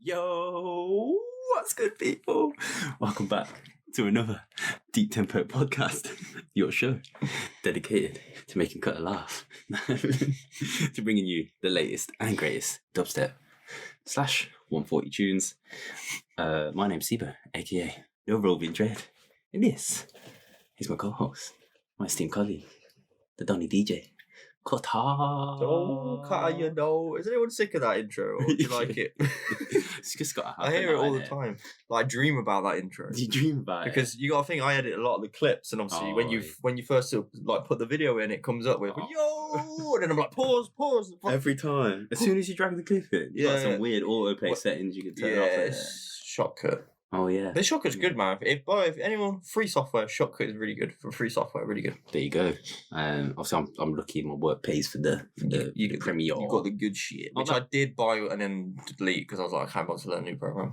Yo, what's good, people? Welcome back to another Deep Tempo podcast, your show dedicated to making cut a laugh, to bringing you the latest and greatest dubstep / 140 tunes. My name's Seba, aka No Roving Dread, and this is my co-host, my esteemed colleague, the Donny DJ. Kata. Oh, Kata, you know. Is anyone sick of that intro? Or do you like it? It's just got to happen. I hear it all the time. Like, I dream about that intro. You dream about it? Because you got to think, I edit a lot of the clips, and obviously when you first like put the video in, it comes up with yo, and then I'm like pause. Every time. As soon as you drag the clip in, you got some weird autoplay settings you can turn off. Yeah, shortcut. Oh yeah, the shortcut's good, man. If anyone free software, shortcut is really good for free software. Really good. There you go. Obviously, I'm lucky. My work pays for the Premiere. You got the good shit, which I did buy and then delete because I was like, I can't bother to learn a new program.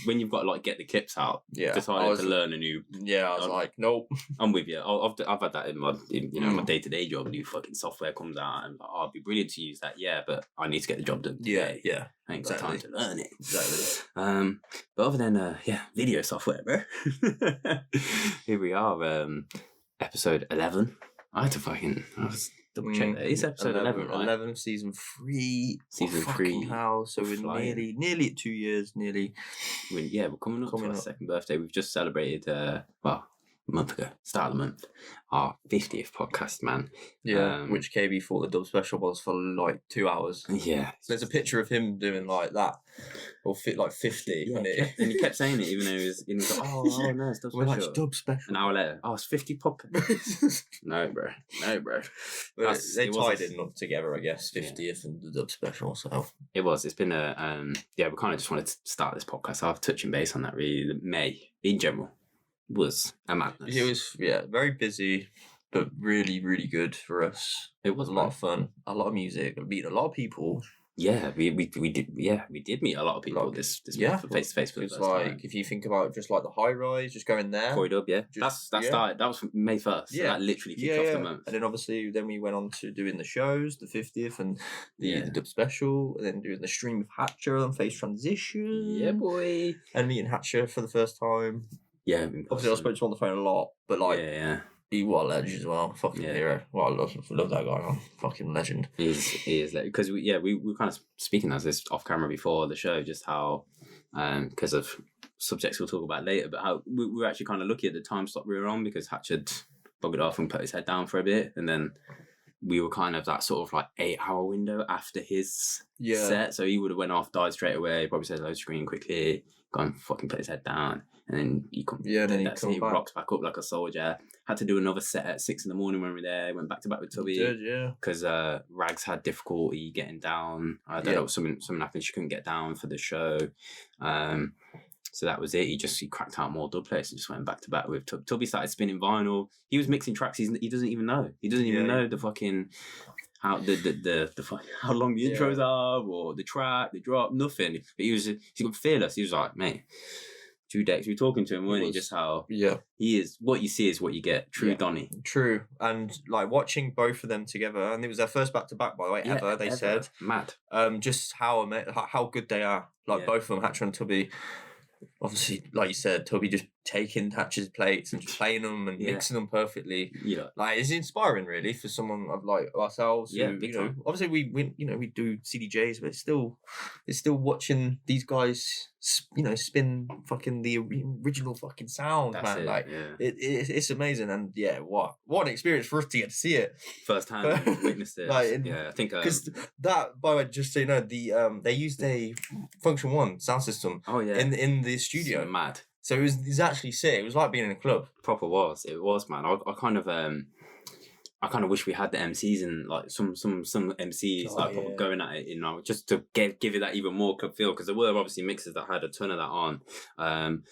When you've got to like get the clips out, decided to learn a new. Yeah, I was like, nope. I'm with you. I've had that in my my day-to-day job. New fucking software comes out, and like, I'd be brilliant to use that. Yeah, but I need to get the job done today. Yeah. I ain't got time to learn it. Exactly. But other than video software, bro. Here we are, episode 11. I had to double check that. It's episode 11, right? 11, season 3. Season 3. How? So we're nearly at 2 years, nearly. We're coming up to our second birthday. We've just celebrated, a month ago, start of the month, our 50th podcast, man. Yeah, which KB thought the dub special was for like 2 hours. Yeah. So there's a picture of him doing like that, or fit like 50. Yeah, and he kept saying it, even though he was like, oh no, it's dub special. We're like, dub special. An hour later, it's 50 pop. No, bro. They tied it up together, I guess, 50th and the dub special. So it was. It's been a we kind of just wanted to start this podcast. I've touching base on that really. May in general was a madness. It was, very busy, but really, really good for us. It was a lot of fun, a lot of music, meet a lot of people. Yeah, we did. Yeah, we did meet a lot of people this month face to face. It's like time. If you think about just like the high rise, just going there. Corey Dub, that started. That was May 1st. Yeah, so that literally kicked off the month. And then obviously, then we went on to doing the shows, the 50th and the dub special, and then doing the stream with Hatcha on Face Transition. Yeah, boy. And meeting Hatcha for the first time. Yeah, obviously I spoke to him on the phone a lot, but like, he was a legend as well. Fucking hero. Well, I love that guy, man. Fucking legend. He is like, because we were kind of speaking as this off camera before the show, just how because of subjects we'll talk about later, but how we were actually kind of lucky at the time slot we were on because Hatch had buggered off and put his head down for a bit, and then we were kind of that sort of like 8-hour window after his set, so he would have went off, died straight away, probably said load screen quickly, gone fucking put his head down, and then he he rocks back up like a soldier. Had to do another set at 6 a.m. when we were there. Went back to back with Tubby. Because Rags had difficulty getting down. I don't know, something happened. She couldn't get down for the show. So that was it. He cracked out more dub plays and just went back to back with Tubby. Started spinning vinyl. He was mixing tracks. He doesn't even know. He doesn't even know the fucking how how long the intros are or the track, the drop, nothing. But he got fearless. He was like, mate, 2 decks. We were talking to him, weren't we? Just how he is. What you see is what you get. True Donny. True. And like watching both of them together, and it was their first back to back, by the way, ever. They said mad. Just how good they are. Like both of them, Hatcha and Tubby. Obviously, like you said, Tubby just taking Hatcha's plates and just playing them and mixing them perfectly. Yeah, like it's inspiring, really, for someone of like ourselves. Yeah, who, obviously we do CDJs, but it's still watching these guys, spin fucking the original fucking sound, man. It's amazing, and what an experience for us to get to see it firsthand, witnessed it. I think because that, by the way, just so you know, they used a Function 1 sound system. In the studio. So mad. So it was actually sick. It was like being in a club. Proper was. It was, man. I kind of wish we had the MCs and like some MCs going at it, just to give it that even more club feel, because there were obviously mixers that had a ton of that on.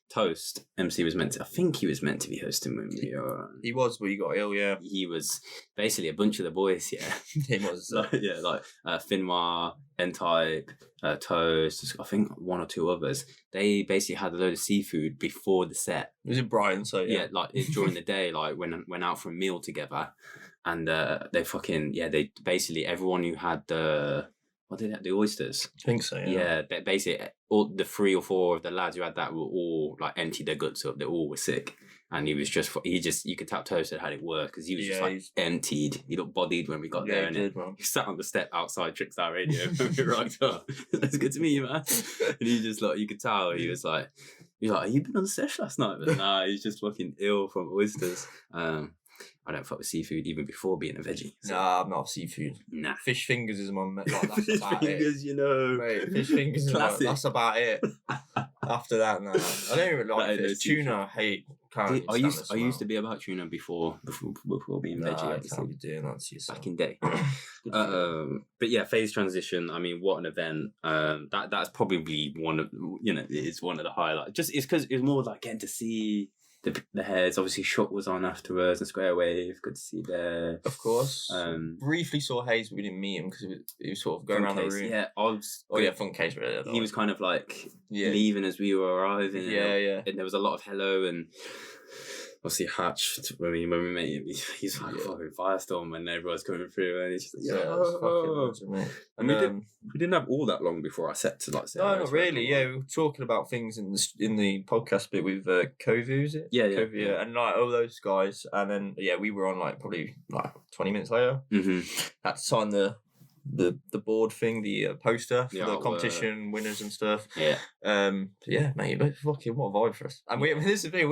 Toast MC was meant to. I think he was meant to be hosting when we were. He was, but he got ill. Yeah, he was basically a bunch of the boys. Yeah, he was. like Finmar, N-Type, Toast. I think one or two others. They basically had a load of seafood before the set. Was it Brian? So yeah, like during the day, like went out for a meal together, and they basically everyone who had the what did they have? The Oysters. I think so. Yeah. Yeah, basically all the 3 or 4 of the lads who had that were all like emptied their guts up. They all were sick. And he just you could tell Toasted had it worse because he was just like emptied. He looked bodied when we got there, and he sat on the step outside Trickstar Radio when we rocked up. It's good to meet you, man. And he just like, you could tell he was like, "Have you been on the sesh last night?" But nah, he's just fucking ill from oysters. I don't fuck with seafood even before being a veggie. So. Nah, I'm not seafood. Nah. Fish fingers is my like, that's fish about fingers, it. you know. Mate, fish fingers, that's about it. After that, nah. I don't even like fish. Tuna, I hate. I used to be about tuna before being veggie. I can't be doing that to yourself. Back in day. But yeah, phase transition. I mean, what an event. That's probably one of it's one of the highlights. Just it's because it's more like getting to see the heads. Obviously, Shot was on afterwards and Square Wave. Good to see there. Of course. Briefly saw Hayes, but we didn't meet him because he was sort of going around the room. Yeah, Funk Case. Really, he was kind of like leaving as we were arriving. Yeah. And there was a lot of hello and. Obviously, Hatch, when we met him, he's like a fucking firestorm when everyone's coming through, and he's just like, And we didn't have all that long before I set to like say. No, not really. Yeah, we were talking about things in the podcast bit with Kovu, is it? Yeah. And like all those guys, and then we were on like probably like 20 minutes later. Mm-hmm. Had to sign the board thing, the poster for the competition winners and stuff. Yeah. Mate, fucking what a vibe for us. And this is the thing,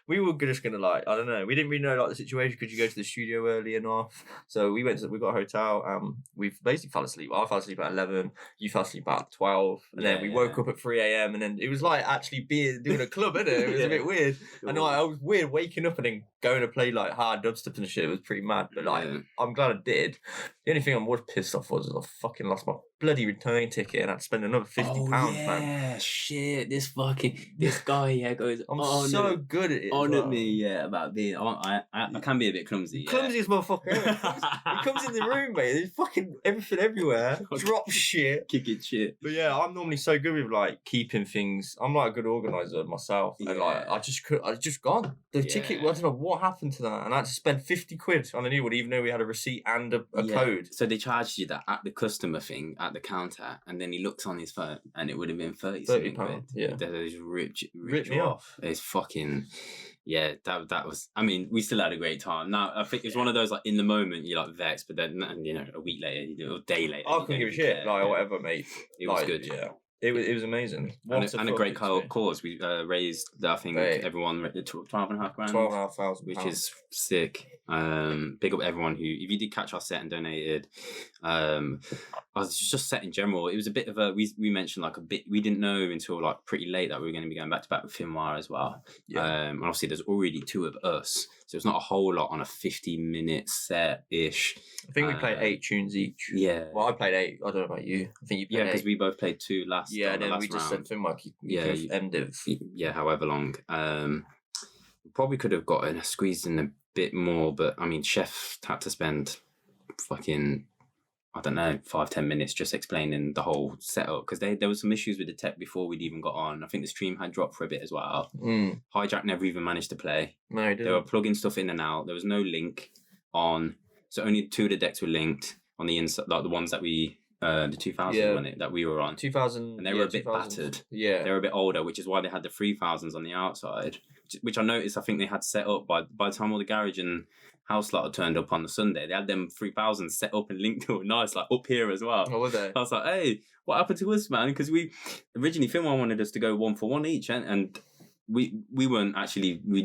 we were just gonna like, I don't know, we didn't really know like the situation. Could you go to the studio early enough? So we got a hotel. We basically fell asleep. I fell asleep at 11. You fell asleep at 12, and then we woke up at 3 a.m. and then it was like actually doing a club, isn't it? It was a bit weird. And I was weird waking up and then going to play like hard dubstep and shit. It was pretty mad, but like I'm glad I did. The only thing I'm more pissed off was I fucking lost my bloody return ticket and I had to spend another £50, man. Yeah, shit. This guy, goes. I'm so good at it. Honoured me, about being. I can be a bit clumsy. Clumsiest motherfucker. He comes in the room, mate. There's fucking everything everywhere. Drop shit, kicking shit. But yeah, I'm normally so good with like keeping things. I'm like a good organizer myself, and like I just gone. The ticket. I don't know what happened to that, and I had to spend £50 on a new one, even though we had a receipt and a code. So they charged you that at the customer thing at the counter, and then he looks on his phone, and it would have been £30. Yeah, that just ripped me off. It's fucking. Yeah, that was. I mean, we still had a great time. Now, I think it's one of those like in the moment you're like vexed, but then a week later, or a day later, I couldn't give a shit. Like whatever, mate. It was good. Yeah. It was amazing. And a great cause. We raised, I think, everyone £12,500. £12,500. Which is sick. Big up everyone who, if you did catch our set and donated. I was just set in general. It was a bit of we mentioned like a bit, we didn't know until like pretty late that we were going to be going back to back with Finwire as well. Yeah. And obviously there's already 2 of us. So it's not a whole lot on a 50-minute set-ish. I think we played 8 tunes each. Yeah. Well, I played 8. I don't know about you. I think you played 8. because we both played 2 last Yeah, and then we just said Finwire, you could have ended. Yeah, however long. Probably could have gotten squeezed in a bit more, but I mean, Chef had to spend fucking, I don't know, 5-10 minutes just explaining the whole setup because there was some issues with the tech before we'd even got on. I think the stream had dropped for a bit as well. Hijack never even managed to play. No, he didn't. They were plugging stuff in and out. There was no link on, so only 2 of the decks were linked on the inside, like the ones that we. The 2000 that we were on 2000, and they were a bit battered. Yeah, they were a bit older, which is why they had the 3000s on the outside, which I noticed. I think they had set up by the time all the garage and house lot turned up on the Sunday. They had them 3000s set up and linked to it nice, like up here as well. Oh, were they? I was like, hey, what happened to us, man? Because we originally Finwire wanted us to go 1 for 1 each, and we weren't actually we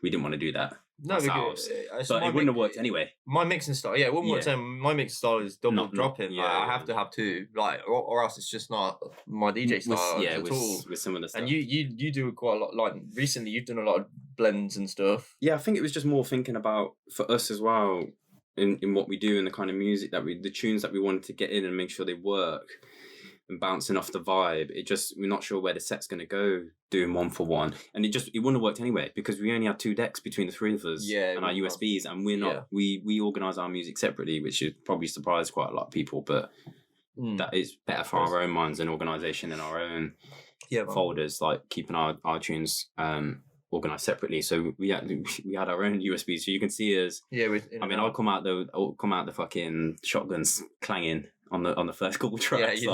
didn't want to do that. No, because but it wouldn't have worked anyway. My mixing style, it wouldn't work. My mixing style is double dropping. I have to have 2, or else it's just not my DJ style at all. With some of the stuff. And you do quite a lot. Like recently, you've done a lot of blends and stuff. Yeah, I think it was just more thinking about for us as well in what we do and the kind of music the tunes that we wanted to get in and make sure they work. And bouncing off the vibe, we're not sure where the set's going to go doing 1 for 1, and it wouldn't have worked anyway because we only had 2 decks between the 3 of us and our USBs, and we're not we organise our music separately, which should probably surprise quite a lot of people, but that is better for our own minds and organisation in our own folders, like keeping our tunes organised separately. So we had our own USBs, so you can see us. Yeah, I'll come out the fucking shotguns clanging on the first couple tracks,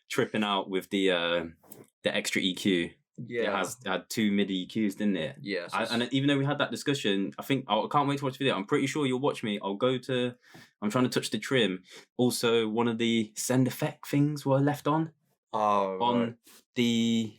tripping out with the extra EQ. Yeah, it had 2 MIDI EQs, didn't it? Yeah, and even though we had that discussion, I think I can't wait to watch the video. I'm pretty sure you'll watch me. I'm trying to touch the trim. Also, one of the send effect things were left on. On the,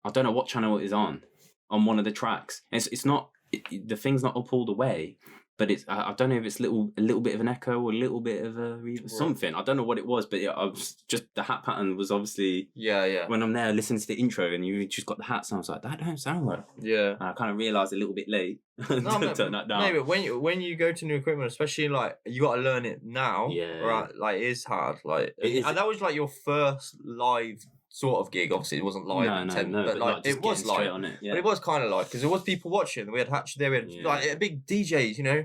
I don't know what channel it is on one of the tracks. It's not the thing's not up all the way, but it's I don't know if it's a little bit of an echo or a little bit of a something. I don't know what it was, but I was just the hat pattern was obviously when I'm there listening to the intro and you just got the hat sound, I was like, that don't sound right. Yeah, and I kind of realised a little bit late. No, but when you go to new equipment, especially like you got to learn it now. Yeah, right. Like it is hard. Like and that was like your first live sort of gig. Obviously, it wasn't live, but like it was live. On it, But it was kind of like because there was people watching. We had Hatcha there. We had like big DJs, you know.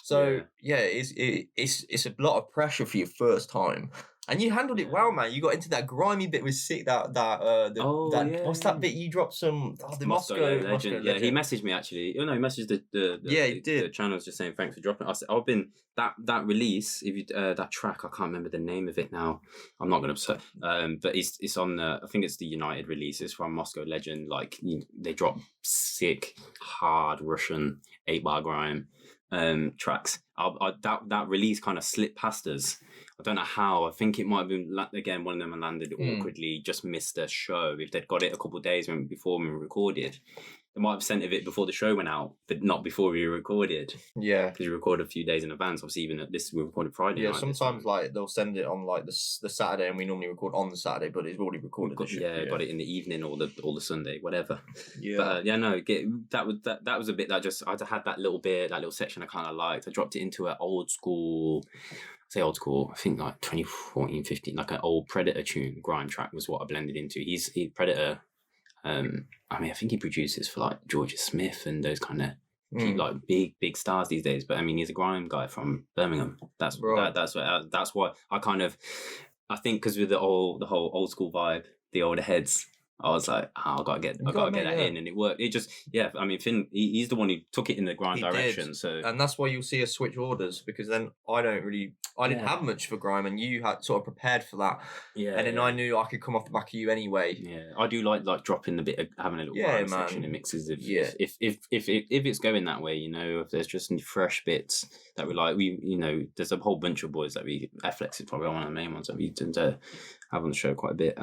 So it's a lot of pressure for your first time. And you handled it well, man. You got into that grimy bit with sick. What's that bit? You dropped some. The Moscow legend. Yeah, he messaged me actually. Oh no, he messaged the channels just saying thanks for dropping. I said I've been that release. If you that track, I can't remember the name of it now. I'm not gonna upset. But it's on the. I think it's the United release. It's from Moscow Legend. Like they drop sick, hard Russian 8-bar grime tracks. That release kind of slipped past us. I don't know how. I think it might have been again one of them landed awkwardly, just missed a show. If they'd got it a couple of days before we recorded, they might have sent it before the show went out, but not before we recorded. Yeah, because we recorded a few days in advance. Obviously, even at this we recorded Friday. Yeah, sometimes like they'll send it on like the Saturday, and we normally record on the Saturday, but it's already recorded. Got it in the evening or the Sunday, whatever. Yeah, but that was a bit that just I had that little section I kind of liked. I dropped it into an old school. I think like 2014, 15, like an old Predator tune, grime track was what I blended into. He's Predator. I think he produces for like Georgia Smith and those kind of like big stars these days. But I mean, he's a grime guy from Birmingham. That's why I kind of I think because with the whole old school vibe, the older heads. I was like, I gotta get that in, and it worked. It just, I mean, Finn, he's the one who took it in the grime direction. So, and that's why you'll see us switch orders because then I didn't have much for grime, and you had sort of prepared for that. Yeah, and then I knew I could come off the back of you anyway. Yeah, I do like dropping a bit of having a little grime section in mixes. If it's going that way, you know, if there's just fresh bits that we like, there's a whole bunch of boys that FX is probably one of the main ones that we tend to have on the show quite a bit.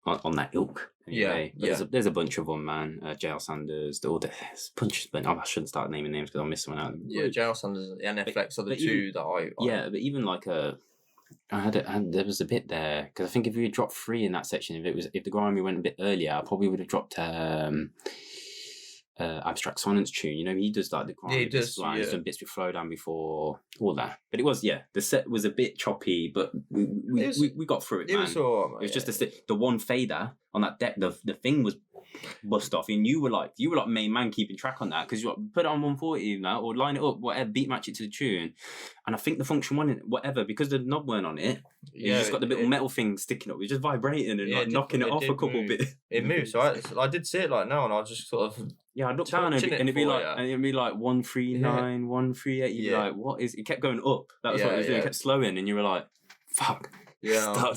On that ilk. Anyway. There's a bunch of them, man. JL Sanders, there's bunches, but I shouldn't start naming names because I'll miss someone out. Yeah, JL Sanders and FX are the two that I... Yeah, but even like there was a bit there, because I think if we had dropped 3 in that section, if the grimy went a bit earlier, I probably would have dropped Abstract Sonance tune. You know, he does like the grime. Yeah, he does. He's done bits with Flowdown before, all that. But it was, the set was a bit choppy, but we got through it, man. It was all right, it was just the one fader on that deck, the thing was bust off, and you were like main man keeping track on that, because you put it on 140 now, or line it up, whatever, beat match it to the tune. And I think the function one, whatever, because the knob weren't on it, you just got the little metal thing sticking up. It was just vibrating and knocking it off a couple bits. It moved, so I did see it like now, and I just sort of I'd look down and it'd be like 139, 138. You'd be like, what is it? Kept going up. That was what it was doing. It kept slowing, and you were like, fuck. Yeah,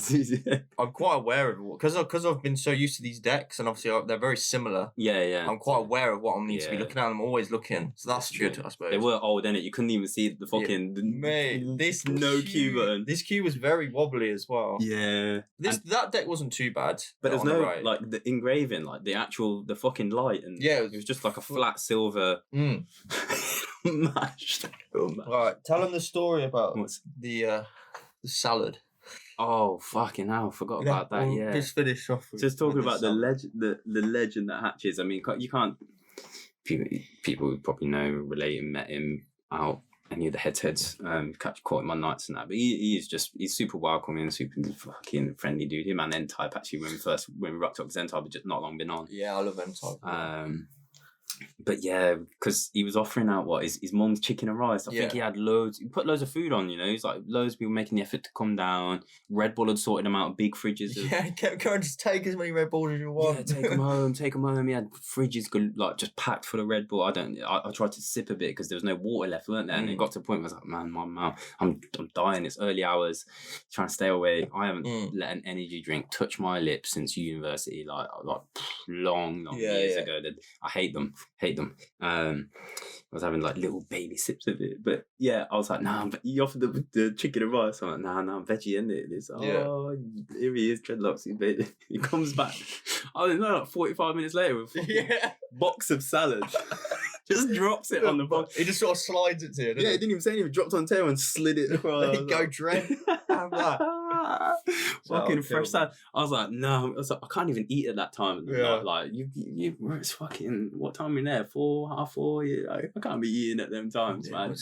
I'm quite aware of it because I've been so used to these decks, and obviously they're very similar. Yeah. I'm quite aware of what I need to be looking at. I'm always looking, so that's good, I suppose. They were old, innit? You couldn't even see the fucking this Q button. This Q was very wobbly as well. Yeah, that deck wasn't too bad, but there's no like the engraving, like the fucking light, and it was just like a flat silver mashed. Right, tell them the story about the salad. Oh fucking hell! Forgot about that. Yeah, just finish off. Just talking about the legend, the legend that Hatches. I mean, you can't. People would probably know, relate, and met him out any of the heads. Caught him on nights and that. But he's super welcoming, super fucking friendly dude. Him and N-Type actually when we rocked up, because N-Type had just not long been on. Yeah, I love N-Type. But yeah, because he was offering out his mum's chicken and rice. I think he had loads. He put loads of food on. He's like loads of people making the effort to come down. Red Bull had sorted them out, big fridges. He kept going, just take as many Red Bulls as you want. Yeah, take them home. He had fridges like just packed full of Red Bull. I tried to sip a bit because there was no water left, weren't there? And it got to a point where I was like, man, my mouth, I'm dying. It's early hours, trying to stay away. I haven't let an energy drink touch my lips since university, like long years ago. I hate them. I was having like little baby sips of it, but yeah, I was like, nah. But you offered the chicken and rice. I'm like, nah, I'm veggie in it. It's here he is, dreadlocks. He comes back. I don't know, like 45 minutes later with a box of salad. Just drops it on the box. He just sort of slides it to you. He didn't even say anything. He dropped on the table and slid it across. There you go, Dre. Have that. Fucking fresh salad. I was like, no. I was like, I can't even eat at that time. Like, you it's fucking, what time are we there? 4, half 4? I can't be eating at them times, man.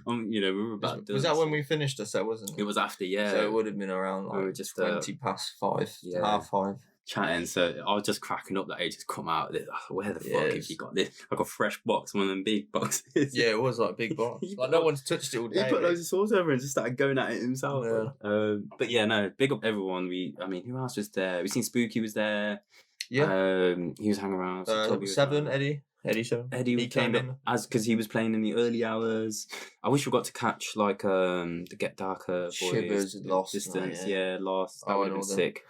We were about was that when we finished the set, wasn't it? It was after, yeah. So it would have been around like we were just 20 past 5, half 5. Chatting, so I was just cracking up that he just come out. Where the fuck have you got this? Like a fresh box, one of them big boxes. Yeah, it was like a big box. Like no one's touched it all day. He put loads of sauce over and just started going at it himself. Yeah. But yeah, no, big up everyone. Who else was there? We seen Spooky was there. Yeah. He was hanging around. So Seven, Eddie 7. Eddie came in because he was playing in the early hours. I wish we got to catch like the Get Darker boys. Shivers, Lost, Distance, Lost. That would have been sick.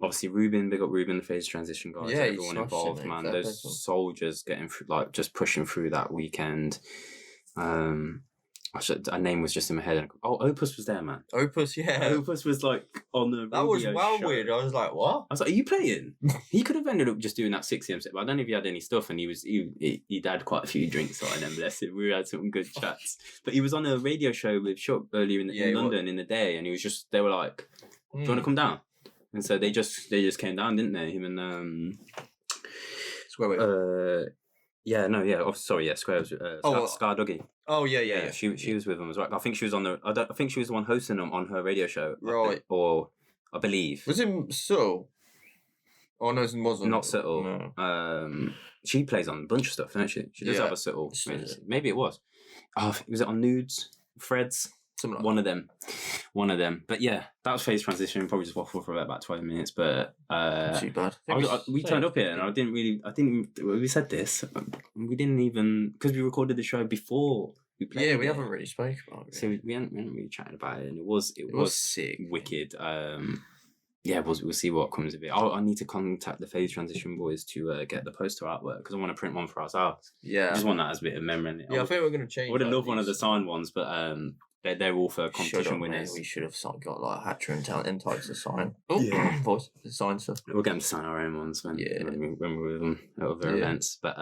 Obviously, big up Ruben, the phase transition guys. Yeah, everyone involved, man. Those soldiers getting through, like just pushing through that weekend. A name was just in my head. Opus was there, man. Opus, yeah. Opus was like on the that was well show. Weird. I was like, what? I was like, are you playing? He could have ended up just doing that 6 a.m. set, but I don't know if he had any stuff, and he'd had quite a few drinks on him, bless him. We had some good chats. But he was on a radio show with Shuck earlier in London in the day, and he was just, they were like, do you want to come down? And so they just came down, didn't they? Him and Square Square was Scar Duggy. Oh yeah. She was with them as well. I think she was I think she was the one hosting them on her radio show. Right. I believe. Was it Subtle? Oh no, it wasn't. Not Subtle. No. She plays on a bunch of stuff, doesn't she? She does have a Subtle. Maybe it was. Was it on Nudes? Freds? Like one of them. But yeah, that was phase transition. Probably just waffled for about 20 minutes. But too bad. We turned up here and we said this. We didn't even, because we recorded the show before we played. Yeah, we haven't really spoken about it. So we haven't really chatted about it, and it was sick, wicked. We'll see what comes of it. I need to contact the phase transition boys to get the poster artwork because I want to print one for ourselves. Yeah, I just want that as a bit of memory. I think we're going to change. I would have loved one of the signed ones, but they're all for competition winners. We should have got like Hatcha and Talent types to sign. Voice to sign stuff. We'll get them to sign our own ones when we're with them at other events. But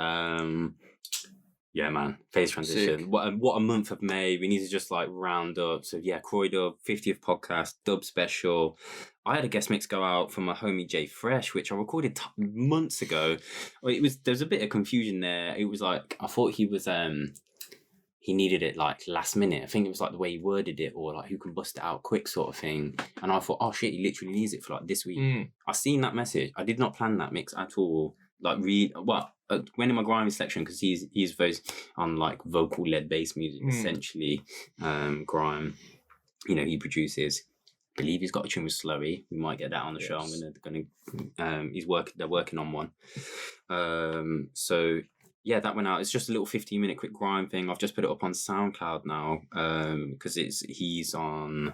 yeah, man, phase transition. Sick. What a month of May. We need to just like round up. So yeah, Croyd Dub 50th podcast, Dub special. I had a guest mix go out from my homie Jay Fresh, which I recorded months ago. There's a bit of confusion there. It was like I thought he was he needed it like last minute. I think it was like the way he worded it, or like who can bust it out quick sort of thing. And I thought, oh shit, he literally needs it for like this week. I seen that message. I did not plan that mix at all. Like went in my grimy section because he's very on like vocal led bass music essentially. Grime, he produces. I believe he's got a tune with Slurry. We might get that on the show. I'm gonna they're working on one. So yeah, that went out. It's just a little 15-minute quick grime thing. I've just put it up on SoundCloud now because he's on,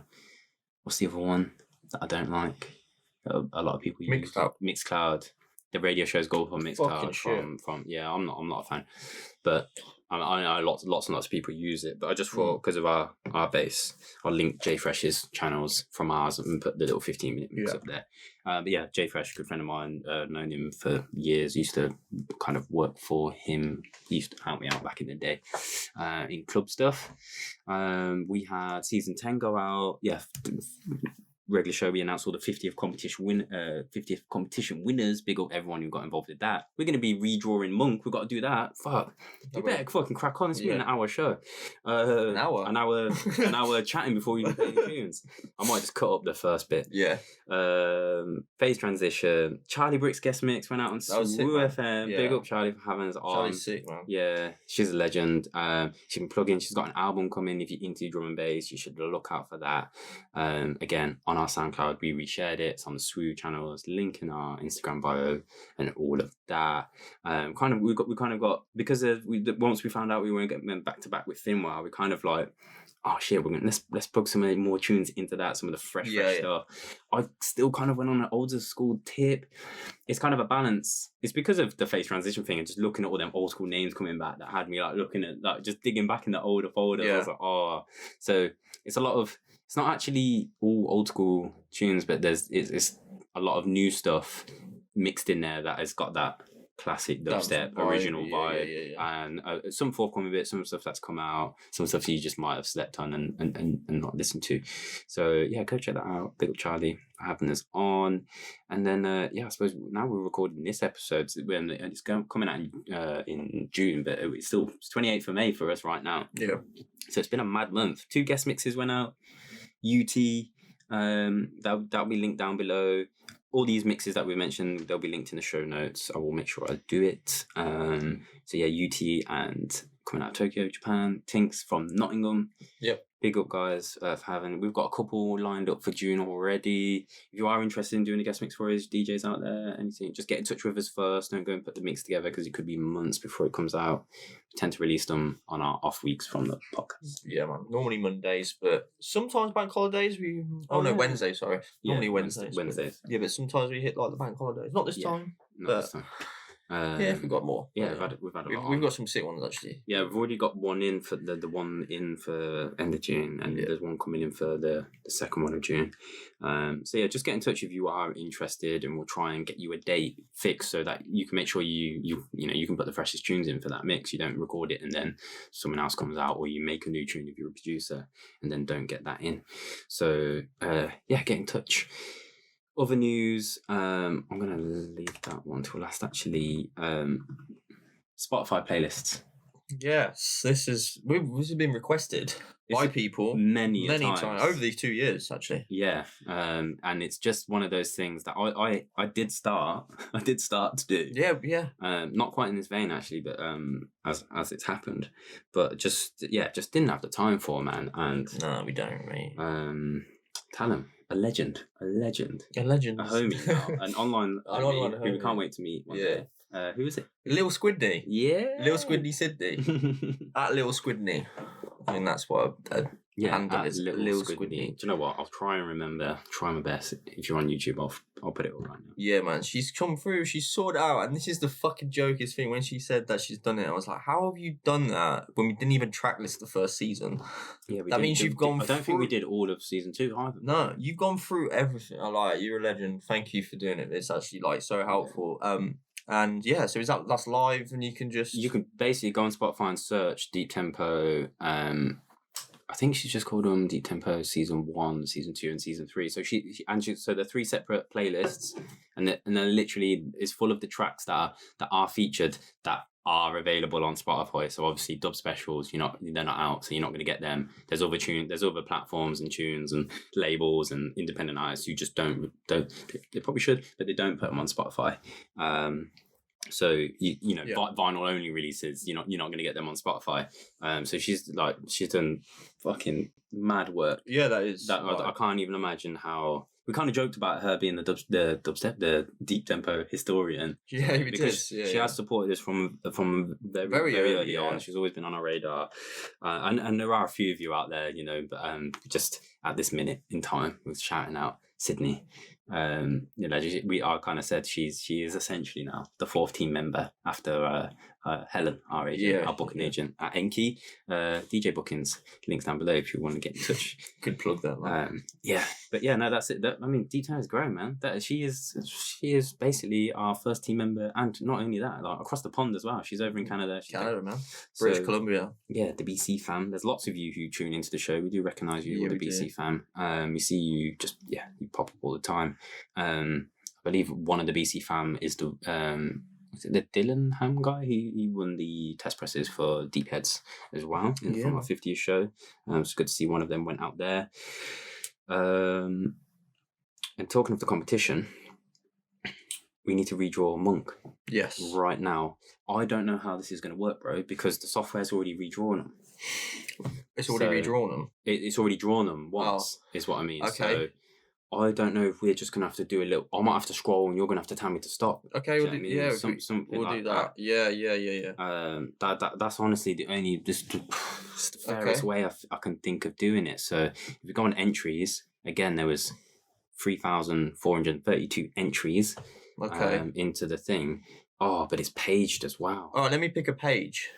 what's the other one that I don't like? A lot of people use Mixcloud. The radio shows go up on Mixcloud from I'm not a fan, but I know lots and lots of people use it. But I just thought because of our base, I'll link Jay Fresh's channels from ours and put the little 15-minute mix up there. But yeah, Jay Fresh, good friend of mine, known him for years. Used to kind of work for him. He used to help me out back in the day in club stuff. We had season 10 go out. Yeah. regular show, we announced all the 50th competition winners. Big up everyone who got involved with that. We're going to be redrawing Mungk. We've got to do that. Fuck. We better fucking crack on. It's been an hour show. An hour chatting before we even play the tunes. I might just cut up the first bit. Yeah. Phase transition. Charlie Brick's guest mix went out on Swoo FM. Yeah. Big up Charlie for having us on. Charlie's sick, man. Yeah, she's a legend. She can plug in. She's got an album coming. If you're into drum and bass, you should look out for that. Again, on our SoundCloud, we reshared it. It's on the Swoo channels, link in our Instagram bio, and all of that. Because once we found out we weren't getting back to back with Finwell, we kind of like, oh shit, let's plug some more tunes into that, some of the fresh stuff. I still kind of went on an older school tip. It's kind of a balance. It's because of the phase transition thing and just looking at all them old school names coming back that had me like looking at like just digging back in the older folders. I was like, oh, so it's a lot of. It's not actually all old school tunes, but it's a lot of new stuff mixed in there that has got that classic dubstep original vibe, and some forthcoming bits, some stuff that's come out, some stuff you just might have slept on and not listened to. So yeah, go check that out. Big up Charlie for having us on. And then I suppose now we're recording this episode when it's coming out in June, but it's 28th of May for us right now. Yeah. So it's been a mad month. 2 guest mixes went out. UT, that'll be linked down below. All these mixes that we mentioned, they'll be linked in the show notes. I will make sure I do it. So yeah, UT and coming out of Tokyo, Japan. Tinks from Nottingham. Yep. Big up, guys, for having. We've got a couple lined up for June already. If you are interested in doing a guest mix for us, DJs out there, anything, just get in touch with us first. Don't go and put the mix together because it could be months before it comes out. We tend to release them on our off weeks from the podcast. Yeah, man. Normally Mondays, but sometimes bank holidays. Wednesdays. Sorry. Normally Wednesdays. Yeah, but sometimes we hit like the bank holidays. Not this time. Not this time. We've got more. Yeah, we've had a lot. We've got some sick ones actually. Yeah, we've already got one in for the one in for end of June, and there's one coming in for the second one of June. So yeah, just get in touch if you are interested, and we'll try and get you a date fixed so that you can make sure you can put the freshest tunes in for that mix. You don't record it and then someone else comes out, or you make a new tune if you're a producer and then don't get that in. So get in touch. Other news, I'm going to leave that one till last, actually. Spotify playlists. Yes, this has been requested by people many times over these 2 years, actually. Yeah, and it's just one of those things that I did start to do. Yeah. Not quite in this vein, actually, but as it's happened, but just didn't have the time for, man. And no, we don't, mate. Talent. A legend, a homie now, an online homie who we can't wait to meet one day. Who is it? Lil Squidney. Yeah, Lil Squidney Sydney. At Lil Squidney. I mean, that's what handle is. Lil Squidney. Do you know what? I'll try and remember. Try my best. If you're on YouTube, I'll put it all right now. Yeah, man. She's come through. She's sorted out, and this is the fucking jokiest thing. When she said that she's done it, I was like, "How have you done that?" When we didn't even tracklist the first season. Yeah, that means you've gone. I don't think we did all of season 2 either. No, you've gone through everything. You're a legend. Thank you for doing it. It's actually so helpful. And yeah, so that's live, and you can basically go on Spotify and search Deep Tempo. I think she's just called them Deep Tempo Season 1, Season 2, and Season 3. So so they're 3 separate playlists, and then literally is full of the tracks that are featured that are available on Spotify. So obviously dub specials, they're not out, so you're not going to get them. There's other platforms and tunes and labels and independent artists who just don't. They probably should, but they don't put them on Spotify. So vinyl only releases, you're not going to get them on Spotify. So she's done fucking mad work. Yeah, that is. I can't even imagine how. We kind of joked about her being the dubstep, the deep tempo historian. Yeah, because she has supported us from very early on. She's always been on our radar, and there are a few of you out there, but just at this minute in time, we're shouting out Sydney. I kind of said she is essentially now the fourth team member after Helen, our agent, our booking agent at Enki. DJ bookings, links down below if you want to get in touch. Could plug that, man. That's it. D-Town is growing, man. She is basically our first team member, and not only that, like across the pond as well. She's over in Canada. Man. British Columbia. Yeah, the BC fam. There's lots of you who tune into the show. We do recognise you, the BC fam. We see you you pop up all the time. I believe one of the BC fam is the the Dillingham guy. He won the test presses for Deep Heads as well from our 50th show. It's good to see one of them went out there. And talking of the competition, we need to redraw Mungk. Yes. Right now. I don't know how this is going to work, bro, because the software's already redrawn them. It's already redrawn them? It's already drawn them once, is what I mean. Okay. So I don't know if we're just going to have to do a little... I might have to scroll and you're going to have to tell me to stop. Okay, we'll do that. Yeah. That's honestly the only... Just the fairest way I can think of doing it. So if we go on entries, again, there was 3,432 entries into the thing. Oh, but it's paged as well. Oh, let me pick a page.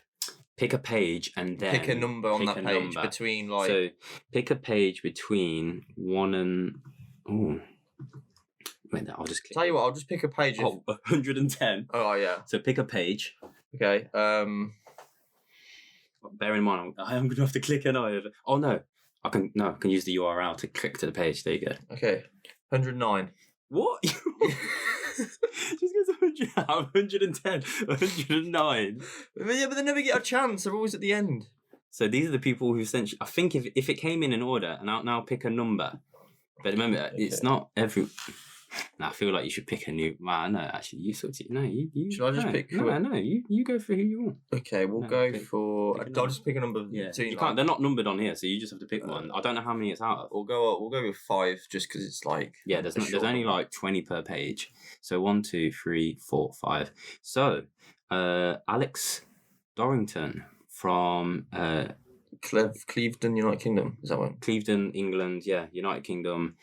Pick a page and then... Pick a number on that page between like... So pick a page between 1 and... Oh, wait, I'll just click. Tell you what, I'll just pick a page. 110. Oh, yeah. So pick a page. Okay. Bear in mind, I am going to have to click an eye. Oh, no. I can use the URL to click to the page. There you go. Okay. 109. What? Just goes 100, 110, 109. Yeah, but they never get a chance. They're always at the end. So these are the people who essentially... I think if it came in order, and I'll now pick a number... But remember, it's not every... I feel like you should pick a new... Well, no, actually, you sort of... No, you... Should I just pick... No, you go for who you want. Okay, we'll go for... I'll just pick a number. Yeah. You can't... They're not numbered on here, so you just have to pick one. I don't know how many it's out of. We'll go with 5, just because it's like... Yeah, there's only like 20 per page. So 1, 2, 3, 4, 5. So, Alex Dorrington from... Clevedon, United Kingdom, is that one? Clevedon, England, yeah, United Kingdom.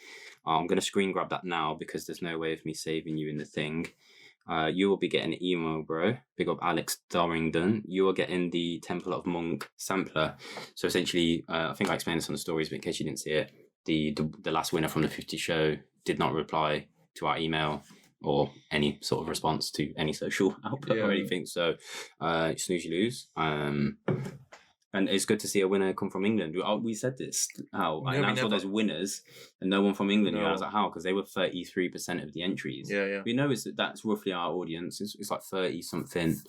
I'm going to screen grab that now because there's no way of me saving you in the thing. You will be getting an email, bro. Big up Alex Dorrington. You are getting the Temple of Mungk sampler. So essentially, I think I explained this on the stories, but in case you didn't see it, the last winner from the 50 show did not reply to our email or any sort of response to any social output or anything. So snooze, you lose. And it's good to see a winner come from England. We said this. How? I announced all those winners and no one from England. I was like, how? Because they were 33% of the entries. Yeah. We know that's roughly our audience. It's like 30-something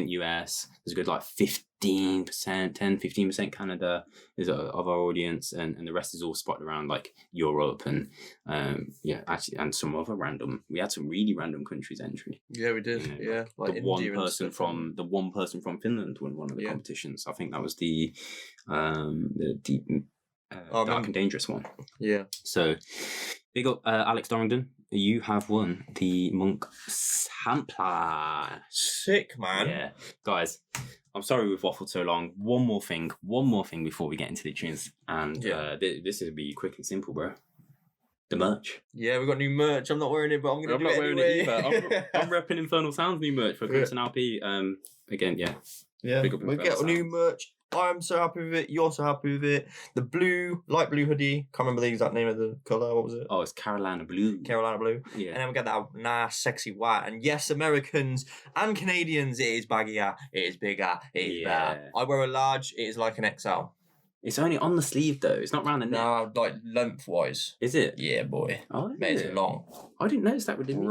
US. There's a good like 15%, 10-15% Canada is of our audience. And the rest is all spotted around like Europe and actually, and some other random. We had some really random countries entry. Yeah, we did. Like the one person from Finland won one of the competitions. I think that was the Dark and Dangerous one. Yeah. So big up Alex Dorrington. You have won the Mungk sampler. Sick, man. Yeah, guys. I'm sorry we've waffled so long. One more thing before we get into the tunes, and this will be quick and simple, bro. The merch. Yeah, we got new merch. I'm not wearing it, but I'm not wearing it either. I'm repping Infernal Sounds new merch for Guestmixes LP. Again, yeah. Big up we get new merch. I'm so happy with it. You're so happy with it. The light blue hoodie. Can't remember the exact name of the colour. What was it? Oh, it's Carolina Blue. Carolina Blue. Yeah. And then we got that nice, sexy white. And yes, Americans and Canadians, it is baggier. It is bigger. It is better. I wear a large. It is like an XL. It's only on the sleeve though. It's not round the neck. No, like lengthwise. Is it? Yeah, boy. Oh, mate, it's long. I didn't notice that. I didn't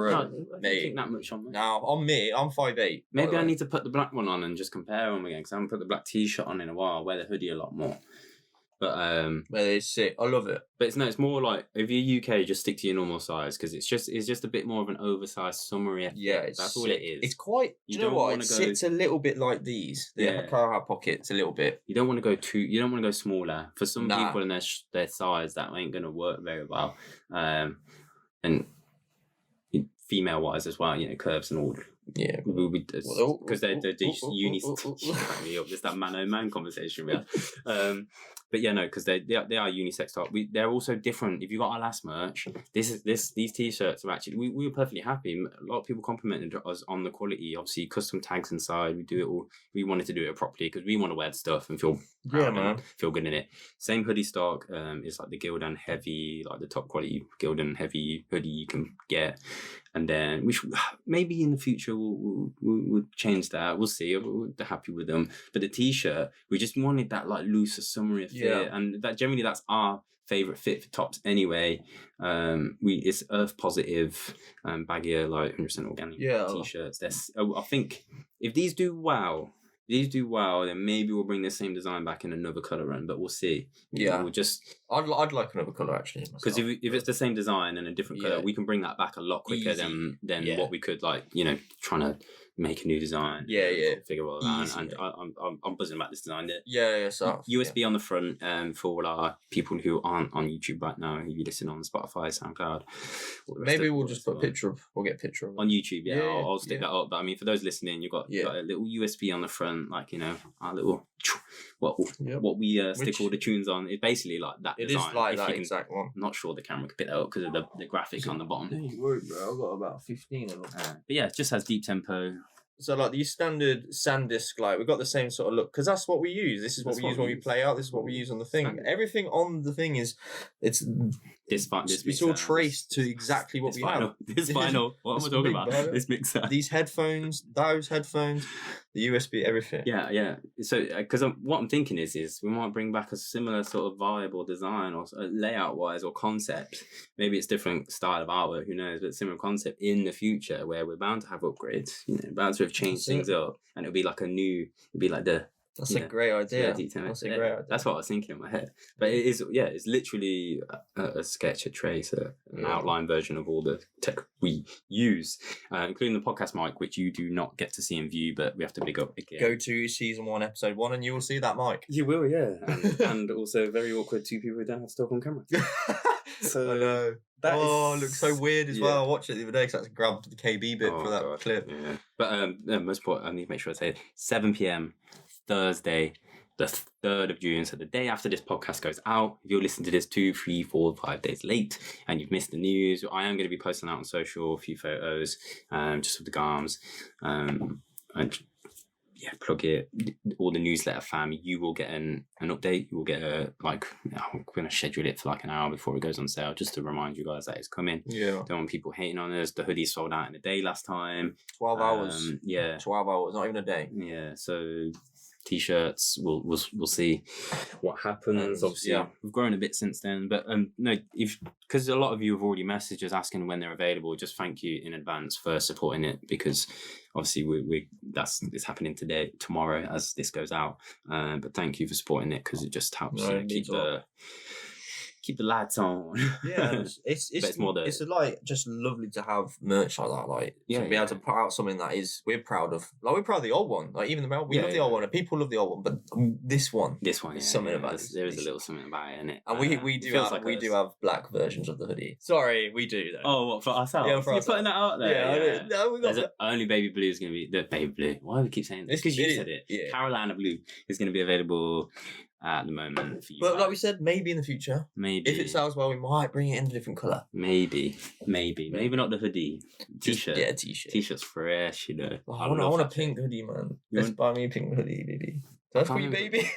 think that much on me. No, on me, I'm 5'8". Maybe I need to put the black one on and just compare them again because I haven't put the black t-shirt on in a while. I wear the hoodie a lot more. But it's sick. I love it. But it's more like if you're UK, just stick to your normal size because it's just a bit more of an oversized summery. Yeah, that's all it is. It's quite. You know what? It sits a little bit like these. The Akhur pockets a little bit. You don't want to go You don't want to go smaller. For some people in their size, that ain't gonna work very well. And female wise as well, curves and all Yeah, because they're just uni. There's that man-on-man conversation we have. But yeah, no, because they are unisex top. They're also different. If you got our last merch, these t-shirts are actually we were perfectly happy. A lot of people complimented us on the quality. Obviously, custom tags inside. We do it all. We wanted to do it properly because we want to wear the stuff and feel proud and feel good in it. Same hoodie stock is like the Gildan heavy, like the top quality Gildan heavy hoodie you can get. And then we should, maybe in the future we'll change that. We'll see. We're happy with them. But the t-shirt, we just wanted that like looser, summary fit, and that generally that's our favorite fit for tops anyway. It's earth positive, baggier, like 100% organic t-shirts. I think if these do well, then maybe we'll bring the same design back in another colour run, but we'll see. Yeah. We'll just... I'd like another colour, actually. Because if it's the same design and a different colour, we can bring that back a lot quicker than what we could, like, trying to make a new design. Figure all that. And I'm buzzing about this design. So USB on the front for all our people who aren't on YouTube right now, who you listen on Spotify, SoundCloud. Maybe we'll just put a picture of... We'll get a picture of it. On YouTube, I'll stick that up. But I mean, for those listening, you've got a little USB on the front, like, our little... What we stick all the tunes on. It's basically like that design. It is like that exact one. I'm not sure the camera could pick that up because of the graphic on the bottom. Don't you worry, bro. I've got about 15 of them. But yeah, it just has deep tempo. So like the standard SanDisk, like we've got the same sort of look because that's what we use. This is what we use when we play out. This is what we use on the thing. Standard. Everything on the thing is it's all traced to exactly what we have. This vinyl. What am I talking about? This mixer. These headphones, those headphones, the USB, everything. Yeah. So because what I'm thinking is we might bring back a similar sort of vibe or design or layout wise or concept. Maybe it's different style of artwork. Who knows? But similar concept in the future where we're bound to have upgrades. Bound to have changed things up, and it'll be like That's a great idea. That's a great idea. That's what I was thinking in my head. But it is, it's literally a sketch, a trace, an outline version of all the tech we use, including the podcast mic, which you do not get to see and view, but we have to big up again. Go to season 1, episode 1, and you will see that mic. You will, yeah. And also very awkward 2 people who don't have to talk on camera. So I know. It looks so weird as well. I watched it the other day because I had to grab the KB bit for that clip. Yeah. But most important, I need to make sure I say it. 7 p.m. Thursday, the 3rd of June. So the day after this podcast goes out, if you're listening to this 2, 3, 4, 5 days late and you've missed the news, I am going to be posting out on social a few photos, just of the GARMs. And plug it. All the newsletter fam, you will get an update. You will get I'm going to schedule it for like an hour before it goes on sale, just to remind you guys that it's coming. Yeah. Don't want people hating on us. The hoodie sold out in a day last time. 12 hours. 12 hours, not even a day. Yeah. So t-shirts, we'll see what happens. Obviously, we've grown a bit since then, but because a lot of you have already messaged us asking when they're available, just thank you in advance for supporting it, because obviously it's happening tomorrow as this goes out, but thank you for supporting it because it just helps keep the lights on. Yeah, it's more it's like just lovely to have merch like that, to be able to put out something that we're proud of. Like, we're proud of the old one. Like, even the we love the old one, and people love the old one, but this one something about it. There is a little something about it in it, and we do have black versions of the hoodie. Sorry, we do though. Oh, what, for ourselves? Yeah, for You're putting that out there. Yeah. No, we got only baby blue is going to be the baby blue. Why do we keep saying this? Because you said it. Yeah. Carolina blue is going to be available at the moment for you. But like we said, maybe in the future. Maybe. If it sells well, we might bring it in a different colour. Maybe not the hoodie. T-shirt. T-shirt. T-shirt's fresh, I want a pink hoodie, man. Let's buy me a pink hoodie, baby. That's for you, baby.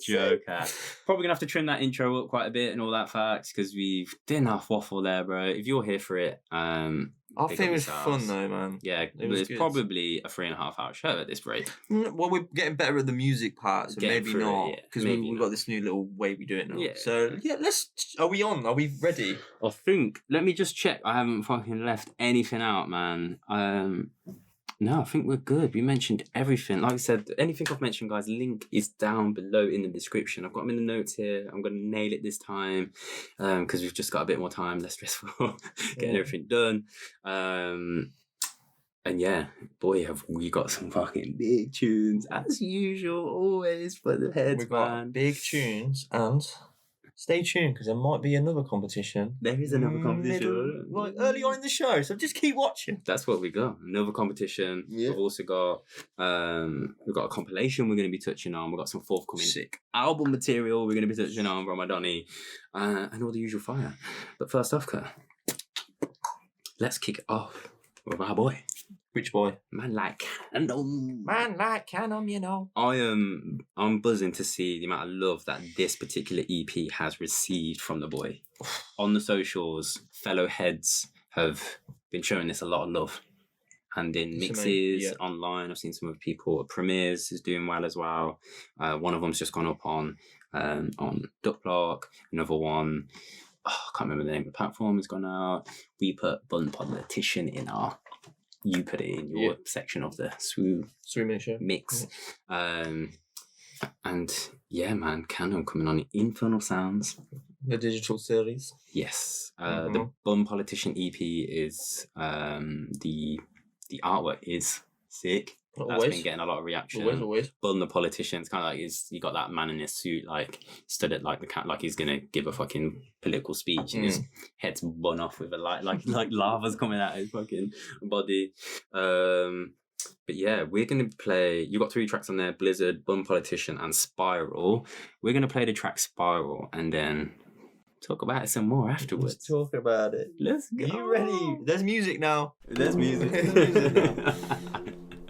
Joker. Probably gonna have to trim that intro up quite a bit and all that facts, because we've done enough waffle there, bro. If you're here for it, I think it was fun though, man. Yeah, it's probably a 3.5 hour show at this rate. Well, we're getting better at the music part, so maybe not, because we've got this new little way we do it now. Yeah. So are we on? Are we ready? I think. Let me just check. I haven't fucking left anything out, man. No, I think we're good. We mentioned everything. Like I said, anything I've mentioned, guys, link is down below in the description. I've got them in the notes here. I'm going to nail it this time because we've just got a bit more time, less stressful, getting everything done. And yeah, boy, have we got some fucking big tunes, as usual, always for the heads, We've got big tunes and Stay tuned because there might be another competition. There is another competition. Like early on in the show, so just keep watching. That's what we got. Another competition. Yeah. We've also got a compilation we're going to be touching on. We've got some forthcoming album material we're going to be touching on, Ramadani, and all the usual fire. But first off, Kurt, let's kick it off with our boy. Which boy? Man like Khanum. Man like Khanum, you know. I'm buzzing to see the amount of love that this particular EP has received from the boy. On the socials, fellow heads have been showing this a lot of love. And in mixes, online, I've seen some of people. Premieres is doing well as well. One of them's just gone up on Duckblock. Another one, I can't remember the name of the platform, has gone out. We put Bun Politician in our... You put it in your section of the Swoo mix. And yeah, man, Khanum coming on Infernal Sounds. The digital series. Yes. The Bum Politician EP is the artwork is sick. That's been getting a lot of reaction. Always. Bun the Politician, it's kind of like you got that man in his suit, like stood at like the cat, like he's gonna give a fucking political speech, and his head's bun off with a light, like lava's coming out of his fucking body. But yeah, we're gonna play. You got 3 tracks on there: Blizzard, Bun Politician, and Spiral. We're gonna play the track Spiral, and then talk about it some more afterwards. Let's talk about it. Let's go. You ready? There's music now. There's music.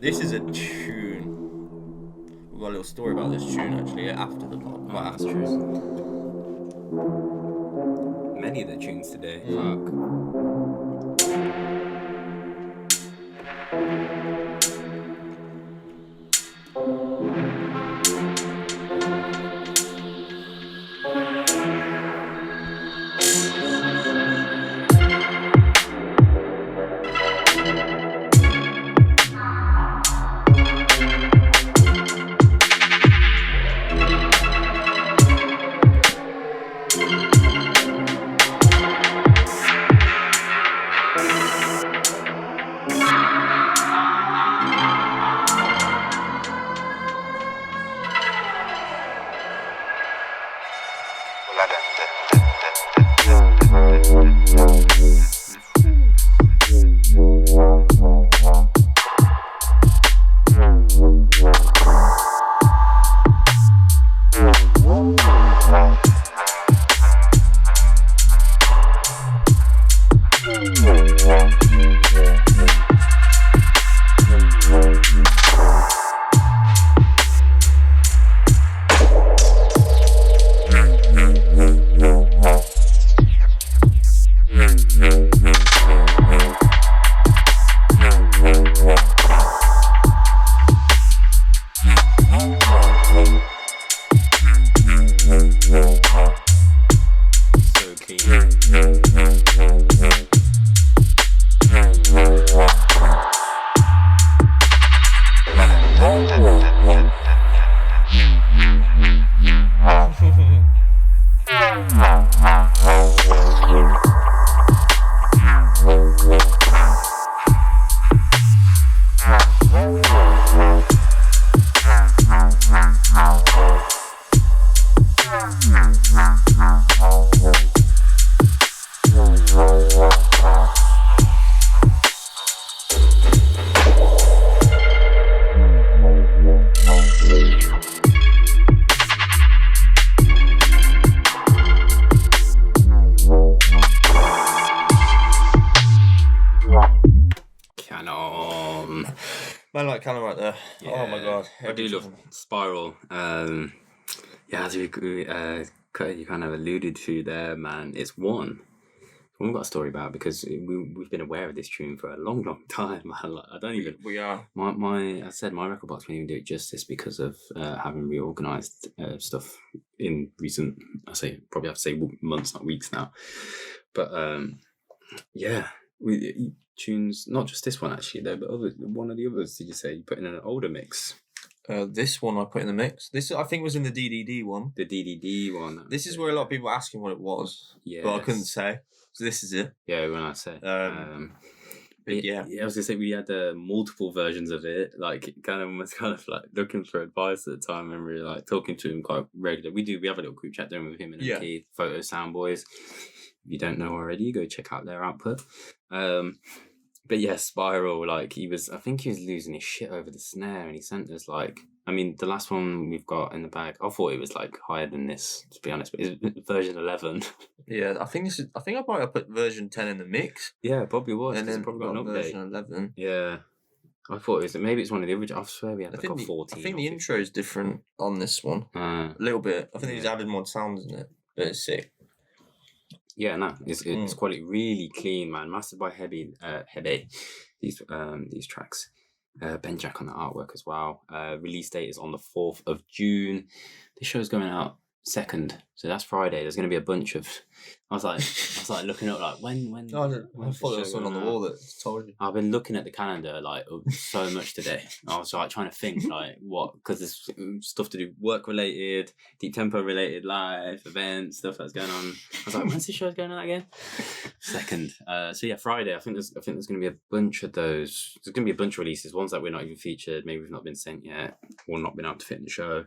This is a tune. We've got a little story about this tune actually after the pod. Oh, that's true. Many of the tunes today. Fuck. Man like Khanum right there. Yeah. Oh my god. I do love Spiral. Yeah, as you kind of alluded to there, man, it's one we've got a story about because we've been aware of this tune for a long time, man. Like, I don't even... We are. I said my record box won't even do it justice because of having reorganised stuff in recent, probably have to say months, not weeks now. But yeah, tunes, not just this one actually though, but one of the others, did you say you put in an older mix? This one I put in the mix. This I think was in the DDD one. The DDD one. This is where a lot of people were asking what it was. Yeah. But I couldn't say. So this is it. Yeah, when I say. Yeah, I was gonna say we had multiple versions of it. Like, Khanum was kind of like looking for advice at the time, and we were like talking to him quite regularly. We have a little group chat doing with him and Key Photo Sound Boys. If you don't know already, go check out their output. But yeah, Spiral, like I think he was losing his shit over the snare, and he sent us like, I mean, the last one we've got in the bag, I thought it was like higher than this, to be honest, but it's version 11. Yeah, I think I might have put version 10 in the mix. Yeah, probably was, and then probably got an update. Version 11. Yeah. I thought it was, maybe it's one of the original. I swear we had like a 14. I think the intro is different on this one. A little bit. I think he's added more sounds in it, but it's sick. Yeah, no, it's quality, really clean, man. Mastered by Hebe. These tracks. Ben Jack on the artwork as well. Release date is on the 4th of June. This show's going out 2nd, so that's Friday. There's going to be a bunch of. I was like looking up like when. No, I thought there was something on the wall that told you. I've been looking at the calendar like so much today. I was like trying to think like what, because there's stuff to do, work related, deep tempo related, live events, stuff that's going on. I was like, when's the show going on again? 2nd. So yeah, Friday. I think there's going to be a bunch of those. There's going to be a bunch of releases. Ones that we're not even featured. Maybe we've not been sent yet, or not been able to fit in the show.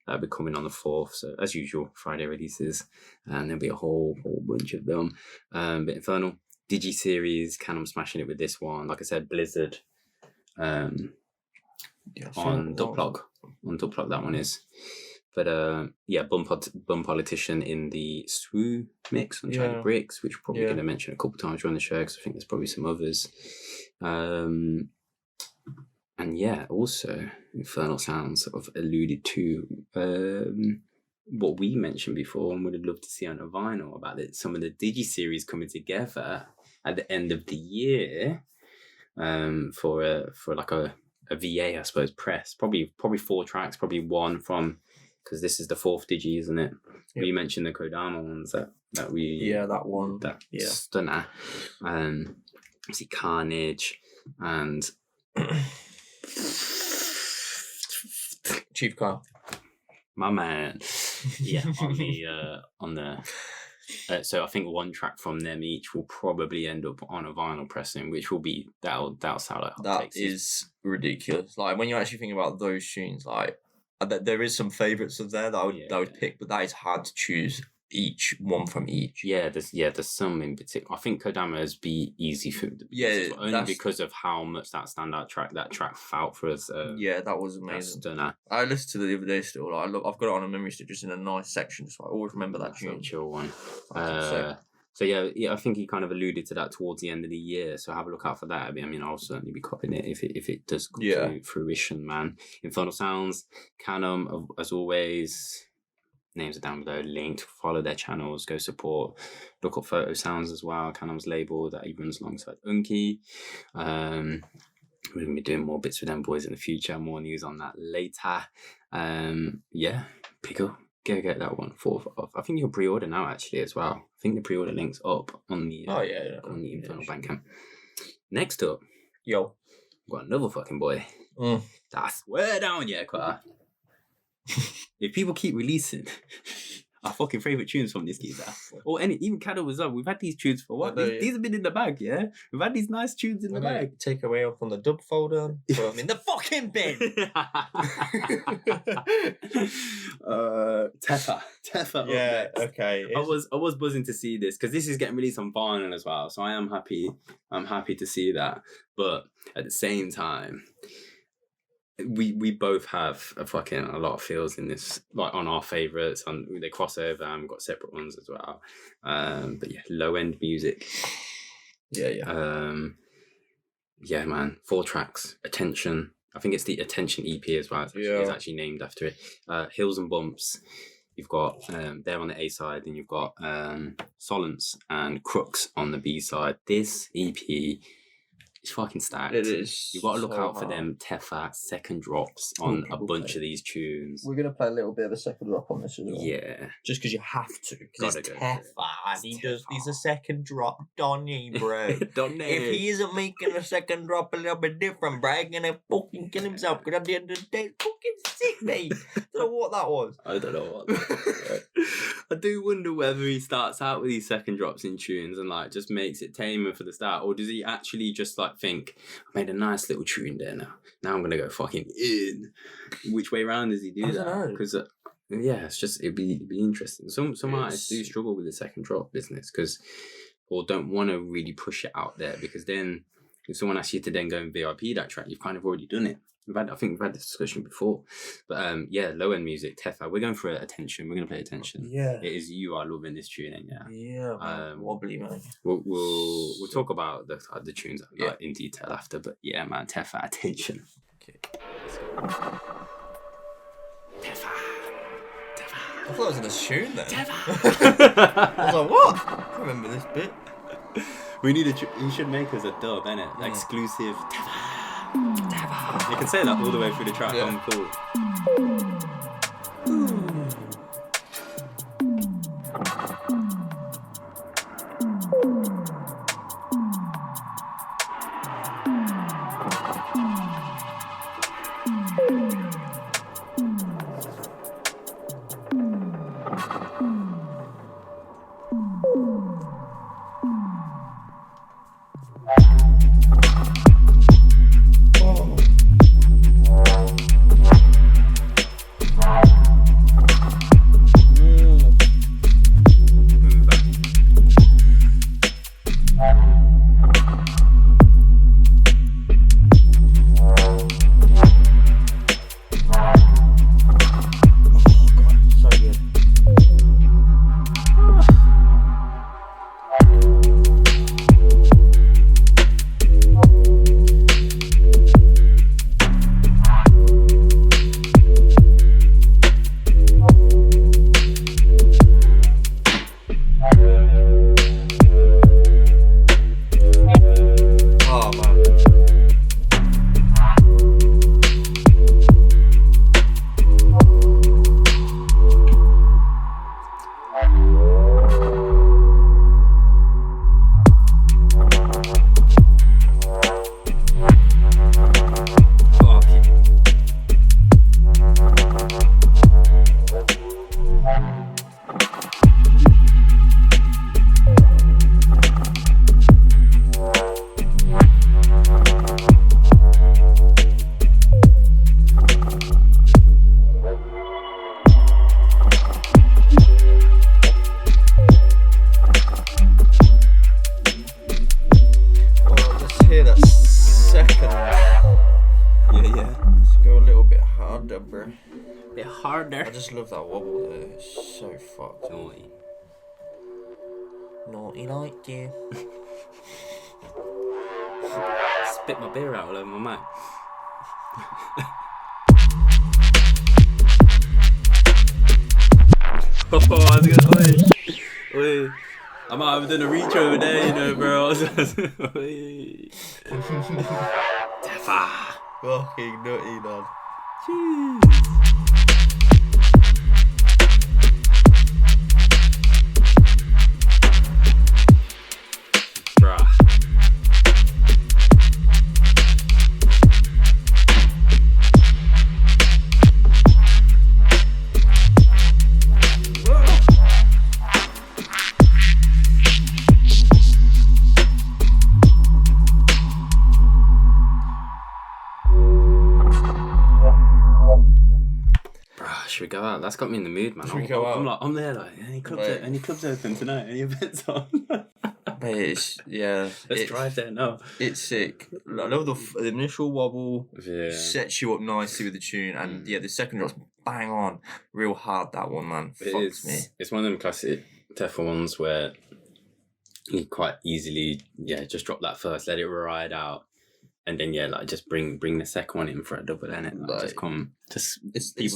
That'll be coming on the 4th. So as usual, Friday releases, and there'll be a whole bunch of them. But Infernal Digi series, Khanum smashing it with this one. Like I said, Blizzard. On Dubplug. On Dubplug, that one is. But Bum Politician in the Swoo mix on Charlie Bricks, which we're probably going to mention a couple times during the show, because I think there's probably some others. And yeah, also Infernal Sounds sort of alluded to what we mentioned before, and would have loved to see on a vinyl about some of the Digi series coming together at the end of the year, for like a VA, I suppose, press. Probably 4 tracks, probably one from, because this is the 4th Digi, isn't it? Yep. We mentioned the Kodama ones that we that one, stunner. See Carnage and Chief Kyle, my man. Yeah, on the so I think one track from them each will probably end up on a vinyl pressing, which will be that'll sound like that is ridiculous. Like when you actually think about those tunes, like there is some favourites of there that I would pick, but that is hard to choose each one from each. There's some in particular. I think Kodama's be easy for only because of how much that track felt for us. That was amazing. Stunner. I listened to it the other day still. Like, I've got it on a memory stick, just in a nice section, so I always remember that tune. A chill one. So I think he kind of alluded to that towards the end of the year. So have a look out for that. I mean, I'll certainly be copying it if it does come to fruition, man. Infernal Sounds, Khanum, as always. Names are down below, linked. Follow their channels, go support. Look up Photo Sounds as well. Khanum's label that he runs alongside Unki. We're going to be doing more bits with them boys in the future. More news on that later. Pick up. Go get that one. 4th of. I think you can pre-order now actually as well. I think the pre-order link's up on the on the Infernal Bandcamp. Next up, we've got another fucking boy. That's way down, Quite. If people keep releasing our fucking favourite tunes from this geezer, or even Khanum as well, we've had these tunes for what? These have been in the bag, yeah? We've had these nice tunes in the bag. Take away from the dub folder, put them in the fucking bin. Teffa. Yeah, okay. I was buzzing to see this, because this is getting released on vinyl as well, so I am happy. I'm happy to see that, but at the same time, we both have a lot of feels in this, like on our favourites, and they cross over, and we've got separate ones as well. But yeah, low end music. Man, 4 tracks. Attention. I think it's the Attention EP as well. It's actually named after it. Hills and Bumps. You've got there on the A side, and you've got Solence and Crooks on the B side. This EP is fucking stacked. It is. You've got to look out for them Teffa second drops on a bunch of these tunes. We're going to play a little bit of a second drop on this as well. Yeah. Just because you have to. Because it's Teffa. He's a second drop. Donny, bro. If he isn't making a second drop a little bit different, bro, he's going to fucking kill himself. Because at the end of the day, it's fucking sick, mate. I don't know what that was. I don't know what that was. I do wonder whether he starts out with these second drops in tunes and like just makes it tamer for the start, or does he actually just like like think I made a nice little tune there. Now I'm gonna go fucking in. Which way round does he do that? Because it's just it'd be interesting. Some artists do struggle with the second drop business or don't want to really push it out there, because then if someone asks you to then go and VIP that track, you've kind of already done it. I think we've had this discussion before, but low end music. Teffa, we're going for Attention. We're gonna play Attention. Yeah, it is. You are loving this tune, and man, wobbly, man. We'll talk about the tunes in detail after, but yeah, man, Teffa, Attention. Okay, let's go. Teffa. I thought it was in a tune then. Teffa. I was like, what? I can't remember this bit. We need you should make us a dub, innit? Exclusive Teffa. You can say that all the way through the track. I'm cool. I just love that wobble there. It's so fucked. Naughty. Naughty like you. Spit my beer out all over my mic. I was gonna wait. I might have done a reach over there, you know, bro. Teffa. Fucking nutty, lad. Jeez. Should we go out? That's got me in the mood, man. Should we go out? I'm there, like, any clubs open tonight? Any events on? Let's drive there now. It's sick. I love the initial wobble. Sets you up nicely with the tune, and the second drop's bang on, real hard. That one, man. Fucks me. It's one of them classic Teffa ones where you quite easily, just drop that first, let it ride out. And then just bring the second one in for a double, and it's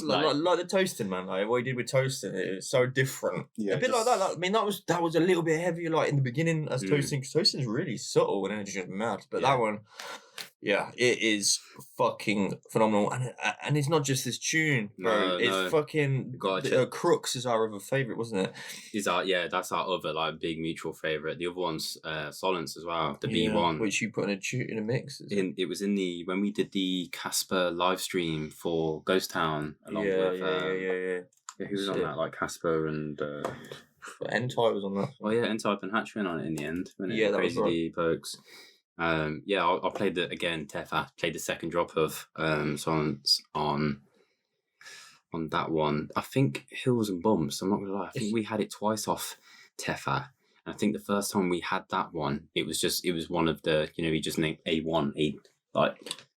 like the toasting, man. Like what he did with toasting, it's so different. Yeah, a bit like that. I mean, that was a little bit heavier, like in the beginning as toasting. Because toasting's really subtle and then it's just mad. But that one, it is fucking phenomenal. And it's not just this tune, bro. It's fucking Crooks is our other favourite, wasn't it? That's our other like big mutual favourite. The other one's Solence as well, the B1, which you put in a mix. It was when we did the Casper live stream for Ghost Town along with who was on that, like Casper and N-Type was on that. N-Type and Hatcha on it in the end, when it that Crazy was right. D folks. I played Teffa played the second drop of songs on that one. I think Hills and Bumps. I'm not gonna lie. I think we had it twice off Teffa. And I think the first time we had that one, it was one of the he just named A1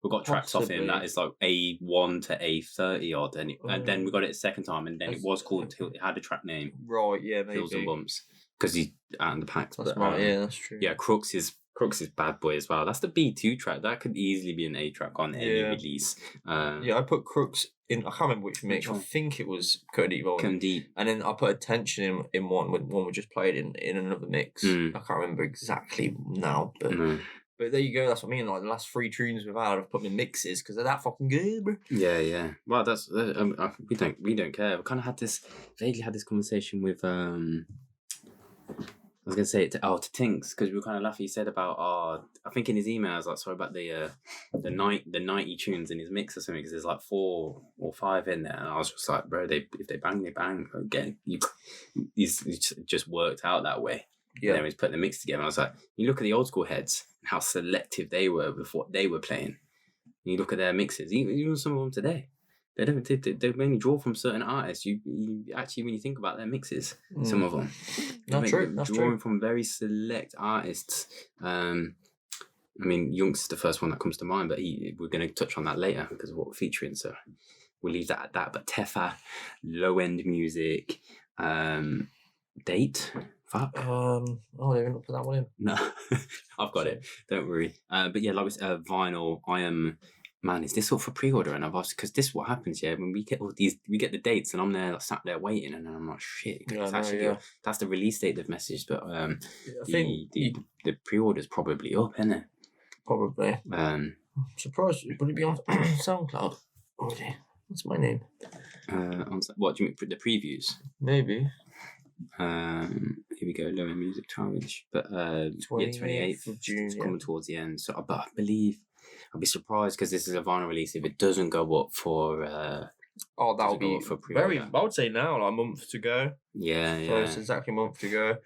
we got tracks off him that is like A1 to A30 odd, and then we got it a second time, and then it was called. It had a track name. Right. Yeah. Maybe. Hills and Bumps because he's out in the packs. That's right. Yeah, that's true. Yeah, Crooks is Bad Boy as well. That's the B2 track. That could easily be an A track on any release. I put Crooks in. I can't remember which mix. I think it was Code Deep. And then I put Attention in one we just played in another mix. I can't remember exactly now, but. But there you go. That's what I mean. Like the last 3 tunes we've had, I've put in mixes because they're that fucking good, bro. Yeah. Well, that's we don't care. We kind of vaguely had this conversation with I was gonna say it to Tinks because we were kind of laughing. He said about I think in his email I was like sorry about the 90 tunes in his mix or something because there's like 4 or 5 in there, and I was just like, bro, if they bang, they bang. Again, he's just worked out that way. Yeah, and then he's putting the mix together. And I was like, you look at the old school heads, how selective they were with what they were playing. And you look at their mixes, even some of them today, they mainly draw from certain artists. You actually, when you think about their mixes, some of them, that's drawing from very select artists. I mean, Young's is the first one that comes to mind, but we're going to touch on that later because of what we're featuring. So we'll leave that at that. But Teffa, low end music, date. Fuck. I didn't put that one in. No, I've got it. Don't worry. But yeah, like vinyl. I am. Man, is this all for pre-order? And I've asked because this is what happens. Yeah, when we get all these, we get the dates, and I'm there, like, sat there waiting, and then I'm like, shit. That's the release date they've messaged, but I think the pre-order's probably up, isn't it? Probably. Surprised. Would it be on SoundCloud? Okay, what's my name? What do you mean? The previews? Maybe. Here we go, lower music challenge, but 28th of June, coming towards the end. So, but I believe I'll be surprised because this is a vinyl release if it doesn't go up for. That'll be for very. I would say now, like a month to go. Yeah. So it's exactly a month to go.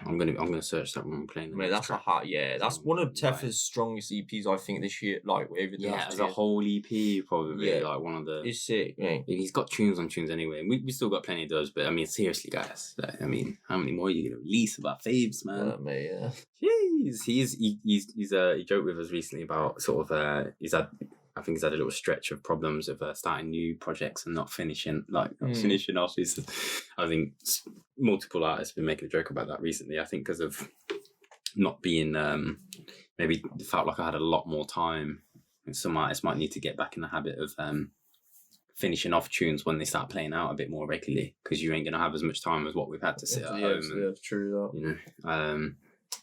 I'm gonna search that one playing. Mate, that's that's one of Teffa's strongest EPs I think this year. Like as a whole EP, probably like one of the. It's sick, mate. He's got tunes on tunes anyway. We still got plenty of those, but I mean, seriously, guys. I mean, how many more are you gonna release about faves, man? Mate, yeah. Jeez, he joked with us recently about sort of I think he's had a little stretch of problems of starting new projects and not finishing off. I think multiple artists have been making a joke about that recently. I think because of not being maybe felt like I had a lot more time. And some artists might need to get back in the habit of finishing off tunes when they start playing out a bit more regularly because you ain't gonna have as much time as what we've had to sit at home. Yeah, true. That.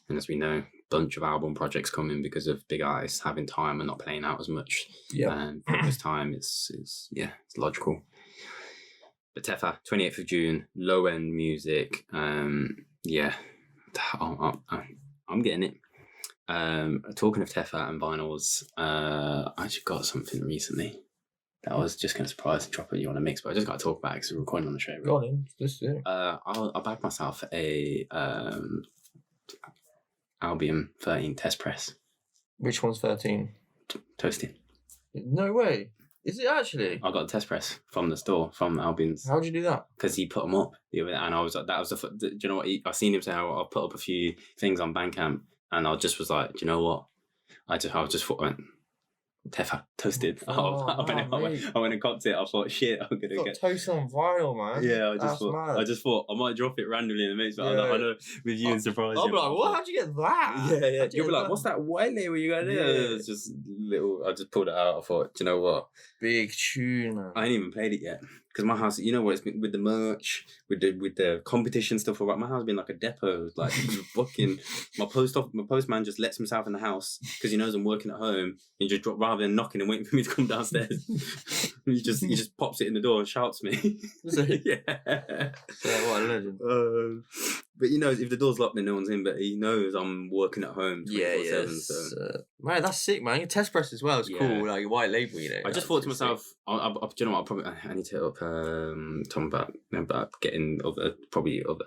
And as we know, bunch of album projects coming because of big artists having time and not playing out as much. Yeah. And for this time, it's logical. But Teffa, 28th of June, low end music. I'm getting it. Talking of Teffa and vinyls, I actually got something recently that I was just going to surprise and drop it you on a mix, but I just got to talk about it because we're recording on the show. Go on in. Let's do it. I bagged myself a Albion 13 test press. Which one's 13? Toasty. No way. Is it actually? I got a test press from the store, from Albion's. How'd you do that? Because he put them up the other day, and I was like, do you know what? I've seen him say, I'll put up a few things on Bandcamp, and I just was like, do you know what? I just thought, Teffa, toasted. I went and copped it. I thought, shit, I'm gonna get toast on vinyl, man. Yeah, I just thought I might drop it randomly in the mix, but I know with you and surprise. I'll be like, what? How'd you get that? Yeah. You'll be like, what's that white label you got there? It's just little. I just pulled it out. I thought, do you know what? Big tune, man. I ain't even played it yet. Because my house, you know what, it's been with the merch, with the competition stuff. My house has been like a depot. Like fucking, my postman just lets himself in the house because he knows I'm working at home. He just rather than knocking and waiting for me to come downstairs, he just pops it in the door and shouts me. Yeah, what a legend. But he knows if the door's locked, then no one's in. But he knows I'm working at home 24/7. So. Man, that's sick, man. Your test press as well. It's cool. Like your white label, you know. I just thought to myself, do you know what? I need to hit up Tom about getting other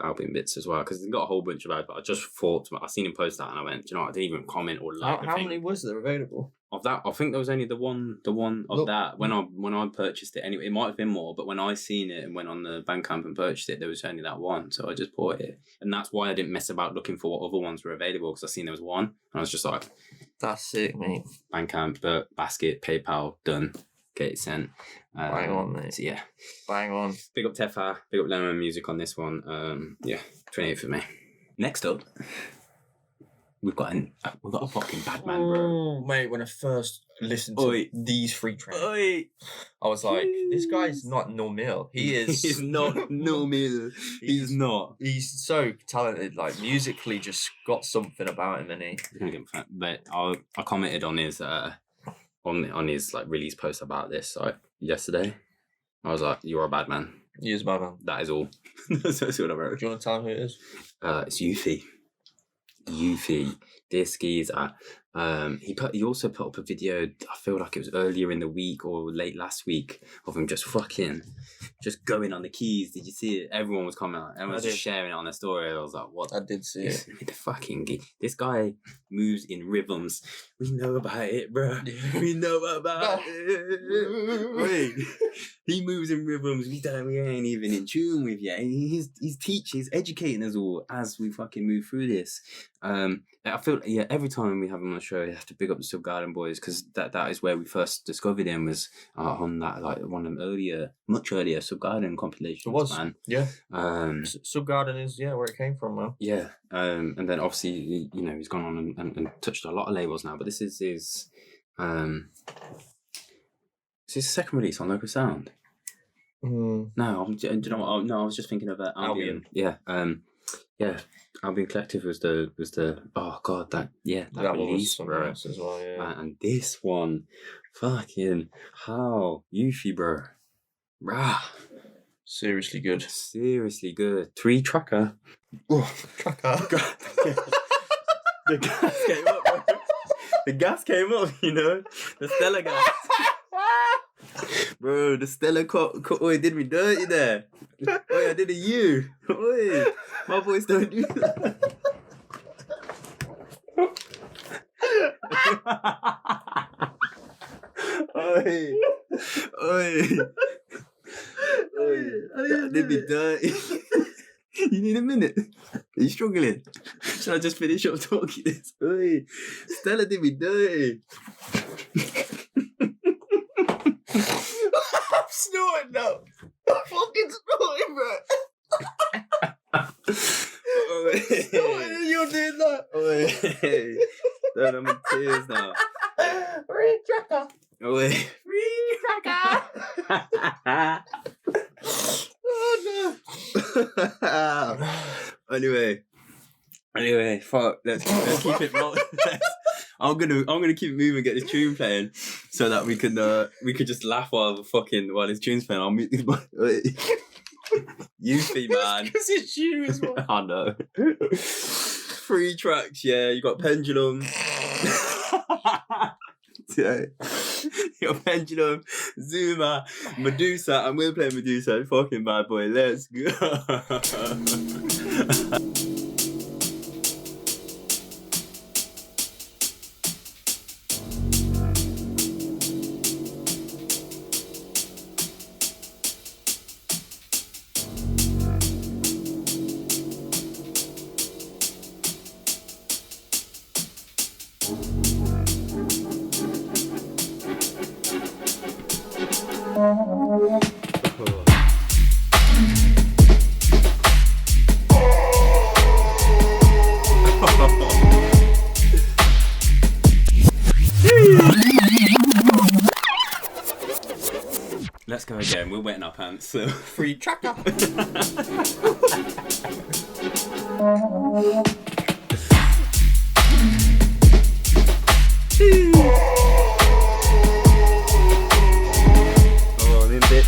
album bits as well because he's got a whole bunch of ads. But I just thought I seen him post that and I went, do you know what? I didn't even comment or like. How many was there available? Of that, I think there was only the one of that. When I purchased it anyway, it might have been more, but when I seen it and went on the Bandcamp and purchased it, there was only that one, so I just bought it, and that's why I didn't mess about looking for what other ones were available because I seen there was one, and I was just like, "That's sick, mate." Bandcamp, basket, PayPal, done, get it sent. Bang on, mate. So yeah, bang on. Big up Teffa, big up Lemon Music on this one. 28 for me. Next up. We've got a fucking bad man, bro. Oh, mate, when I first listened to these 3 tracks, I was like, this guy's not normal. He is. He's not normal. He's not. He's so talented. Like, musically, just got something about him, and But I commented on his on his like release post about this like yesterday. I was like, "You're a bad man." He is a bad man. That is all. That's what I wrote. Do you want to tell him who it is? It's Yoofee. This geezer. He also put up a video, I feel like it was earlier in the week or late last week, of him just going on the keys. Did you see it? Everyone was commenting. Everyone was just sharing it on their story. I was like, what? I did see it. This guy moves in rhythms. We know about it, bro. We know about it. Wait. He moves in rhythms. We ain't even in tune with yet. He's teaching, he's educating us all as we fucking move through this. I feel every time we have him on the show, you have to big up the Subgarden boys because that is where we first discovered him was on that like one of them much earlier Subgarden compilations. It was, man. Yeah. Subgarden is where it came from, man. Yeah. And then obviously he's gone on and touched a lot of labels now, but this is his second release on Locus Sound. No, do you know what? No, I was just thinking of Albion. Yeah. Albion Collective was the that release, bro. As well, yeah. And this one, fucking how Yoofee, bro. Rah. Seriously good. 3-tracker. Tracker. The gas came up, bro. The gas came up, the Stella gas. Bro, the Stella did me dirty there. I did a U. My boys don't do that. That did me dirty. You need a minute? Are you struggling? Should I just finish up talking this? Stella did me dirty. I'm snorting now. I'm fucking snorting, bro. Snorting, you're doing that. Don't I'm in tears now. Retracker. Retracker. Oh no. Anyway, fuck. Let's keep it rolling. I'm gonna keep it moving and get this tune playing so that we could just laugh while this tune's playing. I'll mute this one. Yoofee, man. Because it's you as well. I know. 3 tracks, yeah. You got Pendulum. Yeah. You got Pendulum, Zuma, Medusa, and we're playing Medusa. Fucking bad boy. Let's go. Let's go again. We're wetting our pants. So. 3-tracker. Oh, them bits.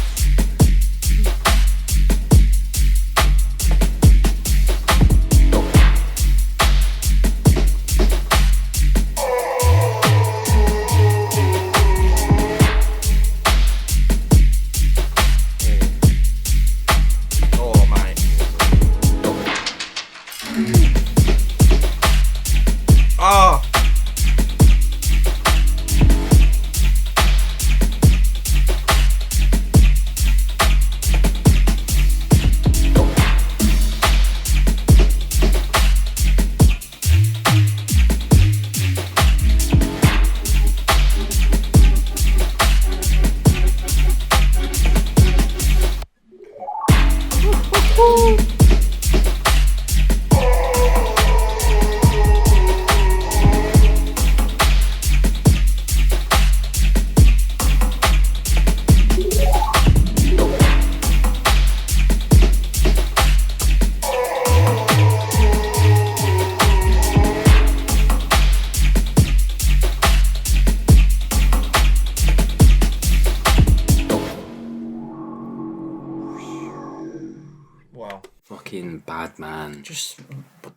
bad, man. Just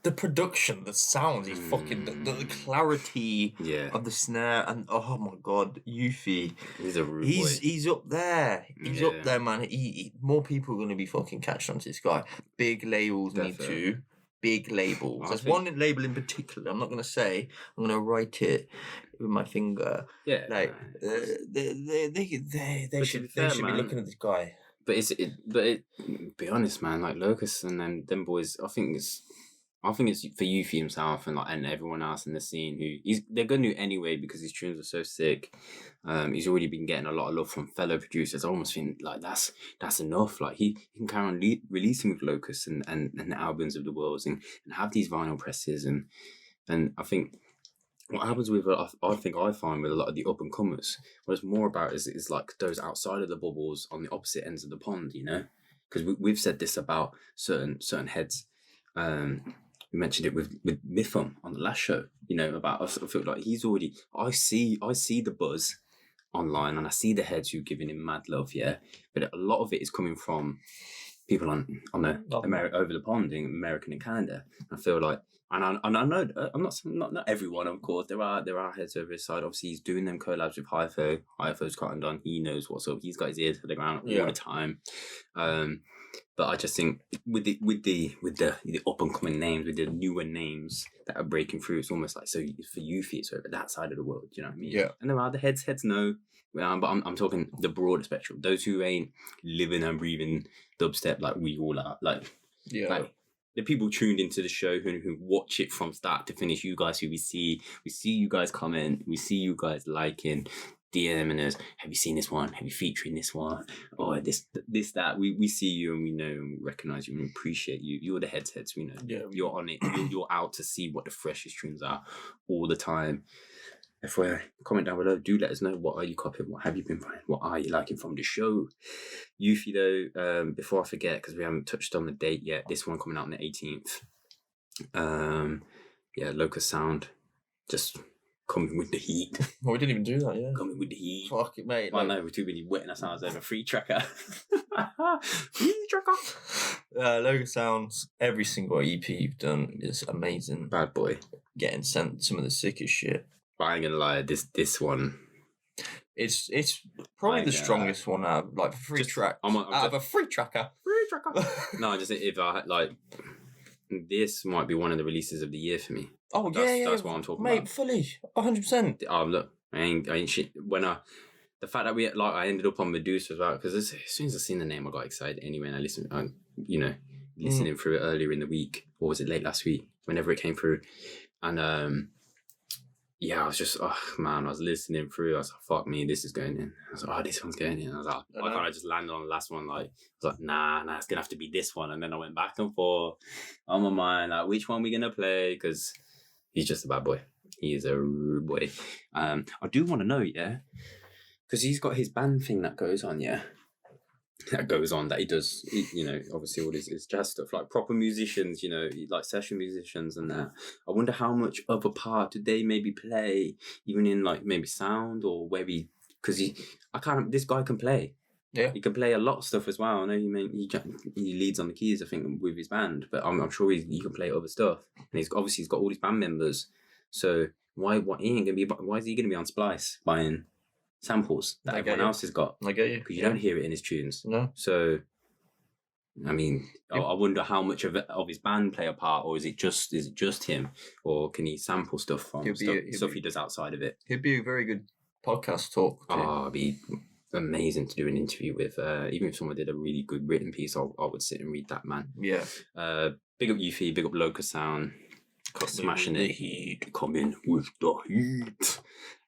the production, the sounds, he's fucking the clarity of the snare, and oh my god, Yoofee. He's a rude boy. He's up there. He's up there, man. He more people are gonna be fucking catching on to this guy. Big labels need to. Big labels. There's one label in particular. I'm not gonna say. I'm gonna write it with my finger. Yeah. Like they should be looking at this guy. But be honest, man. Like Locus and them boys, I think it's for Yoofee himself and everyone else in the scene they're gonna do anyway because his tunes are so sick. He's already been getting a lot of love from fellow producers. I almost think like that's enough. Like he can carry on releasing with Locus and the albums of the world and have these vinyl presses and I think. What happens with I find with a lot of the up and comers, what it's more about is like those outside of the bubbles on the opposite ends of the pond, you know, because we've said this about certain heads. We mentioned it with Mithum on the last show, you know, about us. I feel like he's already. I see the buzz online and I see the heads who are giving him mad love, yeah, but a lot of it is coming from people on the over the pond in America and Canada. I feel like. And I know I'm not everyone, of course. There are heads over his side. Obviously, he's doing them collabs with Hypho. Hypho's cutting done. He knows what's up. He's got his ear to the ground all the time. But I just think with the up and coming names, with the newer names that are breaking through, it's almost like so for Yoofee, it's over that side of the world. You know what I mean? Yeah. And there are the heads know. But I'm talking the broader spectrum. Those who ain't living and breathing dubstep like we all are. Like the people tuned into the show who watch it from start to finish, you guys who we see you guys comment, we see you guys liking, DMing us, have you seen this one? Have you featured in this one? Oh, this, that. We see you and we know and we recognise you and we appreciate you. You're the heads, we know. Yeah. You're on it. You're out to see what the freshest tunes are all the time. FYI, comment down below. Do let us know what are you copying, what have you been buying, what are you liking from the show. Yoofee though, before I forget, because we haven't touched on the date yet, this one coming out on the 18th. Locus Sound, just coming with the heat. Well, we didn't even do that, yeah. Coming with the heat. Fuck it, mate. I know, we're too busy wetting ourselves over free tracker. Free tracker. Locus Sounds, every single EP you've done is amazing. Bad boy. Getting sent some of the sickest shit. But I ain't gonna lie, this one, it's probably the strongest one out of like free track. Out of a free tracker. Free tracker. No, just if I like, this might be one of the releases of the year for me. Oh that's what I'm talking about, mate. Fully, 100%. Look, I ain't shit. The fact that I ended up on Medusa as well, because as soon as I seen the name, I got excited anyway, and I listened. Listening through it earlier in the week, or was it late last week? Whenever it came through, and I was just, I was listening through. I was like, fuck me, this is going in. I was like, this one's going in. I was like, I kind of just landed on the last one. Like, I was like, nah, it's going to have to be this one. And then I went back and forth on my mind, like, which one we going to play? Because he's just a bad boy. He is a rude boy. I do want to know, because he's got his band thing that goes on, that he does, obviously all his jazz stuff, like proper musicians, like session musicians and that. I wonder how much of a part do they maybe play, even in like maybe sound or where because this guy can play. Yeah. He can play a lot of stuff as well. I know he leads on the keys, I think, with his band, but I'm sure he can play other stuff. And he's got all his band members. So why is he gonna be on Splice buying samples that everyone else has got? I get you. Because you don't hear it in his tunes. No. So, I mean, I wonder how much of his band play a part, or is it just him, or can he sample stuff from stuff he does outside of it? He'd be a very good podcast talk. It'd be amazing to do an interview with. Even if someone did a really good written piece, I would sit and read that, man. Yeah. Big up Yoofee, big up Locus Sound. Smashing it. Coming with the heat.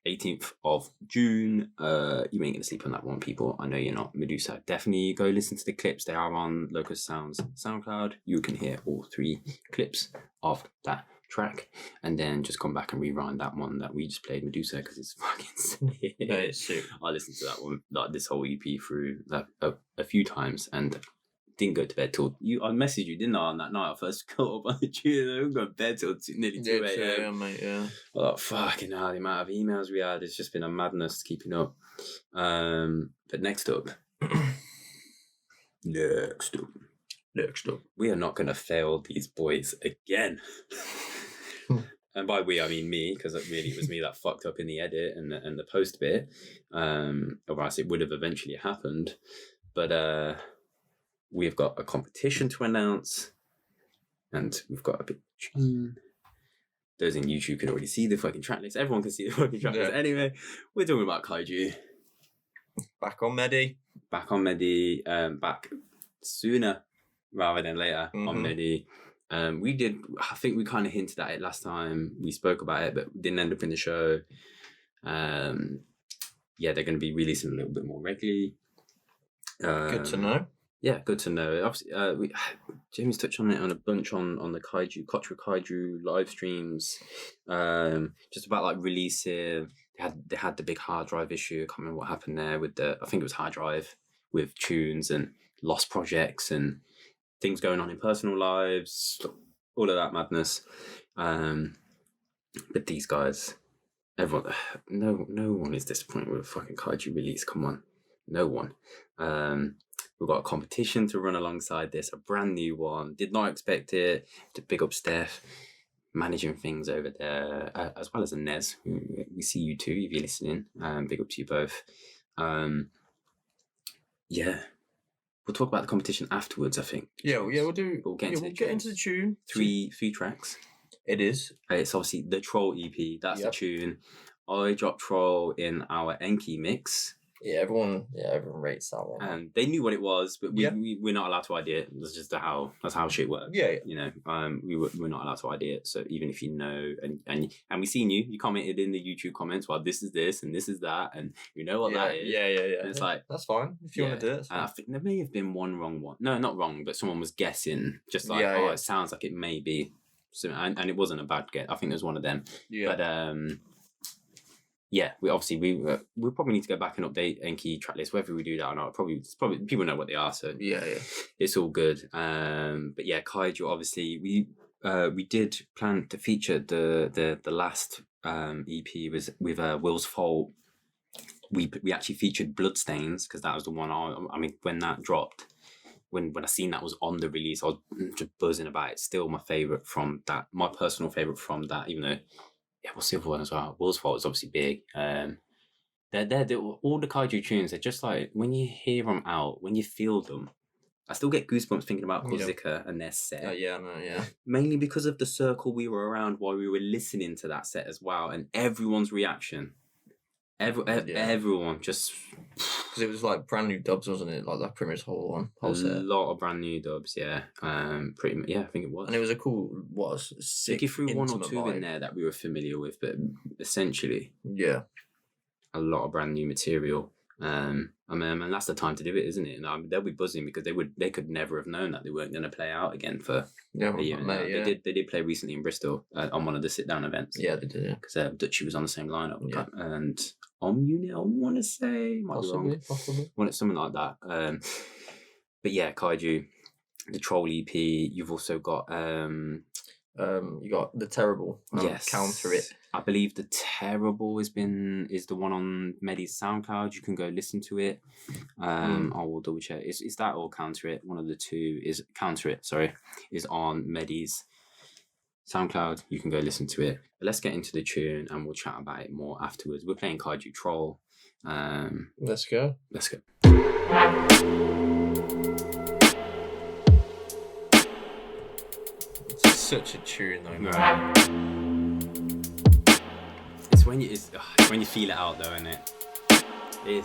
18th of June. You ain't gonna sleep on that one, people. I know you're not. Medusa, definitely go listen to the clips. They are on Locus Sound's SoundCloud. You can hear all 3 clips of that track, and then just come back and rewind that one that we just played, Medusa, because it's fucking sick. No, it's sick. I listened to that one, like this whole EP, through like a few times, and didn't go to bed till I messaged you, didn't I, on that night I first got up on the Tuesday. I didn't go to bed till nearly 2 a.m. Yeah, mate, yeah. Oh, fucking hell, the amount of emails we had, it's just been a madness keeping up. But next up, Next up. We are not going to fail these boys again. And by we, I mean me, because it was me that fucked up in the edit and the post bit. Otherwise, it would have eventually happened. But we've got a competition to announce, and we've got a big tune. Those in YouTube can already see the fucking track list. Everyone can see the fucking track list. Anyway, we're talking about Kaiju. Back on Medi. Back on Medi. Back sooner rather than later on Medi. I think we kind of hinted at it last time we spoke about it, but didn't end up in the show. They're going to be releasing a little bit more regularly. Good to know. Yeah, good to know. Obviously, Jamie's touched on it on a bunch on the Kaiju, Kotra Kaiju live streams. Just about like releasing. They had the big hard drive issue. I can't remember what happened there with I think it was hard drive with tunes and lost projects and things going on in personal lives, all of that madness. But these guys, everyone, no one is disappointed with a fucking Kaiju release. Come on, no one. We've got a competition to run alongside this, a brand new one. Did not expect it. To big up Steph, managing things over there, as well as Nez. We see you too if you're listening. Big up to you both. We'll talk about the competition afterwards, I think. We'll do. We'll get into the tune. Three tracks. It is. It's obviously the Troll EP. That's the tune. I dropped Troll in our Enki mix. Yeah, everyone rates that one. And they knew what it was, but we're not allowed to ID it. That's just that's how shit works. Yeah. You know, we're not allowed to ID it. So even if you know, and we seen you commented in the YouTube comments, well, this is this and this is that, and you know what that is. Yeah. And it's like, that's fine if you want to do it. I think there may have been one wrong one. No, not wrong, but someone was guessing, just like, it sounds like it may be. So, and it wasn't a bad guess. I think it was one of them. Yeah. But we'll probably need to go back and update Enki track list, whether we do that or not. Probably people know what they are, so it's all good. But yeah, Kaiju, obviously we did plan to feature the last EP was with Will's Fault. We actually featured Bloodstains because that was the one. I mean, when that dropped, when I seen that was on the release, I was just buzzing about it. Still my favorite from that, my personal favorite from that, even though. Yeah, what's the other one as well? Will's Fault is obviously big. They're all the Kaiju tunes. They're just like when you hear them out, when you feel them. I still get goosebumps thinking about Corsica and their set. Mainly because of the circle we were around while we were listening to that set as well, and everyone's reaction. Everyone just because it was like brand new dubs, wasn't it? Like that pretty much whole set. A lot of brand new dubs, pretty much, I think it was. And it was a cool, sick. They threw one or two in there that we were familiar with, but essentially, a lot of brand new material. And that's the time to do it, isn't it? And they'll be buzzing because they could never have known that they weren't going to play out again for a year. They did play recently in Bristol on one of the sit down events. Yeah, they did. Because Dutchy was on the same lineup and Unit, I want to say, possibly. Something like that. But yeah, Kaiju, the Troll EP. You've also got you got The Terrible. Counter It. I believe The Terrible is the one on Medi's SoundCloud. You can go listen to it. I will double check. Is that or Counter It? One of the two is Counter It. Sorry, is on Medi's SoundCloud. You can go listen to it. But let's get into the tune and we'll chat about it more afterwards. We're playing Kaiju Troll. Let's go. It's such a tune, though. Right. It's when you feel it out, though, isn't it? It is.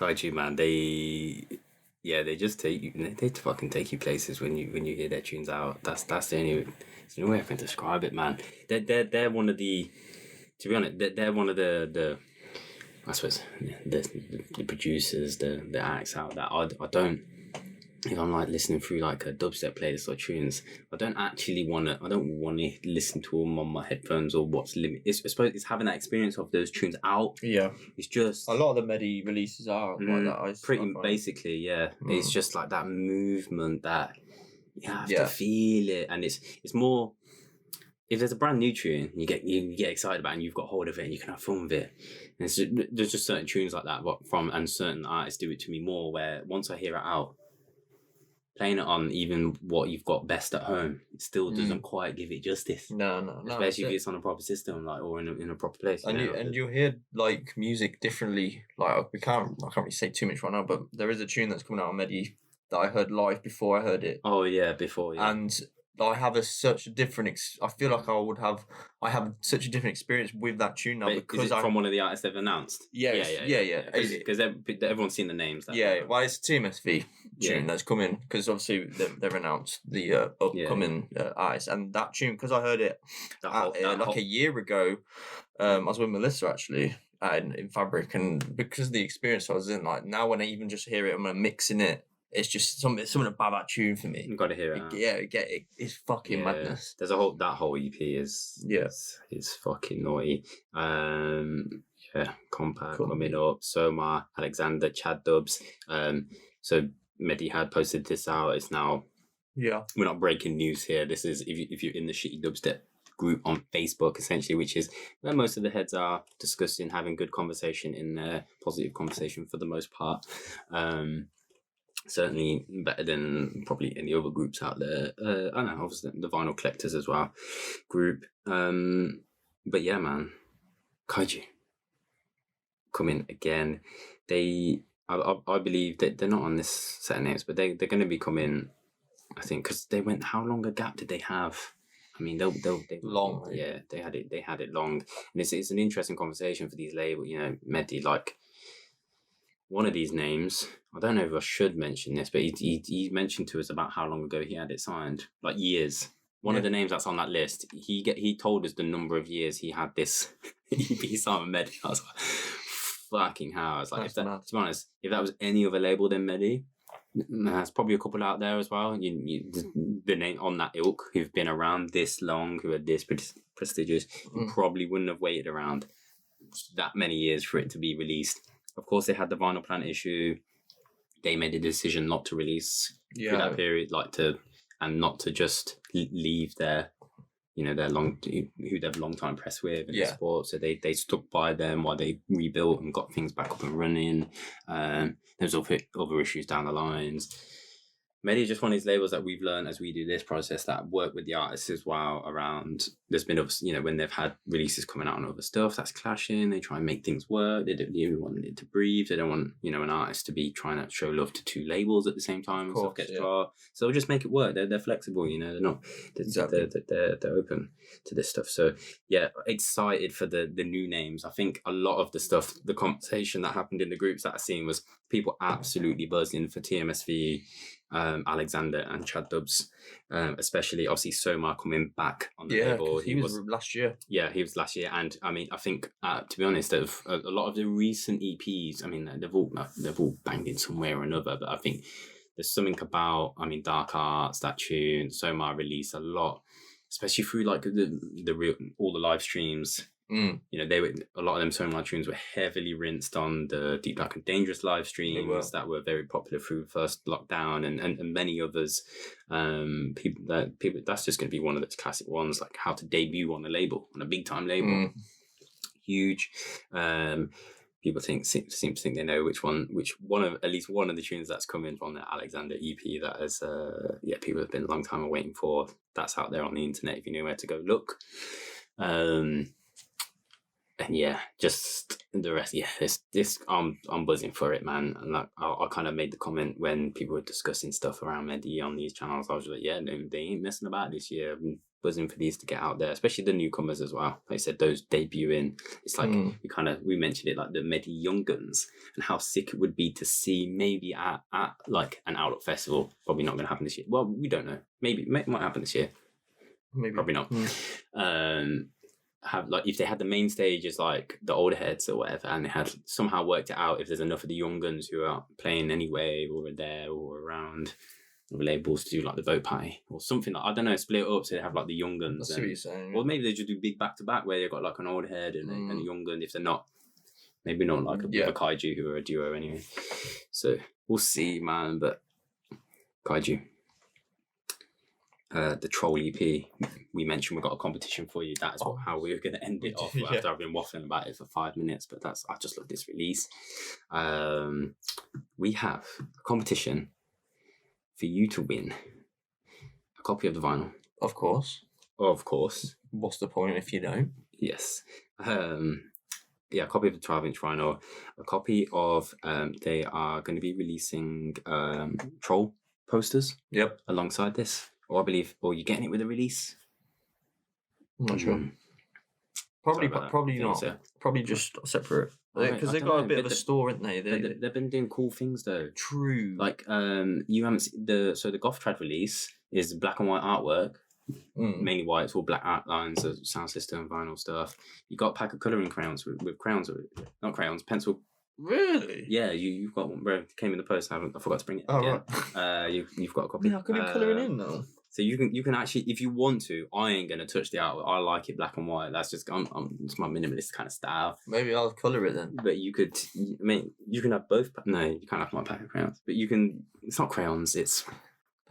Kaiju, man, they just take you. They fucking take you places when you hear their tunes out. That's the only way I can describe it, man. They're one of the, to be honest, they're one of the I suppose the producers, the acts out that I don't. If I'm like listening through like a dubstep playlist or tunes, I don't want to listen to them on my headphones or what's limit. I suppose it's having that experience of those tunes out. Yeah, it's just a lot of the Medi releases are like that. Basically, yeah. It's just like that movement that you have to feel it, and it's more. If there's a brand new tune, you get excited about it and you've got hold of it and you can have fun with it. And there's just certain tunes like that, and certain artists do it to me more. Where once I hear it out, playing it on even what you've got best at home, it still doesn't quite give it justice. No. Especially if it's on a proper system, like, or in a proper place. And you'll hear like music differently. Like I can't really say too much right now, but there is a tune that's coming out on Medi that I heard live before I heard it. Oh yeah, before. Yeah. And I have such a different. I feel like I have such a different experience with that tune now because from one of the artists they've announced. Yeah. Because everyone's seen the names. Well, it's a TMSV tune that's coming because obviously they've announced the upcoming artist, and that tune because I heard it a year ago. I was with Melissa actually in Fabric, and because of the experience I was in, like now when I even just hear it, I'm mixing it. It's just something about that tune for me. You got to hear it. It's fucking madness. There's that whole EP is fucking naughty. Compact coming up. Soma, Alexander, Chad Dubz. So Medi had posted this out. It's now. Yeah. We're not breaking news here. This is if you're in the Shitty Dubstep group on Facebook, essentially, which is where most of the heads are discussing, having good conversation in there, positive conversation for the most part. Certainly better than probably any other groups out there. I don't know, obviously the Vinyl Collectors as well group. But yeah, man, Kaiju coming again. I believe that they're not on this set of names, but they're going to be coming. I think because they went. How long a gap did they have? I mean, they long. Yeah, they had it long, and it's an interesting conversation for these labels. You know, Medi, like one of these names. I don't know if I should mention this, but he mentioned to us about how long ago he had it signed, like years. One of the names that's on that list, he told us the number of years he had this EP signed with Medi. I was like, fucking hell. I was like, to be honest, if that was any other label than Medi, there's probably a couple out there as well. The name on that ilk who've been around this long, who are this prestigious, probably wouldn't have waited around that many years for it to be released. Of course, they had the Vinyl Plant issue. They made a decision not to release through that period, and not to just leave their who they've long time pressed with in the sport. So they stuck by them while they rebuilt and got things back up and running. There's other issues down the lines. Medi is just one of these labels that we've learned as we do this process that work with the artists as well around. There's been, when they've had releases coming out on other stuff that's clashing, they try and make things work. They don't even want it to breathe. They don't want, an artist to be trying to show love to two labels at the same time and stuff gets dry. So they'll just make it work. They're flexible, they're not, they're open to this stuff. So yeah, excited for the new names. I think a lot of the stuff, the conversation that happened in the groups that I've seen was people absolutely buzzing for TMSV, Alexander and Chad Dubz, especially obviously Soma coming back on the label. He was last year. Yeah, he was last year, and I mean, I think to be honest, of a lot of the recent EPs, I mean, they've all banged in some way or another. But I think there's something about, Dark Arts, that tune, Soma released a lot, especially through like the real all the live streams. They were, a lot of them Soma tunes were heavily rinsed on the Deep Dark and Dangerous live streams that were very popular through first lockdown and many others. People that's just going to be one of those classic ones, like how to debut on a big time label. Huge. People seem to think they know which one of at least one of the tunes that's coming from the Alexander EP that is people have been a long time waiting for. That's out there on the internet if you know where to go look. And yeah, just the rest. Yeah, this I'm buzzing for it, man. And like I kind of made the comment when people were discussing stuff around Medi on these channels. I was like, yeah, they ain't messing about this year. buzzing for these to get out there, especially the newcomers as well. Like I said, those debuting. It's like we mentioned it, like the Medi young guns, and how sick it would be to see maybe at like an Outlook festival. Probably not going to happen this year. Well, we don't know. Maybe it might happen this year. Maybe probably not. Have like if they had the main stage as like the older heads or whatever, and they had somehow worked it out if there's enough of the young guns who are playing anyway or are there or around labels to do like the vote party or something, like I don't know, split it up so they have like the young guns. That's what you're saying. Or maybe they just do big back to back where they've got like an old head and a young gun if they're not, maybe not like a Kaiju who are a duo anyway. So we'll see, man. But Kaiju. The Troll EP, we mentioned we got a competition for you. That is how we were going to end it off after I've been waffling about it for 5 minutes. But I just love this release. We have a competition for you to win a copy of the vinyl. Of course. What's the point if you don't? Yes. A copy of the 12-inch vinyl. A copy of, they are going to be releasing Troll posters. Yep. Alongside this. Or I believe, or you're getting it with a release? I'm not sure. Probably not. So. Probably just separate. Because they've got a bit of a store, haven't they? They've been doing cool things though. True. Like you haven't the Goth Trad release is black and white artwork. Mainly white. It's all black outlines, the sound system, vinyl stuff. You got a pack of colouring crayons with crayons, not crayons, pencil. Really? Yeah, you've got one, bro. It came in the post. I forgot to bring it. Oh, right. You've got a copy. Yeah, I could be colouring in though. So you can actually, if you want to, I ain't gonna touch the artwork. I like it black and white. That's just it's my minimalist kind of style. Maybe I'll colour it then. But you could, I mean, you can have both. No, you can't have my pack of crayons. But you can. It's not crayons. It's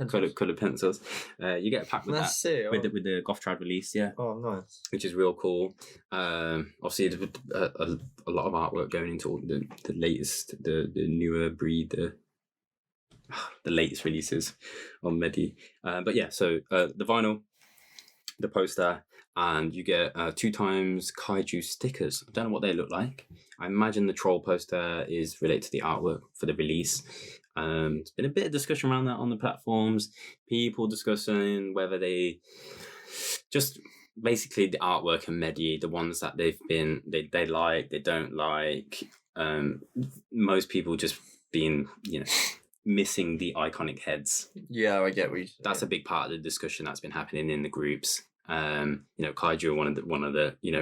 coloured pencils. You get a pack with with the Goth Trad release. Yeah. Oh, nice. Which is real cool. Obviously, a lot of artwork going into all the latest, the newer breed, the latest releases on Medi. But yeah, so the vinyl, the poster, and you get 2 times Kaiju stickers. I don't know what they look like. I imagine the Troll poster is related to the artwork for the release. There's been a bit of discussion around that on the platforms. People discussing whether they just basically the artwork and Medi, the ones that they like, they don't like. Most people just being, missing the iconic heads. Yeah, I get what you say. That's a big part of the discussion that's been happening in the groups. Kaiju are one of the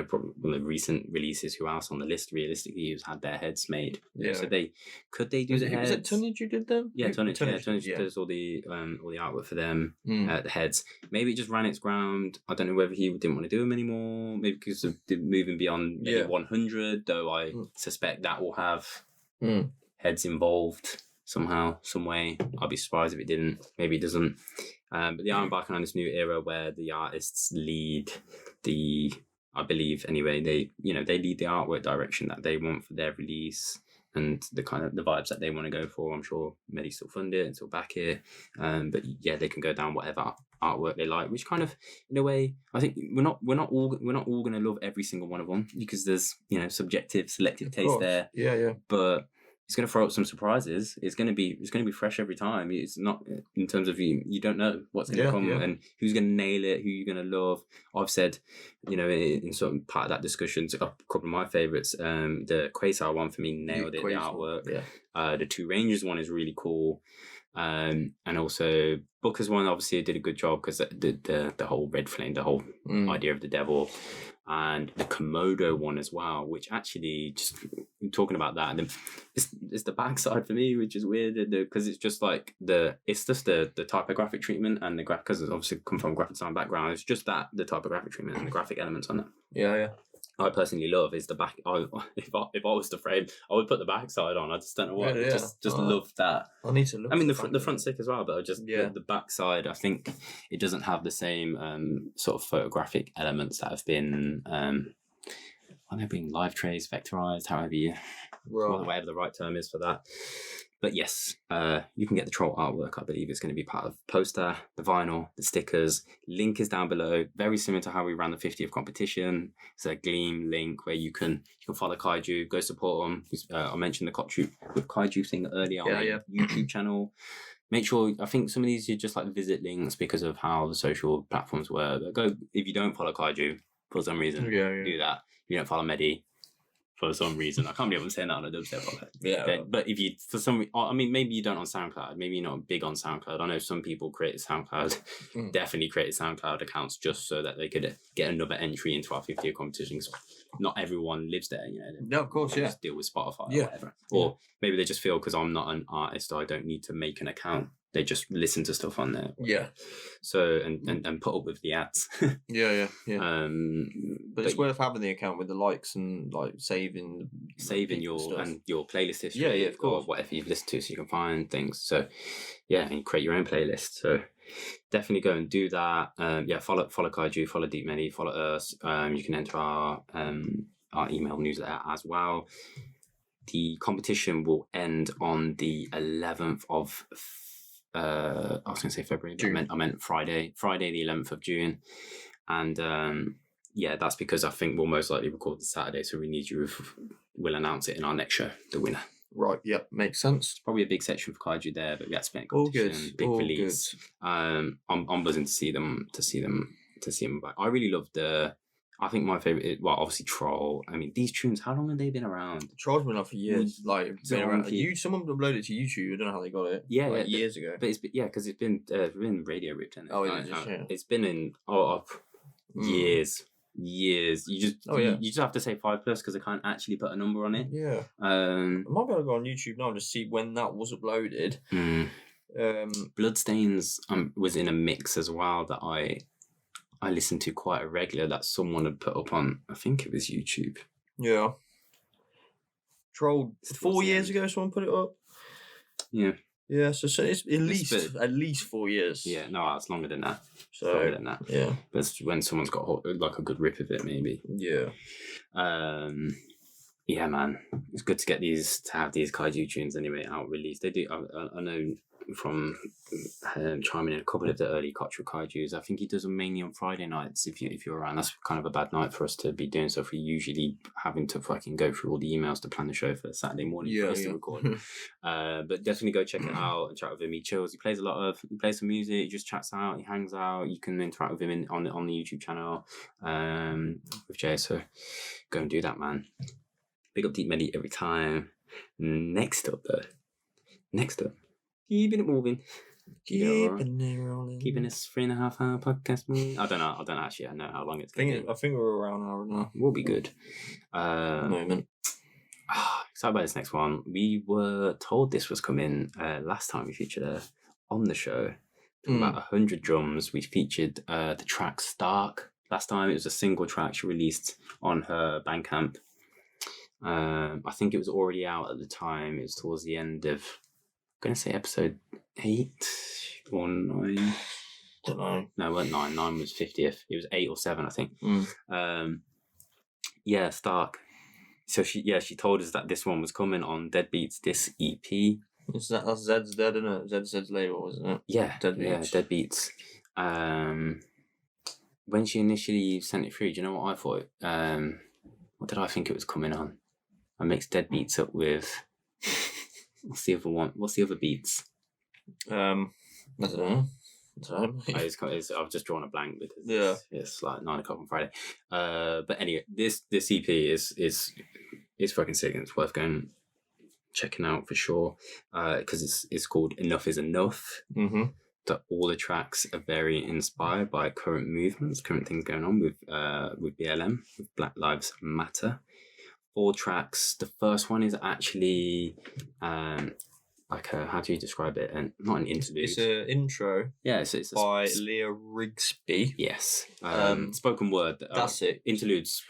probably one of the recent releases. Who else on the list realistically who's had their heads made? Yeah. So they do the heads. Was it Tonnage you did them? Yeah, Tonnage does all the artwork for them. The heads. Maybe it just ran its ground. I don't know whether he didn't want to do them anymore. Maybe because of moving beyond 100. Though I suspect that will have heads involved somehow, some way. I'll be surprised if it didn't. Maybe it doesn't. But they are embarking on this new era where the artists lead I believe anyway, they lead the artwork direction that they want for their release and the kind of the vibes that they want to go for. I'm sure Medi still fund it and still back it. But yeah, they can go down whatever artwork they like, which kind of, in a way, I think we're not all going to love every single one of them because there's, subjective, selective taste there. Yeah. But it's going to throw up some surprises. It's going to be fresh every time. It's not in terms of you don't know what's going to come and who's going to nail it, who you're going to love. I've said, in sort of part of that discussion, a couple of my favorites. The Quasar one for me nailed it. The artwork. Yeah. The Two Rangers one is really cool. And also Booker's one obviously did a good job because the whole red flame, the whole idea of the devil. And the Komodo one as well, which actually, just talking about that, it's the backside for me, which is weird because it's just like the typographic treatment and the graphic, because it's obviously come from a graphic design background. It's just that the typographic treatment and the graphic elements on it. Yeah. I personally love is the back. If I was to frame, I would put the backside on. I just don't know why. Yeah. Just love that. I need to look. I mean, the front's sick as well, but the backside. I think it doesn't have the same sort of photographic elements that have been. They're being live traced, vectorized, whatever the right term is for that. But yes, you can get the Troll artwork. I believe it's going to be part of the poster, the vinyl, the stickers. Link is down below. Very similar to how we ran the 50th competition. It's a Gleam link where you can follow Kaiju, go support them. I mentioned the Kaiju thing earlier on the YouTube channel. make sure. I think some of these you just like visit links because of how the social platforms work. Go if you don't follow Kaiju for some reason. Do that. If you don't follow Medi for some reason, I can't believe I'm saying that on a dubstep podcast. Yeah. Okay? But if you for some, I mean, maybe you don't on SoundCloud. Maybe you're not big on SoundCloud. I know some people created SoundCloud. Definitely created SoundCloud accounts just so that they could get another entry into our 50-year competition. Not everyone lives there, you know. No, of course, they just deal with Spotify or whatever. Or maybe they just feel because I'm not an artist, I don't need to make an account. They just listen to stuff on there. Yeah. So and put up with the ads. yeah. But it's worth having the account with the likes and like saving your playlist history. Yeah, of course. Or whatever you've listened to, so you can find things. So and you create your own playlist. So definitely go and do that. Follow Kaiju, follow Deep Medi, follow us. You can enter our email newsletter as well. The competition will end on the 11th of I was going to say February, but I meant Friday the 11th of June. And that's because I think we'll most likely record the Saturday, so we'll announce it in our next show, the winner. Right, yep, makes sense. Probably a big section for Kaiju there, but we had to spend competition, big release. I'm buzzing to see them back. I really love I think my favourite is, obviously Troll. I mean, these tunes, how long have they been around? Troll's been up for years. Been around. Someone uploaded it to YouTube. I don't know how they got it. Yeah, years ago. But it's because it's been radio ripped in it. Oh, it's been in years. You just have to say 5+ because I can't actually put a number on it. Yeah. I might be able to go on YouTube now and just see when that was uploaded. Bloodstains was in a mix as well that I listened to quite a regular that someone had put up on, I think it was YouTube. Yeah. Troll 4 years ago, someone put it up. Yeah. Yeah, so it's at least 4 years. Yeah, no, it's longer than that. Yeah. But it's when someone's got like a good rip of it, maybe. Yeah. Yeah, man. It's good to have these Kaiju tunes anyway out released. They do. I know from chiming in a couple of the early Kaijus. I think he does them mainly on Friday nights. If you're around, that's kind of a bad night for us to be doing so. If we're usually having to fucking go through all the emails to plan the show for Saturday morning for us to record. But definitely go check it out and chat with him. He chills. He plays some music. He just chats out. He hangs out. You can interact with him on the YouTube channel with Jay. So go and do that, man. Big up Deep Medi every time. Next up, keeping it moving. Keeping it rolling. Keeping this 3.5 hour podcast moving. I don't actually know how long it's going to be. I think we're around an hour now. We'll be good. At the moment. Excited by this next one. We were told this was coming last time we featured her on the show. About 100 drums. We featured the track Stark. Last time it was a single track she released on her Bandcamp. I think it was already out at the time. It was towards the end of, I'm going to say episode 8 or 9. Don't know. No, it wasn't 9. 9 was 50th. It was 8 or 7, I think. Stark. So she told us that this one was coming on Deadbeats, this EP. That's Zed's Dead, isn't it? Zed's label, isn't it? Yeah. Deadbeats. Yeah, Deadbeats. When she initially sent it through, do you know what I thought? What did I think it was coming on? I mixed Deadbeats up with... What's the other one? What's the other beats? I don't know. I've just drawn a blank because it's like 9 o'clock on Friday. But anyway, this EP is fucking sick and it's worth going checking out for sure. Because it's called Enough Is Enough. Mm-hmm. That all the tracks are very inspired by current movements, current things going on with BLM, with Black Lives Matter. 4 tracks. The first one is actually how do you describe it? And not an interlude. It's an intro. Yeah, it's by Leah Rigsby. Yes. Spoken word. That's it. Interludes.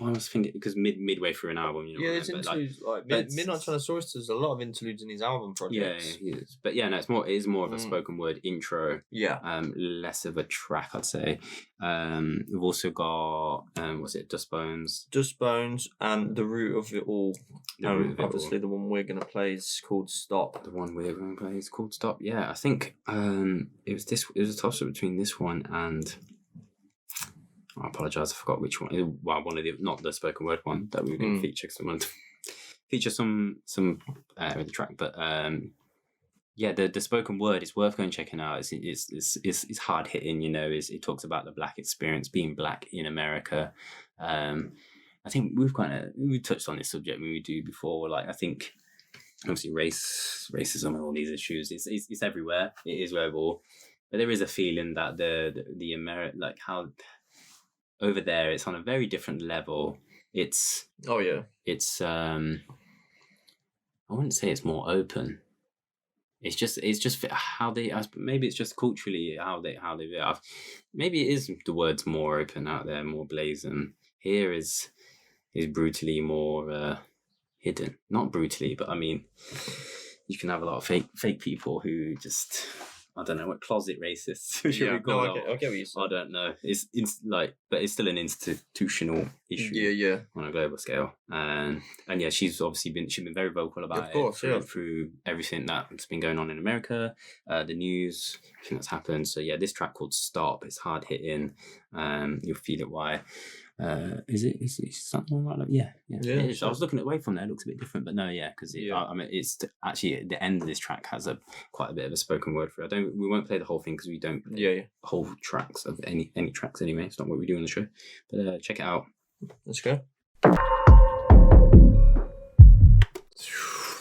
I was thinking because midway through an album, you know. Yeah, it's interludes. Midnight Tyrannosaurus. There's a lot of interludes in his album projects. Yeah, but yeah, no, it is more of a spoken word intro. Yeah. Less of a track, I'd say. We've also got Dust Bones, and the root of it all. Obviously, the one we're gonna play is called Stop. The one we're gonna play is called Stop. Yeah, I think it was a toss up between this one and. I apologise, I forgot which one. Well, one of the, not the spoken word one that we were going to feature, because I wanted to feature some of the track. But the spoken word is worth going checking out. It's hard hitting, you know. It talks about the Black experience, being Black in America. I think we touched on this subject when we do before. Like, I think obviously racism and all these issues, it's everywhere. It is global, but there is a feeling that the like how over there it's on a very different level. It's I wouldn't say it's more open. It's just how they, maybe it's just culturally how they maybe it is the words more open out there, more blazing. Here is brutally more hidden. Not brutally, but I mean, you can have a lot of fake people who just, I don't know, what closet racists. I get what you're saying. I don't know. It's like, but it's still an institutional issue. Yeah. On a global scale, and yeah, she's obviously been very vocal about through everything that's been going on in America, the news, everything that's happened. So yeah, this track called "Stop." It's hard hitting. You'll feel it. Why? Is it something like that? Yeah. I was looking away from there. It looks a bit different, but no, because I mean, it's actually at the end of this track has quite a bit of a spoken word for it. We won't play the whole thing because we don't play whole tracks of any tracks anyway. It's not what we do on the show, but check it out. Let's go.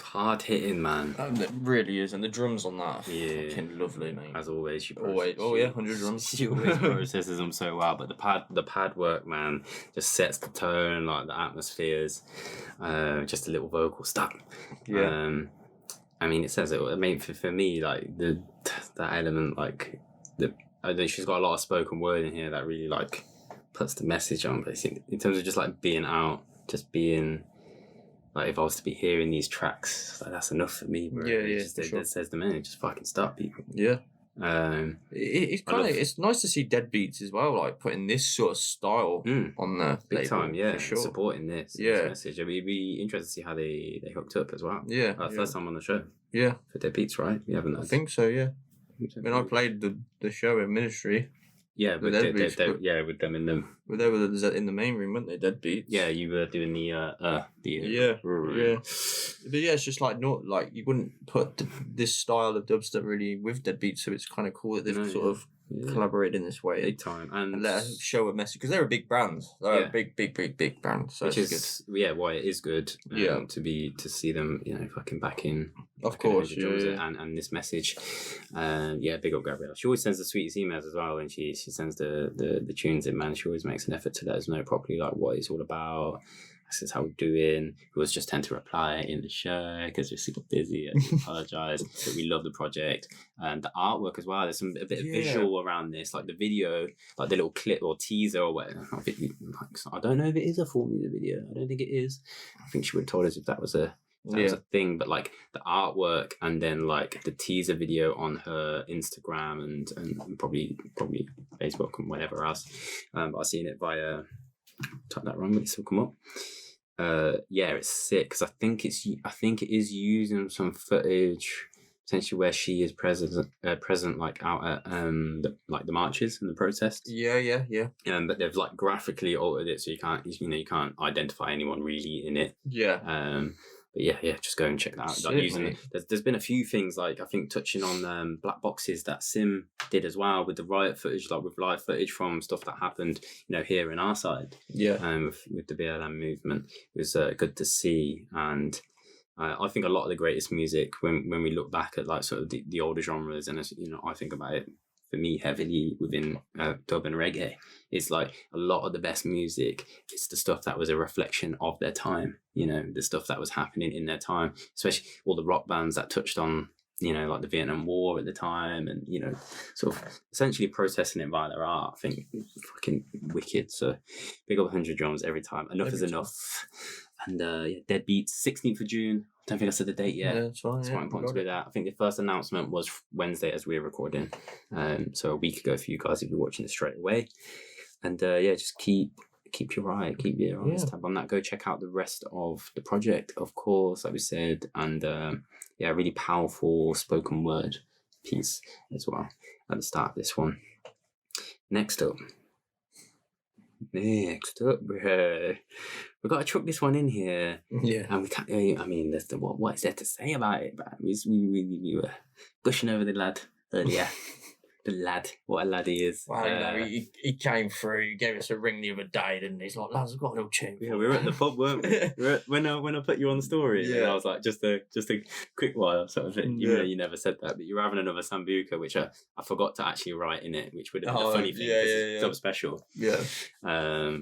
Hard hitting, man. It really is, and the drums on that are fucking lovely, mate. As always, 100 drums. She always processes them so well, but the pad work, man, just sets the tone, like the atmospheres. Just a little vocal stuff. Yeah. I mean, it says it. I mean, for me, like that element, like I think she's got a lot of spoken word in here that really like puts the message on. Basically, in terms of just like being out, just being. Like, if I was to be hearing these tracks, like, that's enough for me, bro. It says the man, just fucking start people. Yeah. It's nice to see Deadbeats as well, like putting this sort of style on the big label, time, for sure. Supporting this message. It'd be interesting to see how they hooked up as well. Yeah. First time on the show. Yeah. For Deadbeats, right? We haven't. I think so. Yeah. When I played the show in Ministry. Yeah, with Deadbeats. With them in them. Well, they were in the main room, weren't they? Deadbeats. Yeah, you were doing the yeah. But yeah, it's just like not like you wouldn't put this style of dubstep really with Deadbeats, so it's kind of cool that they've sort of collaborated in this way, big time, and let us show a message because they're a big brand. They're a big brand. So which is good. Why it is good. To see them, fucking back in. Of course, and this message, big up Gabrielle. She always sends the sweetest emails as well, and she sends the tunes in. Man, she always makes an effort to let us know properly like what it's all about. This is how we're doing. We always just tend to reply in the show because we're super busy and we apologise. But we love the project and the artwork as well. There's a bit of visual around this, like the video, like the little clip or teaser or whatever. I don't know if it is a full music video. I don't think it is. I think she would have told us if that was a thing, but like the artwork and then like the teaser video on her Instagram and probably Facebook and whatever else. But I've seen it via. Type that wrong, but it still come up. It's sick because I think it is using some footage potentially where she is present like out at the marches and the protests. Yeah. But they've like graphically altered it so you can't identify anyone really in it. Yeah. But just go and check that out. Like there's been a few things like I think touching on black boxes that Sim did as well with the riot footage, like with live footage from stuff that happened, here in our side. Yeah. With the BLM movement, it was good to see, and I think a lot of the greatest music when we look back at like sort of the older genres, and I think about it. For me, heavily within dub and reggae, it's like a lot of the best music. It's the stuff that was a reflection of their time. The stuff that was happening in their time, especially all the rock bands that touched on, like the Vietnam War at the time, and sort of essentially processing it via their art. I think fucking wicked. So big up 100 drums every time. Enough is enough. And Deadbeats, 16th of June. Don't think I said the date yet. Yeah, that's fine. It's quite important to do that. I think the first announcement was Wednesday as we're recording. So a week ago for you guys if you're watching this straight away. And just keep your eye, keep your eyes tab on that. Go check out the rest of the project, of course, like we said. And really powerful spoken word piece as well at the start of this one. Next up, next up, bro, we got to chuck this one in here. Yeah. And we can't, I mean, what is there to say about it, man? We were gushing over the lad earlier. The lad, what a lad he is. Well, he came through, he gave us a ring the other day, didn't he? He's like, lads, I've got a little tune. Yeah, we were at the pub, weren't we? When I put you on the story, and I was like, just a quick while sort of thing. Even though you never said that, but you're having another Sambuca, which I forgot to actually write in it, which would have been a funny thing because it's sub special. Yeah.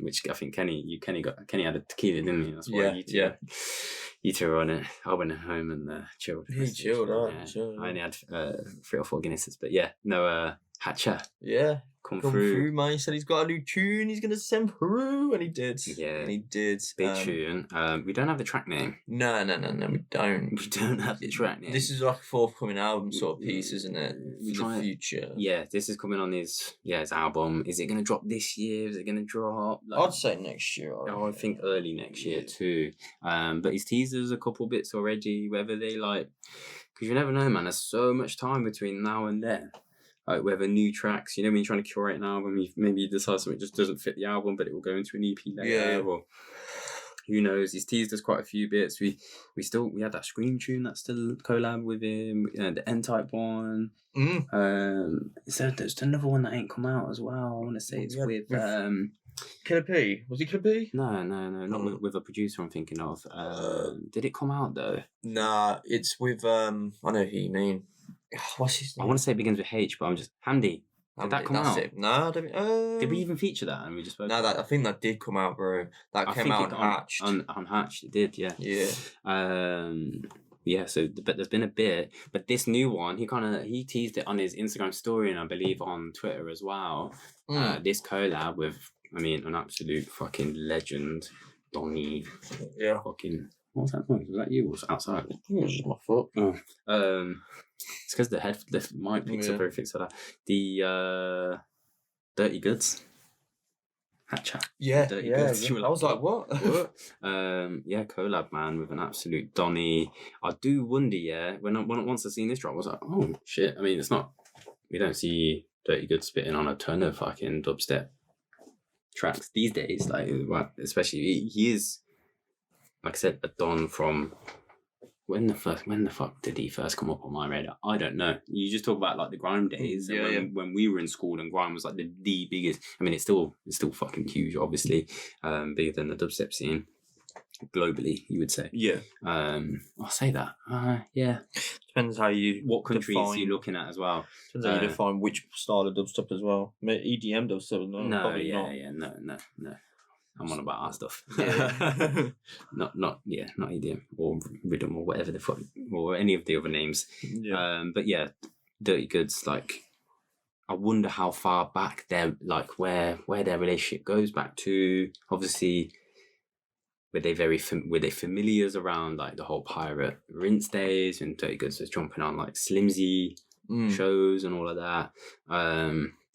Which I think Kenny had a tequila, didn't he? That's why you two were on it. I went home and chilled. He chilled, I only had 3 or 4 Guinnesses, but Hatcha. Yeah. Come through, man. He said he's got a new tune he's going to send through, and he did. Yeah. And he did. Big tune. We don't have the track name. No, we don't. We don't have the track name. This is like a forthcoming album sort of piece, isn't it? For the future. Yeah, this is coming on his album. Is it going to drop this year? Is it going to drop? I'd say next year. I think early next year too. But he's teased us a couple bits already, whether they like... Because you never know, man. There's so much time between now and then. Like whether new tracks, when you're trying to curate an album, maybe you decide something just doesn't fit the album, but it will go into an EP later. Or who knows? He's teased us quite a few bits. We had that Scream tune that's still collab with him. The N-Type one. So there's another one that ain't come out as well. I want to say it's with Killer P. Was he Killer P? No, not with a producer I'm thinking of. Did it come out though? Nah, it's with I know who you mean. What's his name? I want to say it begins with H, but I'm just Handy. Did that come out? No, I don't. Did we even feature that? And we just no, I think that did come out, bro. That came out unhatched. Unhatched, it did, yeah. Yeah. But there's been a bit, but this new one, he teased it on his Instagram story and I believe on Twitter as well. This collab with, an absolute fucking legend, Donny. Yeah. Fucking. What was that noise? Was that you? Or was it outside? It was just my foot. Oh. It's because the mic picks up everything. So that the Dirty Goodz. Hatcha. Yeah, Dirty Goods. I was like, what? Collab, man, with an absolute Donny. I do wonder, once I seen this drop, I was like, oh, shit. It's not... We don't see Dirty Goodz spitting on a ton of fucking dubstep tracks these days. Like, especially, he is... Like I said, a Don from when the fuck did he first come up on my radar? I don't know. You just talk about like the grime days, when we were in school and grime was like the biggest. It's still fucking huge, obviously, bigger than the dubstep scene globally. You would say, I'll say that. Depends how you what countries you're looking at as well. Depends how you define which style of dubstep as well. EDM dubstep, no. I'm on about our stuff. not EDM or rhythm or whatever the fuck or any of the other names. But Dirty Goodz, like I wonder how far back they're like where their relationship goes back to. Obviously, were they familiars around like the whole pirate rinse days when Dirty Goodz was jumping on like Slimzy shows and all of that.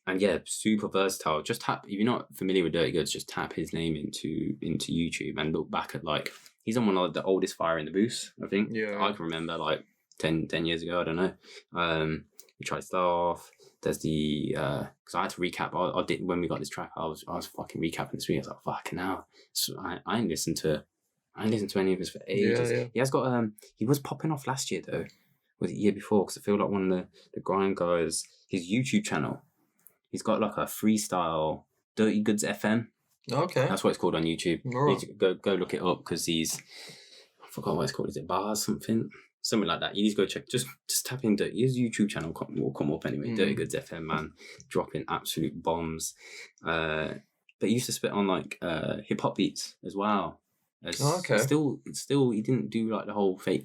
And super versatile. Just tap, if you're not familiar with Dirty Goodz, just tap his name into YouTube and look back at like, he's on one of the oldest Fire in the Booth, I think. Yeah. I can remember like 10 years ago, I don't know. We tried stuff. There's the, because I had to recap, I did, when we got this track, I was fucking recapping this week. I was like, fucking hell. So I ain't listened to any of his for ages. Yeah. He has got, he was popping off last year though. Was it the year before? Because I feel like one of the grind guys, his YouTube channel, he's got like a freestyle Dirty Goodz FM. Okay. That's what it's called on YouTube. Right. You need to go look it up because I forgot what it's called. Is it Bars something? Something like that. You need to go check. Just tap in Dirty. His YouTube channel will come up anyway. Dirty Goodz FM, man. Dropping absolute bombs. But he used to spit on like hip hop beats as well. Okay. Still, he didn't do like the whole fake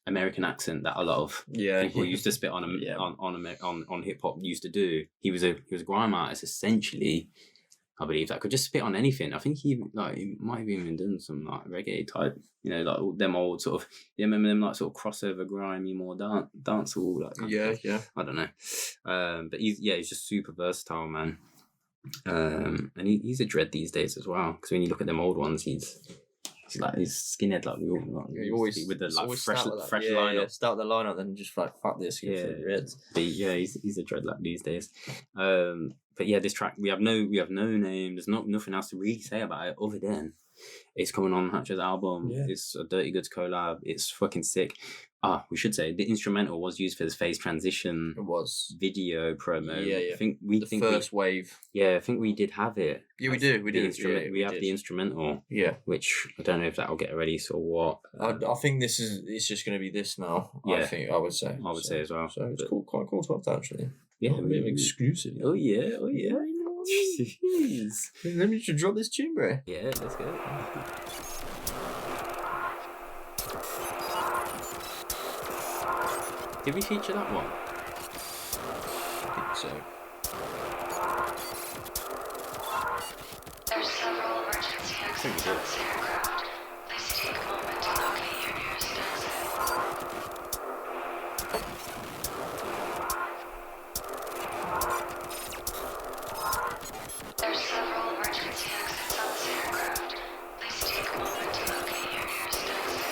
American accent that a lot of people used to spit on hip hop used to do. He was a grime artist essentially, I believe, that could just spit on anything. I think he might have even done some like reggae type, like all them old sort of remember them like sort of crossover grimy more dancehall like kind of stuff. I don't know. But he's just super versatile, man. And he's a dread these days as well, because when you look at them old ones, he's like his skinhead, like you always with the like fresh lineup. Start the lineup, then just like fuck this. But he's a dreadlock these days. But but yeah, this track we have no name. There's nothing else to really say about it other than it's coming on Hatcha's album. Yeah. It's a Durrty Goodz collab. It's fucking sick. We should say the instrumental was used for this phase transition. It was video promo. Yeah. I think we first wave. Yeah, I think we did have it. Yeah, we do. We do. We have the instrumental. Yeah. Which I don't know if that'll get a release or what. I think it's just going to be this now. Yeah. I would say. I would say as well. So it's cool, quite cool to have that actually. Yeah, a bit of exclusive. Oh yeah. Jeez. Let me just drop this tune, bro. Yeah, let's go. Did we feature that one? I think so. There's several emergency exits on this aircraft. Please take a moment to locate your nearest exit. There's several emergency exits on this aircraft. Please take a moment to locate your nearest exit.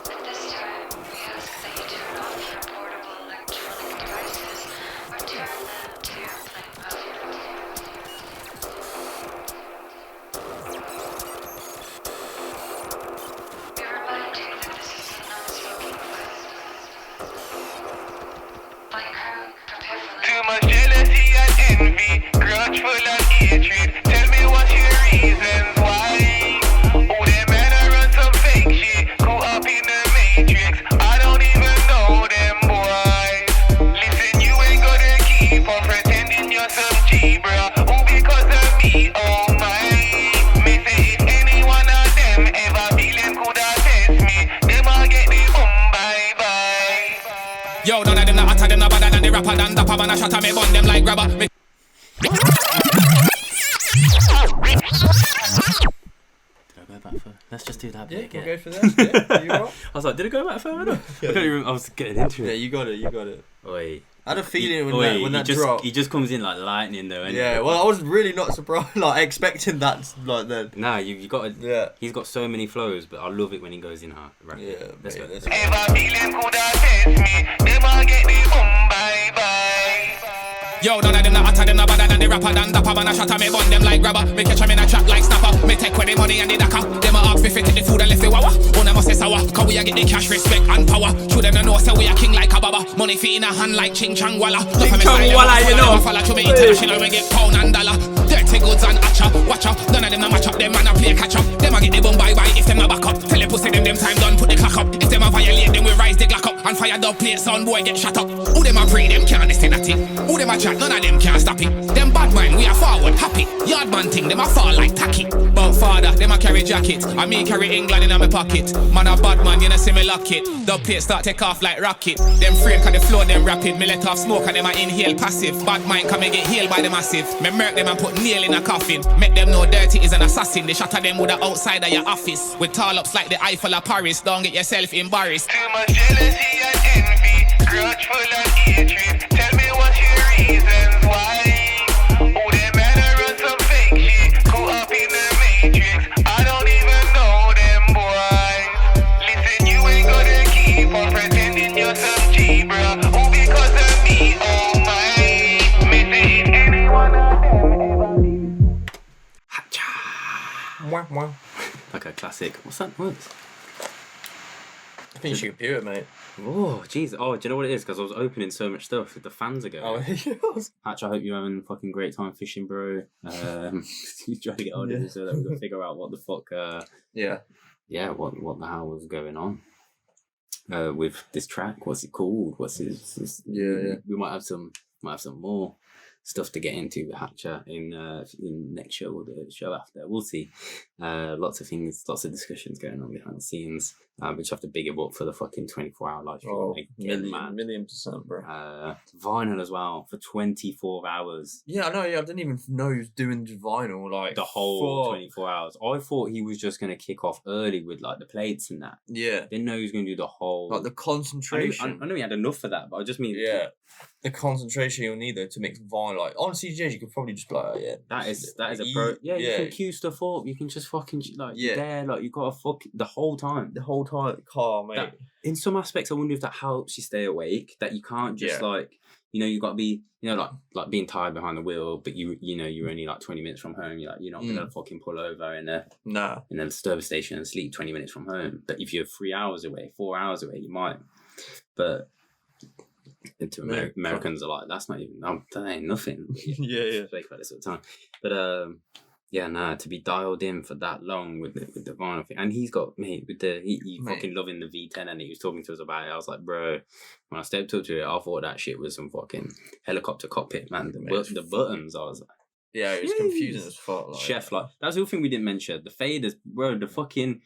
At this time, we ask that you turn off your portable electronic devices or turn them to airplane mode. We remind you that this is a non-smoking place. Flight crew, prepare for Too landing. much jealousy and envy, grudgeful and hatred. Tell me what's your reasons why? Oh, them men are run some fake shit, caught up in the matrix. I don't even know them boys. Listen, you ain't gonna keep on pretending you're some G, bruh. Oh, because of me, oh my. Me say if any one of them ever feeling coulda test me, them all get the bye. Yo, none of them not hotter, them not better than the rapper than dapper. Man, I shot me bun them like grabber. Did I go back for? Let's just do that bit again. We'll go for that. Yeah, you are. I was like, did it go back further? I can't even. I was getting into Yeah, it. you got it. Oi. I had a feeling when that dropped. He just comes in like lightning though. Yeah, well, I was really not surprised, like expecting that, like then. Nah, you got to. Yeah. He's got so many flows, but I love it when he goes in hard. Right. Yeah, Let's go. mate, Ever feeling coulda test me, them all get the bye. Yo, none of them not hotter, them not better than the rapper than dapper. Man, I shot me bun them like grabber. Me catch them in a trap like snapper. Me take with the money and the daca. Them a ask me fi take the food and left the wawa. One must say sour, cause we a get the cash, respect and power. Should them know say we a king like a baba. Money fi in a hand like ching chang walla. Ching chang walla, you know. Follow to me international, we get pound and dollar. Dirty Goodz and Hatcha, watch out. None of them not match up, them man a play catch up. Them a get the bum bye if them not back up. Tell the pussy them time done, put the clock up. If them a violate, then we rise the Glock up. And fire dub plate, son boy get shot up. Who them a pray, them can't listen at it. Who them a chat, none of them can't stop it. Them bad mind, we are forward, happy. Yard man thing, them a fall like tacky. But father, them a carry jacket. And me carry England in my pocket. Man a bad man, you know see me lock it. The plate start take off like rocket. Them frame cause the flow them rapid. Me let off smoke and them a inhale passive. Bad mind come and get healed by the massive. Me murk them and put nail in a coffin. Make them know Durrty is an assassin. They shatter them with the outside of your office. With tall ups like the Eiffel of Paris. Don't get yourself embarrassed. Too much jealousy and envy, grudgeful and hatred. Tell me what's your reasons why? Oh, them men are run some fake shit, caught up in the matrix. I don't even know them boys. Listen, you ain't gonna keep on pretending you're some G, bruh. Oh, because of me, oh my. Me say if any one of them ever leave. Hatcha. Wah, wah. Like a classic. What's that noise? I think you should hear it, mate. Oh, jeez. Oh, do you know what it is? Because I was opening so much stuff. The fans are going. Oh, yes. Hatch, I hope you're having a fucking great time fishing, bro. You try to get on it so that we can figure out what the fuck. Yeah. What the hell was going on with this track? What's it called? What's his Yeah. We might have some more stuff to get into with Hatcha in next show or the show after. We'll see. Lots of things, lots of discussions going on behind the scenes. We just have to big it up for the fucking 24-hour live stream. Oh, Again, man. million%, bro. Vinyl as well for 24 hours. Yeah, I know. Yeah, I didn't even know he was doing vinyl like The whole 24 hours. I thought he was just going to kick off early with like the plates and that. Yeah, Didn't know he was going to do the whole. like the concentration. I know he had enough for that, but I just mean. Yeah, the concentration you'll need though to mix vinyl. Like on CDJs, you could probably just be like, oh, yeah. That is a pro. Yeah, you can queue stuff up. You can just fucking you're there. Like you got to fuck the whole time. The whole time, car, mate. In some aspects, I wonder if that helps you stay awake. That you can't just you got to be, like being tired behind the wheel, but you're only like 20 minutes from home. You're not gonna fucking pull over in a service station and sleep 20 minutes from home. But if you're 3 hours away, 4 hours away, you might. But to Americans are like, that ain't nothing. Yeah. Fake about this all the time. But to be dialed in for that long with the vinyl thing, and he's got he fucking loving the V10, and he was talking to us about it. I was like, bro, when I stepped up to it, I thought that shit was some fucking helicopter cockpit, man. The buttons, I was like, yeah, it was confusing as fuck. Like, Chef, like that's the other thing we didn't mention. The faders, bro, the fucking.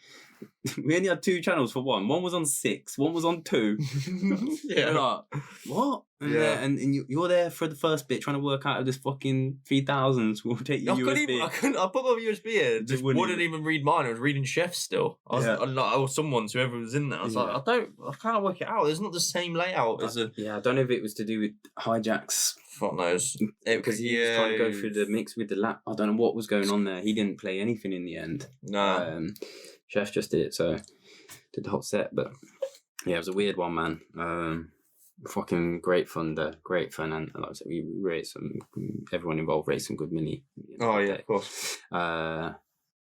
We only had 2 channels for one. One was on 6, one was on 2. Yeah. Like, what? And you're there for the first bit trying to work out of this fucking 3000s. We'll take your USB. I put my USB in. Just wouldn't even read mine. I was reading Chef still. I was whoever was in there. I was like, I can't work it out. It's not the same layout as a. Yeah, I don't know if it was to do with hijacks. Fuck knows. Because he was trying to go through the mix with the lap. I don't know what was going on there. He didn't play anything in the end. No. Chef just did it, so did the whole set. But yeah, it was a weird one, man. Fucking great fun, and like I said, we raised everyone involved raised some good money. Of course.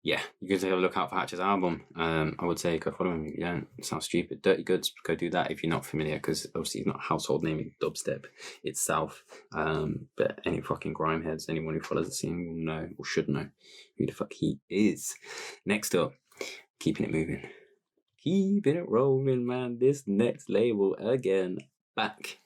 Yeah, you can take a look out for Hatcha's album. I would say go follow him if you don't. It sounds stupid. Dirty Goodz, go do that if you're not familiar, because obviously he's not a household name in dubstep itself. But any fucking grime heads, anyone who follows the scene will know or should know who the fuck he is. Next up, keeping it moving. Keeping it rolling, man. This next label again. Back.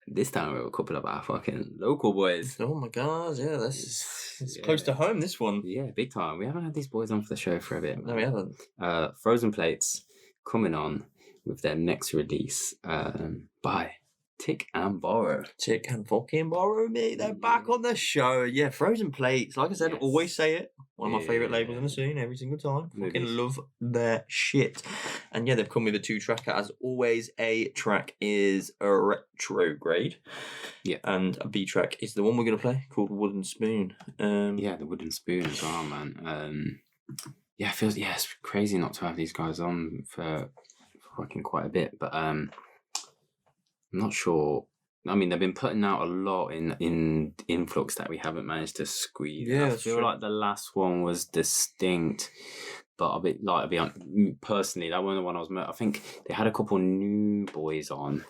This time we're a couple of our fucking local boys. Oh my god, yeah, it's close to home, this one. Yeah, big time. We haven't had these boys on for the show for a bit, man. No, we haven't. Frozen Plates coming on with their next release by Tik&Borrow. Tik&Borrow, mate. They're back on the show. Yeah, Frozen Plates. Like I said, always say it. One of my favourite labels in the scene every single time. Fucking love their shit. And yeah, they've come with a 2-tracker. As always, A track is a Retrograde. Yeah. And a B track is the one we're going to play called Wooden Spoon. The Wooden Spoon as well, man. It's crazy not to have these guys on for fucking quite a bit. But I'm not sure. I mean, they've been putting out a lot in Influx that we haven't managed to squeeze. Yeah, I feel like the last one was distinct, but personally, that one, the one I think they had a couple new boys on,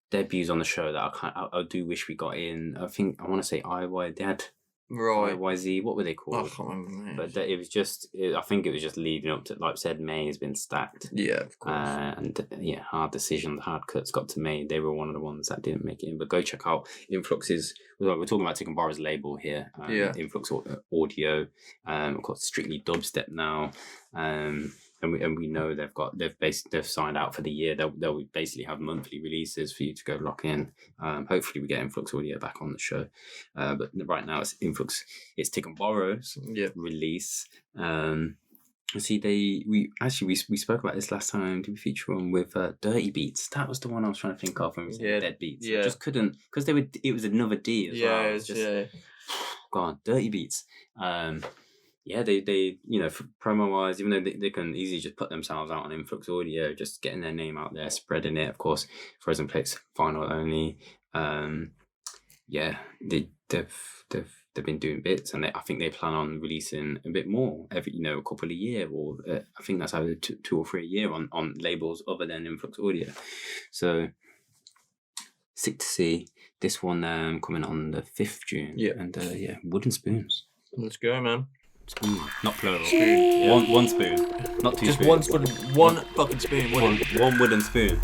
debuts on the show that I do wish we got in. I think I want to say IY. They had IYZ. What were they called? I can't remember. But it was just. I think it was just leading up to, like I said, May has been stacked. Yeah, of course. Hard decisions, hard cuts got to May. They were one of the ones that didn't make it in. But go check out Influx's. We're talking about Tik&Borrow's label here. Influx Audio. Of course, strictly dubstep now. And we know they've signed out for the year. They'll basically have monthly releases for you to go lock in. Hopefully we get Influx Audio back on the show. But right now it's Influx. It's Tik&Borrow's release. We spoke about this last time. Did we feature on with Deadbeats? That was the one I was trying to think of when we said Deadbeats. Yeah. I just couldn't because it was another D as well. It's just go on, Deadbeats. They promo wise, even though they can easily just put themselves out on Influx Audio, just getting their name out there, spreading it. Of course, Frozen Plates vinyl only. They've been doing bits, and I think they plan on releasing a bit more every a couple a year, or I think that's either 2 or 3 a year on labels other than Influx Audio. So sick to see this one coming on the 5th June. Yeah, and Wooden Spoons. Let's go, man. Spoon, not plural. Spoon. One spoon, not 2 just spoons. One fucking spoon. One wooden spoon.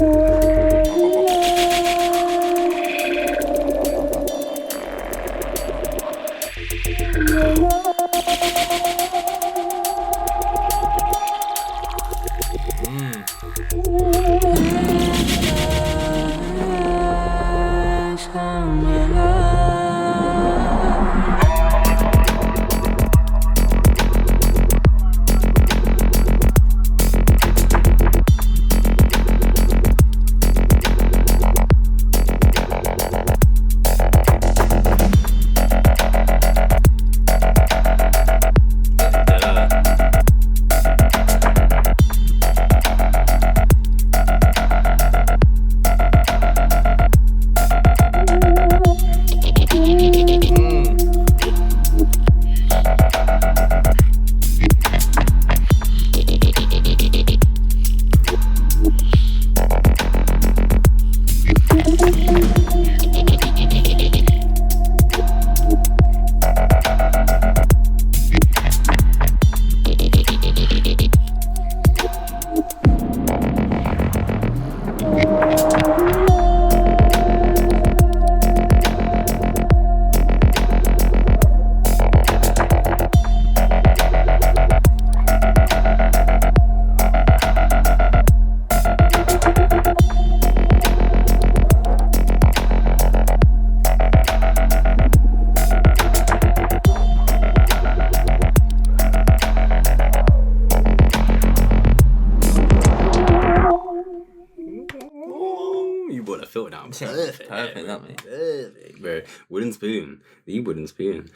down. Perfect, that mate. Perfect, bro. Wooden Spoon. The Wooden Spoon.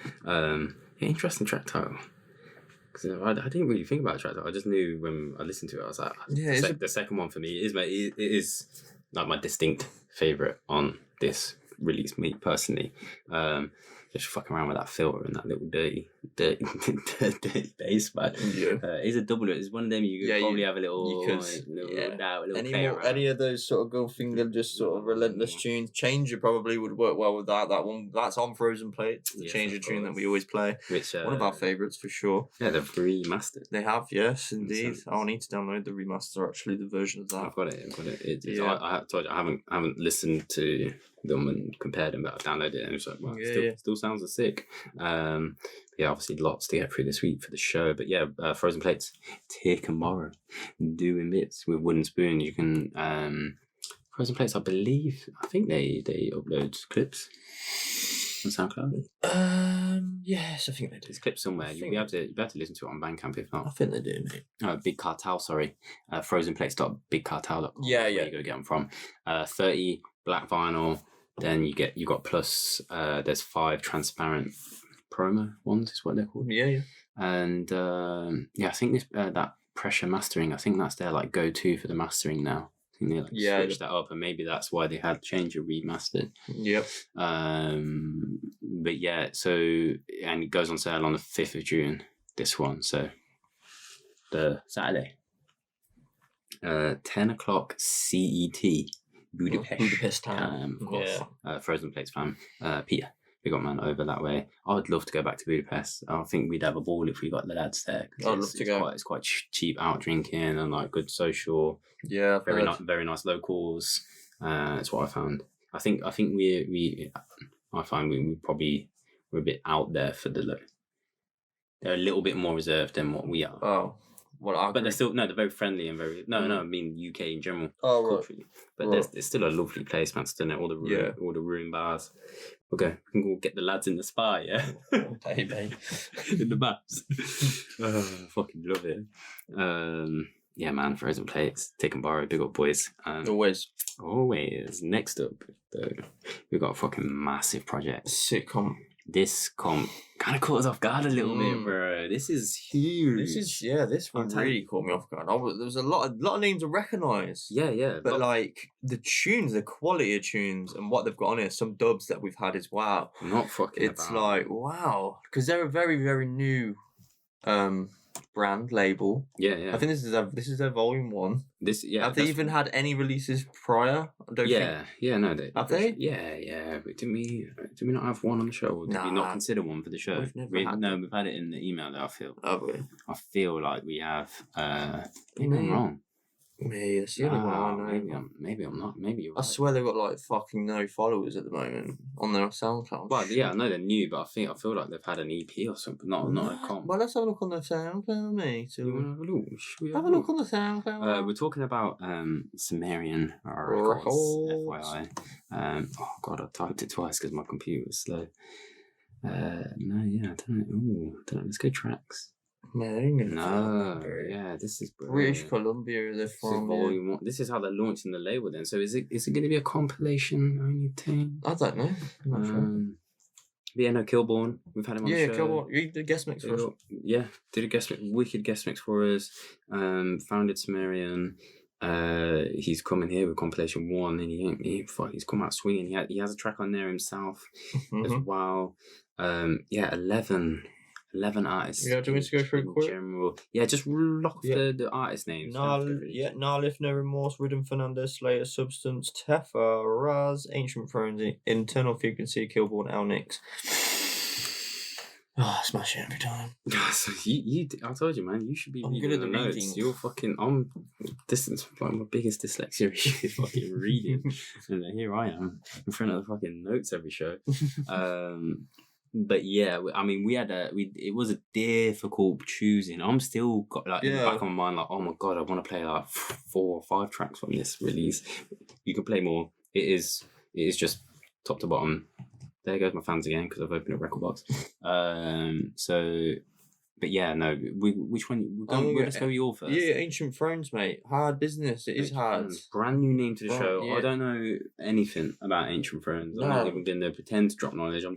Interesting track title. Because I didn't really think about the track title. I just knew when I listened to it, I was like, the second one for me it is like my distinct favourite on this release, me personally. Just fucking around with that filter and that little dirty bass, man. Yeah. It's a double. It's one of them you could probably have a little any of those sort of Goldfinger just sort of relentless tunes. Changer probably would work well with that. That one that's on Frozen Plate. The Changer tune that we always play. Which one of our favourites for sure. Yeah, they've remastered. They have, yes, indeed. I'll need to download the remaster. Actually, the version of that. I've got it. I told you I haven't listened to them and compared them, but I've downloaded it and it's like, well, still sounds sick. Obviously lots to get through this week for the show, but Frozen Plates, Tik&Borrow, doing bits with Wooden Spoon. You can Frozen Plates, I think they upload clips on SoundCloud. Yes, I think they do. There's clips somewhere. You'll be able to listen to it on Bandcamp if not. I think they do, mate. Big Cartel, sorry. Frozenplates.bigcartel.com. Yeah. You go get them from. 30 black vinyl. Then you got plus. There's 5 transparent promo ones is what they're called. Yeah. And I think this that pressure mastering. I think that's their like go-to for the mastering now. I think they switched that up, and maybe that's why they had Changer remastered. Yep. But yeah, so and it goes on sale on the 5th of June. This one, so the Saturday, 10 o'clock CET, Budapest time, of course. Yeah. Frozen Plates fan, Peter. We got man over that way. I would love to go back to Budapest. I think we'd have a ball if we got the lads there. I'd love to go. It's quite cheap out drinking and like good social. Yeah, very nice locals. That's what I found. I think I find we probably we're a bit out there for the. They're a little bit more reserved than what we are. Oh. Well, but they're very friendly and very I mean UK in general. Oh, culturally. But there's still a lovely place, man. Still all the room bars. Okay, we can go get the lads in the spa, yeah. Baby. In the baths. Fucking love it. Yeah, man. Frozen Plates, Tik&Borrow, big up boys. Always. Next up, we've got a fucking massive project. Sitcom. This kind of caught us off guard a little bit, bro. This is huge. This one really caught me off guard. There was a lot of names to recognise. Yeah. But like the tunes, the quality of tunes, and what they've got on here, some dubs that we've had as well. Not fucking. It's like wow, because they're a very very new brand label. Yeah. I think this is their volume 1. Have they even had any releases prior? I don't think. No, they have they? Yeah. Didn't we not have one on the show? Or did we not consider one for the show? We've had it in the email that I feel. I feel like we have. Maybe I'm wrong. Me, it's the only one I know. Maybe I'm not. Maybe you're right. I swear they've got like fucking no followers at the moment on their SoundCloud. Well, yeah, I know they're new, but I feel like they've had an EP or something, not a comp. Well, let's have a look on their SoundCloud, mate. You want to have a look? Have a look on the SoundCloud. We're talking about Cimmerian records, FYI. Oh god, I typed it twice because my computer was slow. I don't know. Let's go tracks. This is British Columbia. They're from volume 1. This is how they're launching the label. Then, so is it going to be a compilation only thing? I don't know. I'm not sure. Yeah, no, Killborn. We've had him on the show. Killborn. You did a guest mix for us. Yeah, did a wicked guest mix for us. Founded Cimmerian. He's coming here with compilation 1, and he's come out swinging. He has a track on there himself as well. 11 artists. Yeah, do you want me to go through quick? General. Yeah, just lock off the artist names. Nalif, No Remorse, Riddim Fernandez, Slayer, Substance, Teffa, Raz, Ancient Thrones, Internal Frequency, Killborn, L-Nix. Oh, I smash it every time. So I told you, man, you should be reading the notes. Reading. You're fucking this is like my biggest dyslexia issue is fucking reading. And then here I am in front of the fucking notes every show. But yeah, I mean, it was a difficult choosing. I'm still got like in the back of my mind, like, oh my god, I want to play like 4 or 5 tracks from this release. You can play more. It is just top to bottom. There goes my fans again because I've opened a record box. So But yeah, no. Which one? Let's go your first. Yeah, Ancient Thrones, mate. Hard business. It is hard. Brand new name to the show. Yeah. I don't know anything about Ancient Thrones. I'm not even going to pretend to drop knowledge. I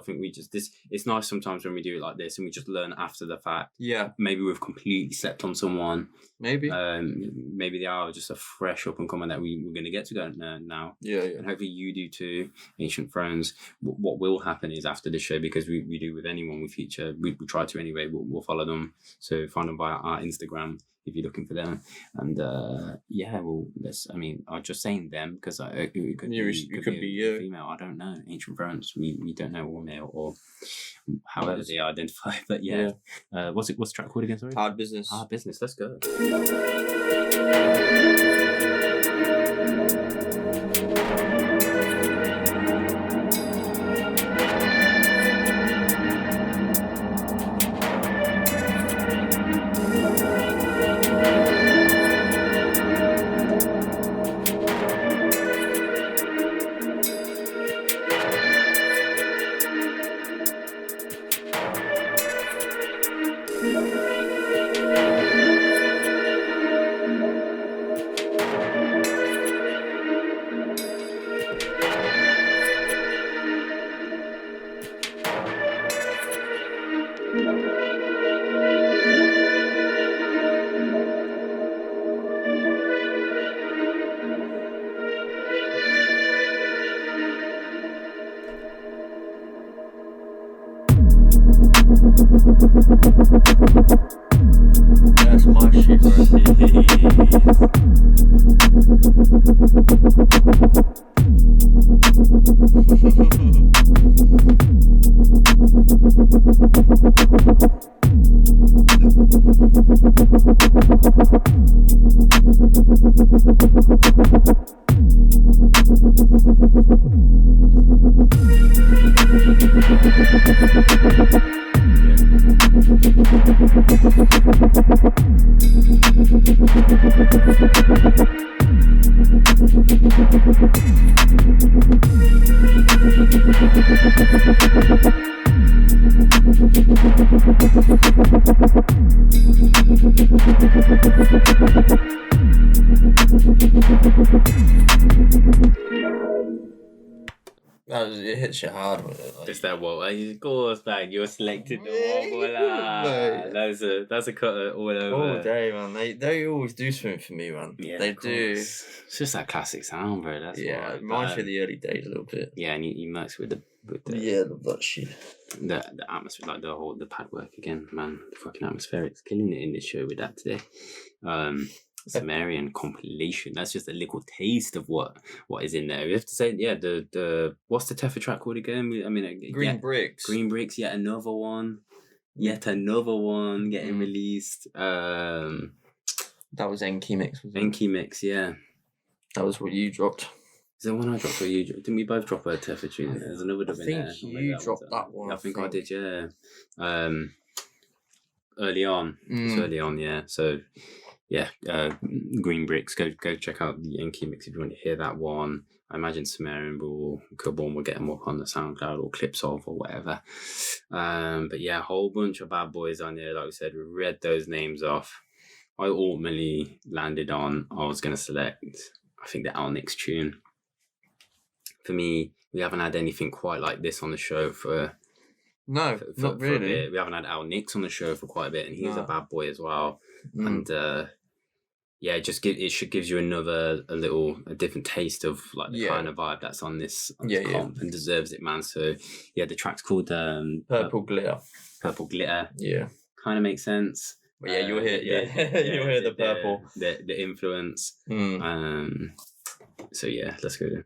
think we just this. It's nice sometimes when we do it like this and we just learn after the fact. Yeah. Maybe we've completely slept on someone. Maybe. Maybe they are just a fresh up and coming that we're going to get to go now. Yeah. And hopefully you do too. Ancient Thrones. What will happen is after the show, because we do with anyone we feature, we try to anyway. We'll follow them. So find them via our Instagram if you're looking for them. And I'm just saying them because it could be a female. I don't know. Ancient Thrones. We don't know, or male, or however they identify. But yeah. What's the track called again? Sorry. Hard Business. Hard Business. Let's go. That's my shit, bro. It hits you hard with it. Like. Just that wobble. Of course, man. You're selected the wobble. That's a cutter all over. All day, man. They always do something for me, man. Yeah, they do. It's just that classic sound, bro. That's it reminds me of the early days a little bit. Yeah, and you mix with the love that shit. The atmosphere, like the pad work again, man. The fucking atmospheric's killing it in this show with that today. Cimmerian compilation. That's just a little taste of what is in there. We have to say, the what's the Teffa track called again? Green Bricks. Green Bricks. Yet another one getting released. That was Enki Mix. Enki Mix, yeah. That was what you dropped. Is there one I dropped or you dropped? Didn't we both drop a Teffa tune? There's another dub in there. I think you dropped that one. I think I did, yeah. Early on. It's early on, yeah. So. Yeah, Green Bricks. Go check out the Enki Mix if you want to hear that one. I imagine Cimmerian will get them up on the SoundCloud or clips of or whatever. But yeah, a whole bunch of bad boys on there. Like we said, we read those names off. I ultimately landed on, I was going to select, I think, the L-Nix tune. For me, we haven't had anything quite like this on the show for... No, not really. For a bit. We haven't had L-Nix on the show for quite a bit, and he's a bad boy as well. And it just gives you a different taste of like the kind of vibe that's on this comp and deserves it, man. So yeah, the track's called Purple Glitter. Purple Glitter. Yeah, kind of makes sense. But yeah, you'll hear you'll hear the purple, the influence. So yeah, let's go then.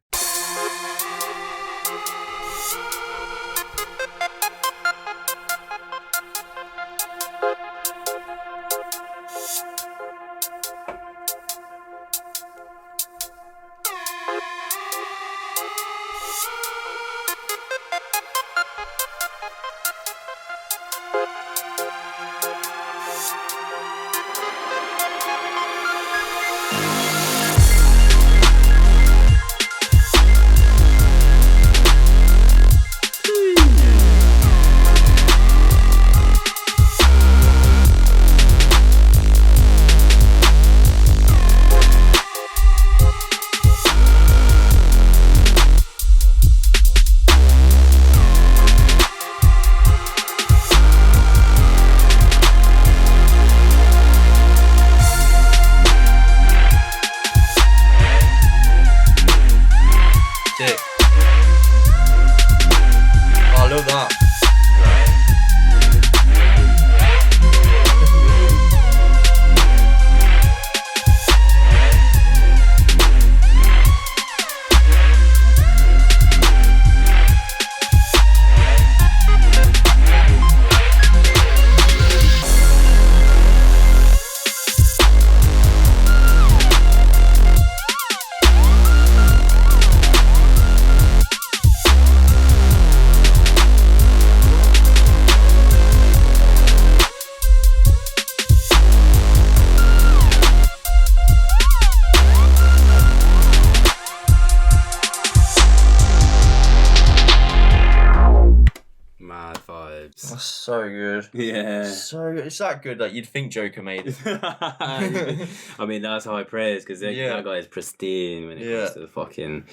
So good. Yeah. So it's that good that you'd think Joker made it. I mean, that's high praise because that guy is pristine when it comes to the fucking,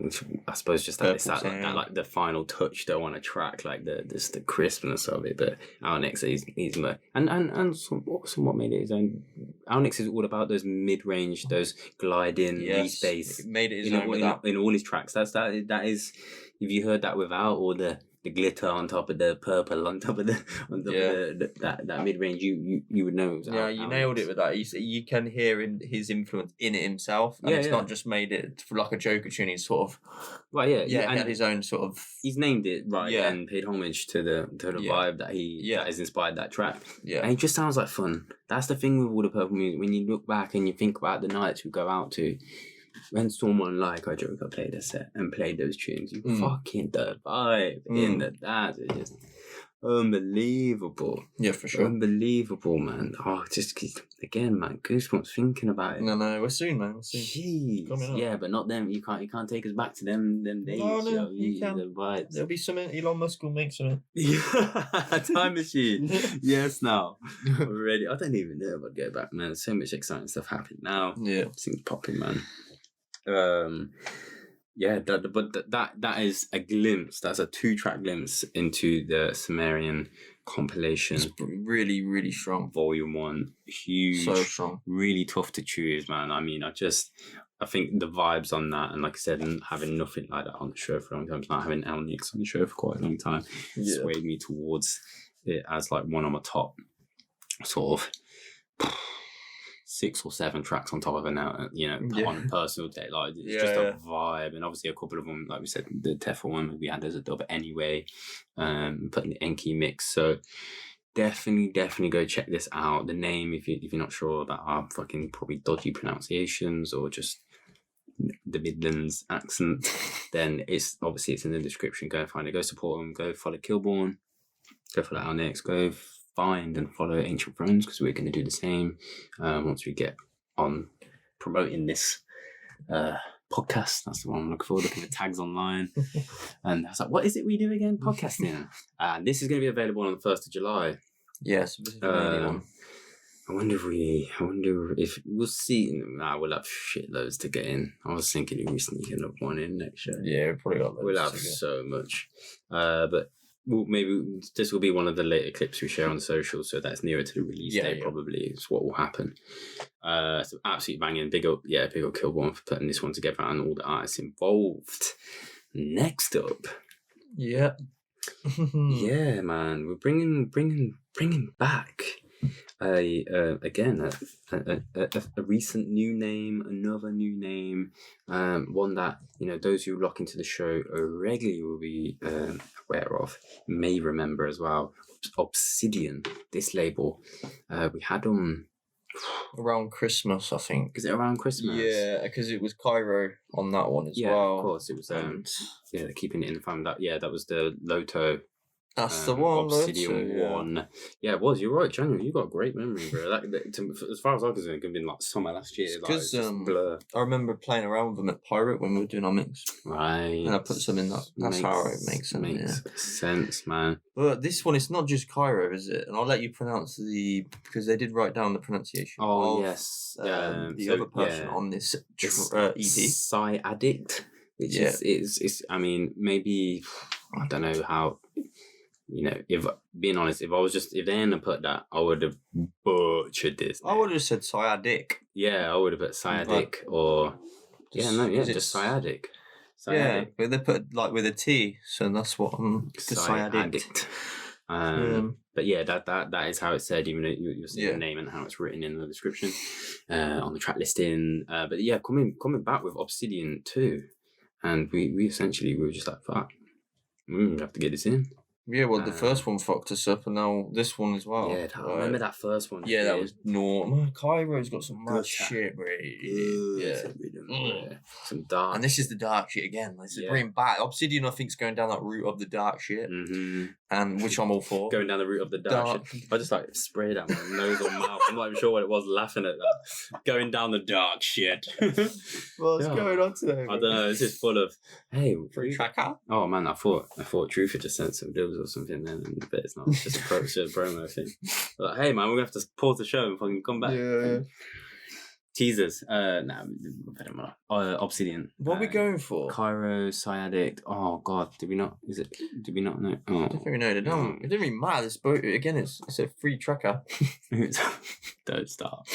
which I suppose just that, that like the final touch though on a track, like the crispness of it. But L-Nix, he's and somewhat made it his own. L-Nix is all about those mid-range, those gliding, bass. Made it his own in all his tracks. That is. If you heard that without all the glitter on top of the purple on top of that mid range, you would know. It was you nailed it with that. You can hear his influence in it himself, and it's not just made it for like a Joker tune. He's sort of he had his own sort of. He's named it right and paid homage to the vibe that that has inspired that track. Yeah, and it just sounds like fun. That's the thing with all the purple music. When you look back and you think about the nights we go out to. When someone like a Joker played a set and played those tunes, you fucking the vibe in the dance is just unbelievable. Yeah, for sure. Unbelievable, man. Oh, just again, man, goosebumps thinking about it. No, we're soon, man. We're soon. Jeez. Yeah, but not them. You can't take us back to them days. No, you can. The vibes. There'll be something. Elon Musk will make something. Time machine. Yes, now we're ready. I don't even know if I'd go back, man. There's so much exciting stuff happening now. Yeah, things popping, man. That is a glimpse. That's a 2-track glimpse into the Cimmerian compilation. It's really, really strong. Volume 1, huge, so strong, really tough to choose, man. I mean, I think the vibes on that, and like I said, having nothing like that on the show for a long time, not having L-Nix on the show for quite a long time, swayed me towards it as like one of my top sort of 6 or 7 tracks on top of it now, on a personal day. Like, it's just a vibe. And obviously a couple of them, like we said, the Teffa one we had as a dub anyway, putting the Enki mix. So definitely go check this out. The name, if you're not sure, that are fucking probably dodgy pronunciations or just the Midlands accent, then it's in the description. Go find it, go support them, go follow Killborn, go follow L-Nix, go find and follow Ancient Thrones, because we're going to do the same once we get on promoting this podcast. That's the one I'm looking for, looking at tags online. And I was like, what is it we do again? Podcasting. And this is going to be available on the 1st of July. Yes, this is the one. I wonder if we'll see. We'll have shitloads to get in. I was thinking we sneak another one in next show. Yeah, probably got loads. We'll have so much. But maybe this will be one of the later clips we share on the socials, so that's nearer to the release date. Probably is what will happen. So absolutely banging. Big up Killborn for putting this one together and all the artists involved. Next up, yeah, man, we're bringing back a recent new name, another new name, one that those who lock into the show regularly will be aware of, may remember as well. Obsidian, this label, we had around Christmas, I think. Is it around Christmas? Yeah, because it was Kairo on that one as well. Yeah, of course it was. They're keeping it in the family. That was the Loto. That's the one. Obsidian one. Yeah, it was. You're right, January. You got a great memory, bro. As far as I was concerned, it could have been like summer last year. Because I remember playing around with them at Pirate when we were doing our mix. Right. And I put some in that. That's how it makes sense. Makes sense, man. But this one, it's not just Kairo, is it? And I'll let you pronounce because they did write down the pronunciation. Oh, yes. The other person on this EP. Siadic, which is, I mean, maybe, I don't know how. If being honest, if they hadn't put that, I would have butchered this. I would have said Siadic. Yeah, I would have put Siadic just Siadic. Yeah, but they put like with a T, so that's what I'm Siadic. But yeah, that is how it's said. Even though you'll see the name and how it's written in the description, on the track listing. But yeah, coming back with Obsidian too, and we were just like, fuck, we have to get this in. Yeah, well, the first one fucked us up, and now this one as well. Yeah, I remember that first one. Yeah, that was normal. Kairo's got some mad shit, bro. Some dark. And this is the dark shit again. This is bringing back Obsidian. I think is going down that route of the dark shit, and which I'm all for. Going down the route of the dark shit. I just like sprayed out my nose or mouth. I'm not even sure what it was. Laughing at that. Going down the dark shit. What's going on today? I don't know. It's just full of free track out. Oh man, I thought Truth had just sent some dubs shows or something then, but it's not. It's just a promo thing. Like, hey man, we're gonna have to pause the show and fucking come back. Yeah. Teasers. Obsidian. What are we going for? Kairo, Siadic. Oh god, did we not know? Oh. I don't think we know. It doesn't really matter. This boat again. It's a free tracker. Don't start.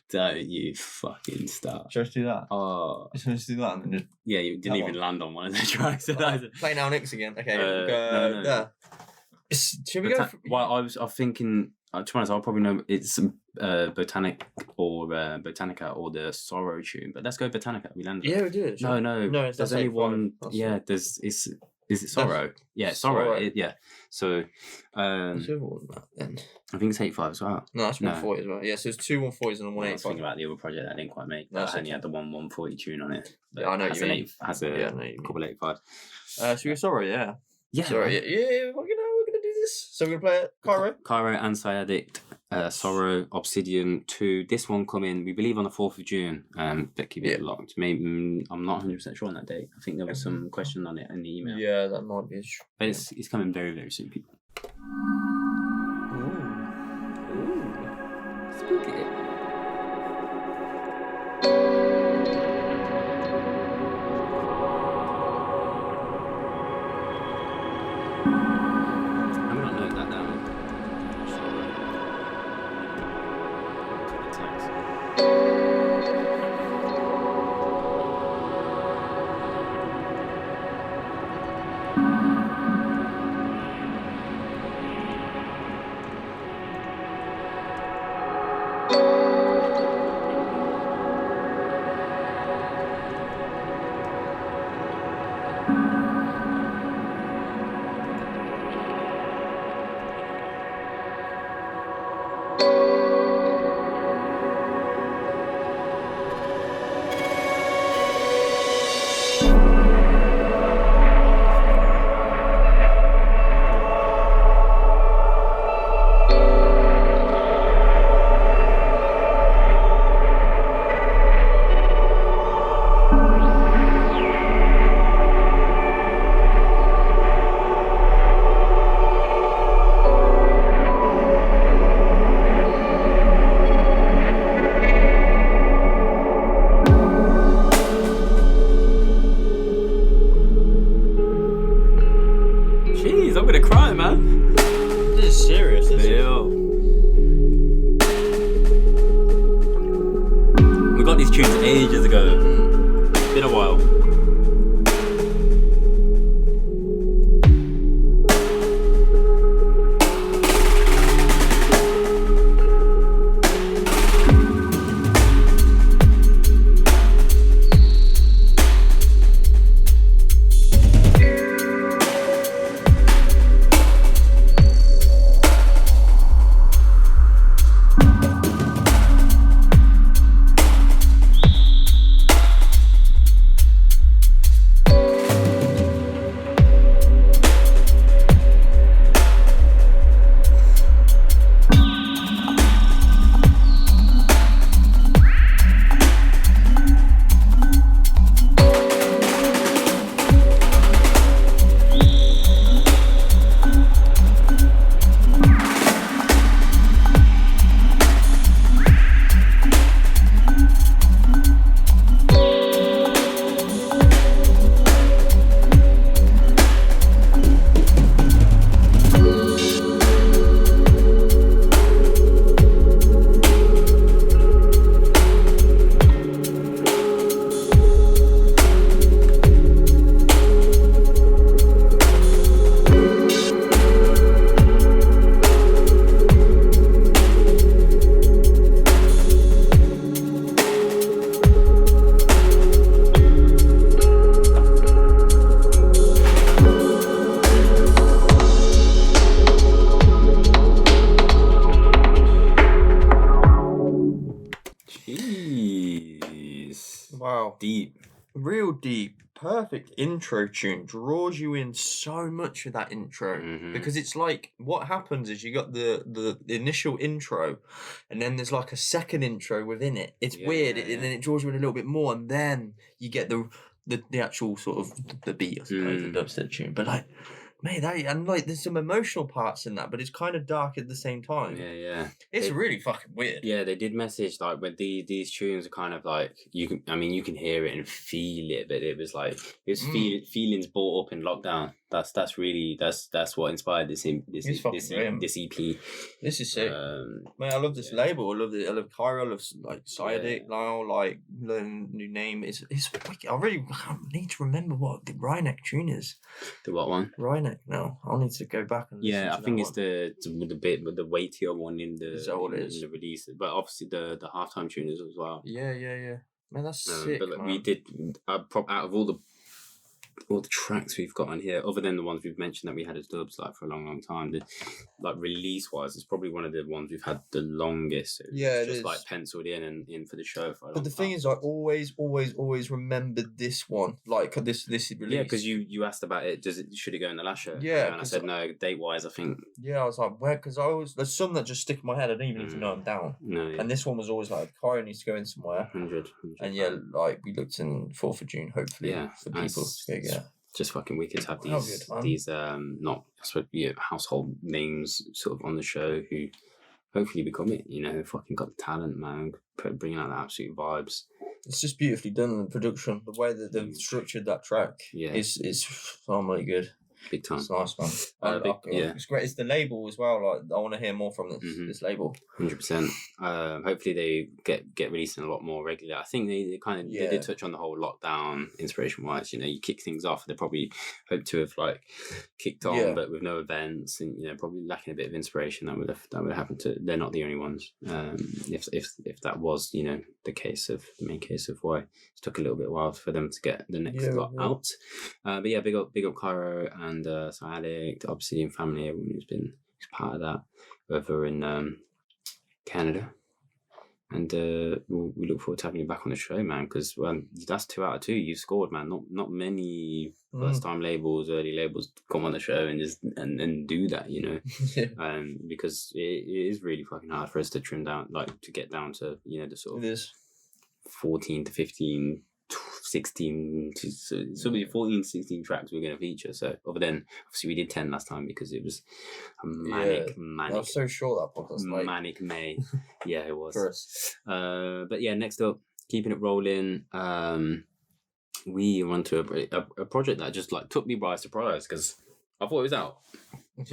Don't you fucking start. Should I do that? Oh, Let's do that and then just. Yeah, you didn't even land on one of the tracks. Play L-Nix again. Okay. No. There. Should we go? Well, I was thinking. To be honest, I'll probably know it's Botanica or the Sorrow tune, but let's go Botanica. We landed. Yeah, we did. No. There's only one. Yeah, Is it Sorrow? Yeah, Sorrow. Yeah. So, what's the other one then? I think it's 85 as well. No, that's 140 as well. Yeah, so it's 2 140s and a 185. I was thinking about the other project that I didn't quite make. That only had the 140 tune on it. Yeah, I know you mean. Has a couple 85s. Should we go Sorrow? Yeah. Yeah. Sorry. Yeah. We're gonna do this. So we're gonna play it. Kairo and Siadic, Sorrow, Obsidian 2. This one coming, we believe, on the 4th of June. But keep it locked. Maybe I'm not 100% sure on that date. I think there was some question on it in the email. Yeah, that might be. But it's coming very, very soon, people. Ooh. Spooky. Deep. Real deep. Perfect intro tune. Draws you in so much with that intro. Mhm. Because it's like, what happens is you got the initial intro, and then there's like a second intro within it. It's weird, and then it draws you in a little bit more, and then you get the actual sort of the beat, I suppose, the dubstep tune. But like, Mate, and like there's some emotional parts in that, but it's kind of dark at the same time. Yeah. It's really fucking weird. Yeah, they did message like when these tunes are kind of like you can hear it and feel it, but it was like feelings brought up in lockdown. That's what inspired this EP. This is sick. Mate, I love this label. I love Kairo. I love like Siadic now. Like the new name is wicked. I need to remember what the Rhineck tune is. The what one? Rhineck. No, I'll need to go back and listen to I think it's one. the bit with the weightier one in the release, but obviously the halftime tune is as well. Yeah. Man, that's sick. But like, man. we did out of all the tracks we've got on here, other than the ones we've mentioned that we had as Dubz like for a long time, like release wise, it's probably one of the ones we've had the longest. It's just like penciled in for the show for a long time. Thing is, I always remembered this one, like this release. Yeah, because you asked about it. Should it go in the last show? Yeah, and I said no. Date wise, I think. Yeah, I was like, where? Because there's some that just stick in my head. I don't even need to know I'm down. No. Yeah. And this one was always like, Kairo needs to go in somewhere. 100. And yeah, like we looked in 4th of June, hopefully for people to go get. Just fucking wicked to have these not household names sort of on the show who hopefully become it. You know, fucking got the talent, man, bringing out the absolute vibes. It's just beautifully done. The production, the way that they've structured that track, is phenomenally good. Big time. It's nice, man. It's great. It's the label as well. Like I want to hear more from this label. 100%. Hopefully they get releasing a lot more regularly. I think they did touch on the whole lockdown inspiration wise. You know, you kick things off. They probably hope to have like kicked on, but with no events and probably lacking a bit of inspiration. That would have happened to. They're not the only ones. If that was the main case of why it took a little bit while for them to get the next lot out. But yeah, big up Kairo and Siadic, the Obsidian family, everyone who's been part of that over in Canada. And we look forward to having you back on the show, man, because that's 2 out of 2 you scored, man. Not many first time early labels come on the show and do that, because it is really fucking hard for us to trim down, like to get down to the sort of 14 to 15 16 so 14 16 tracks we're going to feature. So other than obviously we did 10 last time because it was a manic I was so sure that podcast manic May. Yeah, it was for us. But yeah, next up, keeping it rolling, we went to a project that just like took me by surprise because I thought it was out.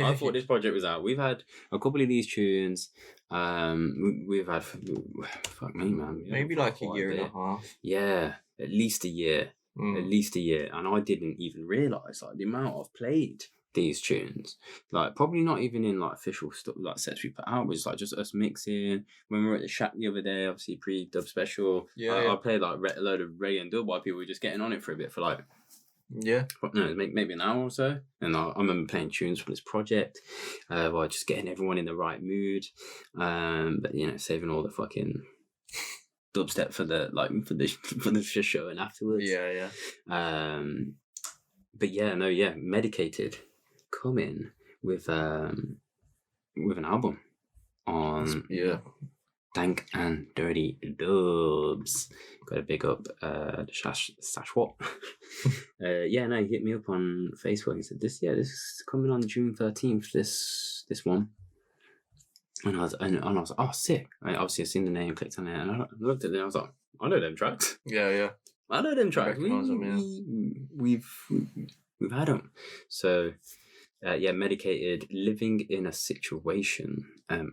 I thought this project was out. We've had a couple of these tunes. We've had fuck me, man. Maybe like a year and a half. Yeah, at least a year. At least a year, and I didn't even realise like the amount I've played these tunes. Like probably not even in like official stuff like sets we put out. It was like just us mixing. When we were at the shack the other day, obviously pre-dub special. I played like a load of reggae and dub while people were just getting on it for a bit for like. Yeah, but no, maybe an hour or so. And I remember playing tunes from this project, while just getting everyone in the right mood. But saving all the fucking dubstep for the show and afterwards. Yeah. But Medicated coming with an album on Dank and Durrty Dubz. Got to big up Sashwat. He hit me up on Facebook and said this is coming on June 13th, this one. And I was like, oh, sick. Obviously I seen the name, clicked on it, and I looked at it and I was like, I know them tracks. Yeah. I know them tracks. We've had them. So Medicated, Living in a Situation,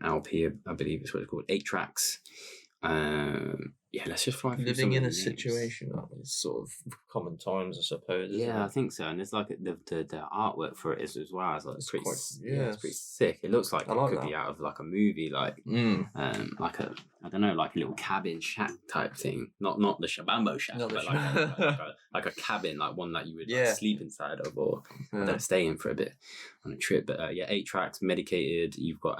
LP, I believe is what it's called. 8 tracks. Let's just fly through Living in a Situation. It's sort of common times, I suppose. Yeah, I think so. And there's like the artwork for it as well. It's like it's pretty sick. It looks like it could be out of like a movie, like like a like a little cabin shack type thing. Not the Shabambo shack, but like a cabin, like one that you would like, sleep inside of or stay in for a bit on a trip. But 8 tracks, Medicated. You've got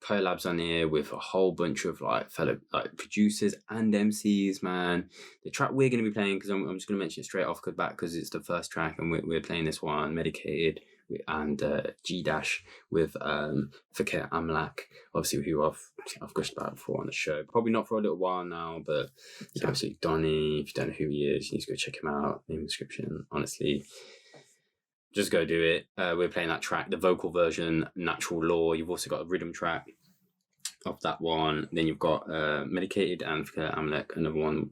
collabs on here with a whole bunch of like fellow like producers and MCs, man. The track we're going to be playing, because I'm just going to mention it straight off the bat because it's the first track and we're playing this one, Medicated and Gdash with Fikir Amlak, obviously who I've gushed about before on the show. Probably not for a little while now, but it's absolutely Donny. If you don't know who he is, you need to go check him out. Name in the description. Honestly, just go do it. We're playing that track, the vocal version, Natural Law. You've also got a rhythm track of that one. Then you've got Medicated and Fikir, Amlak, another one,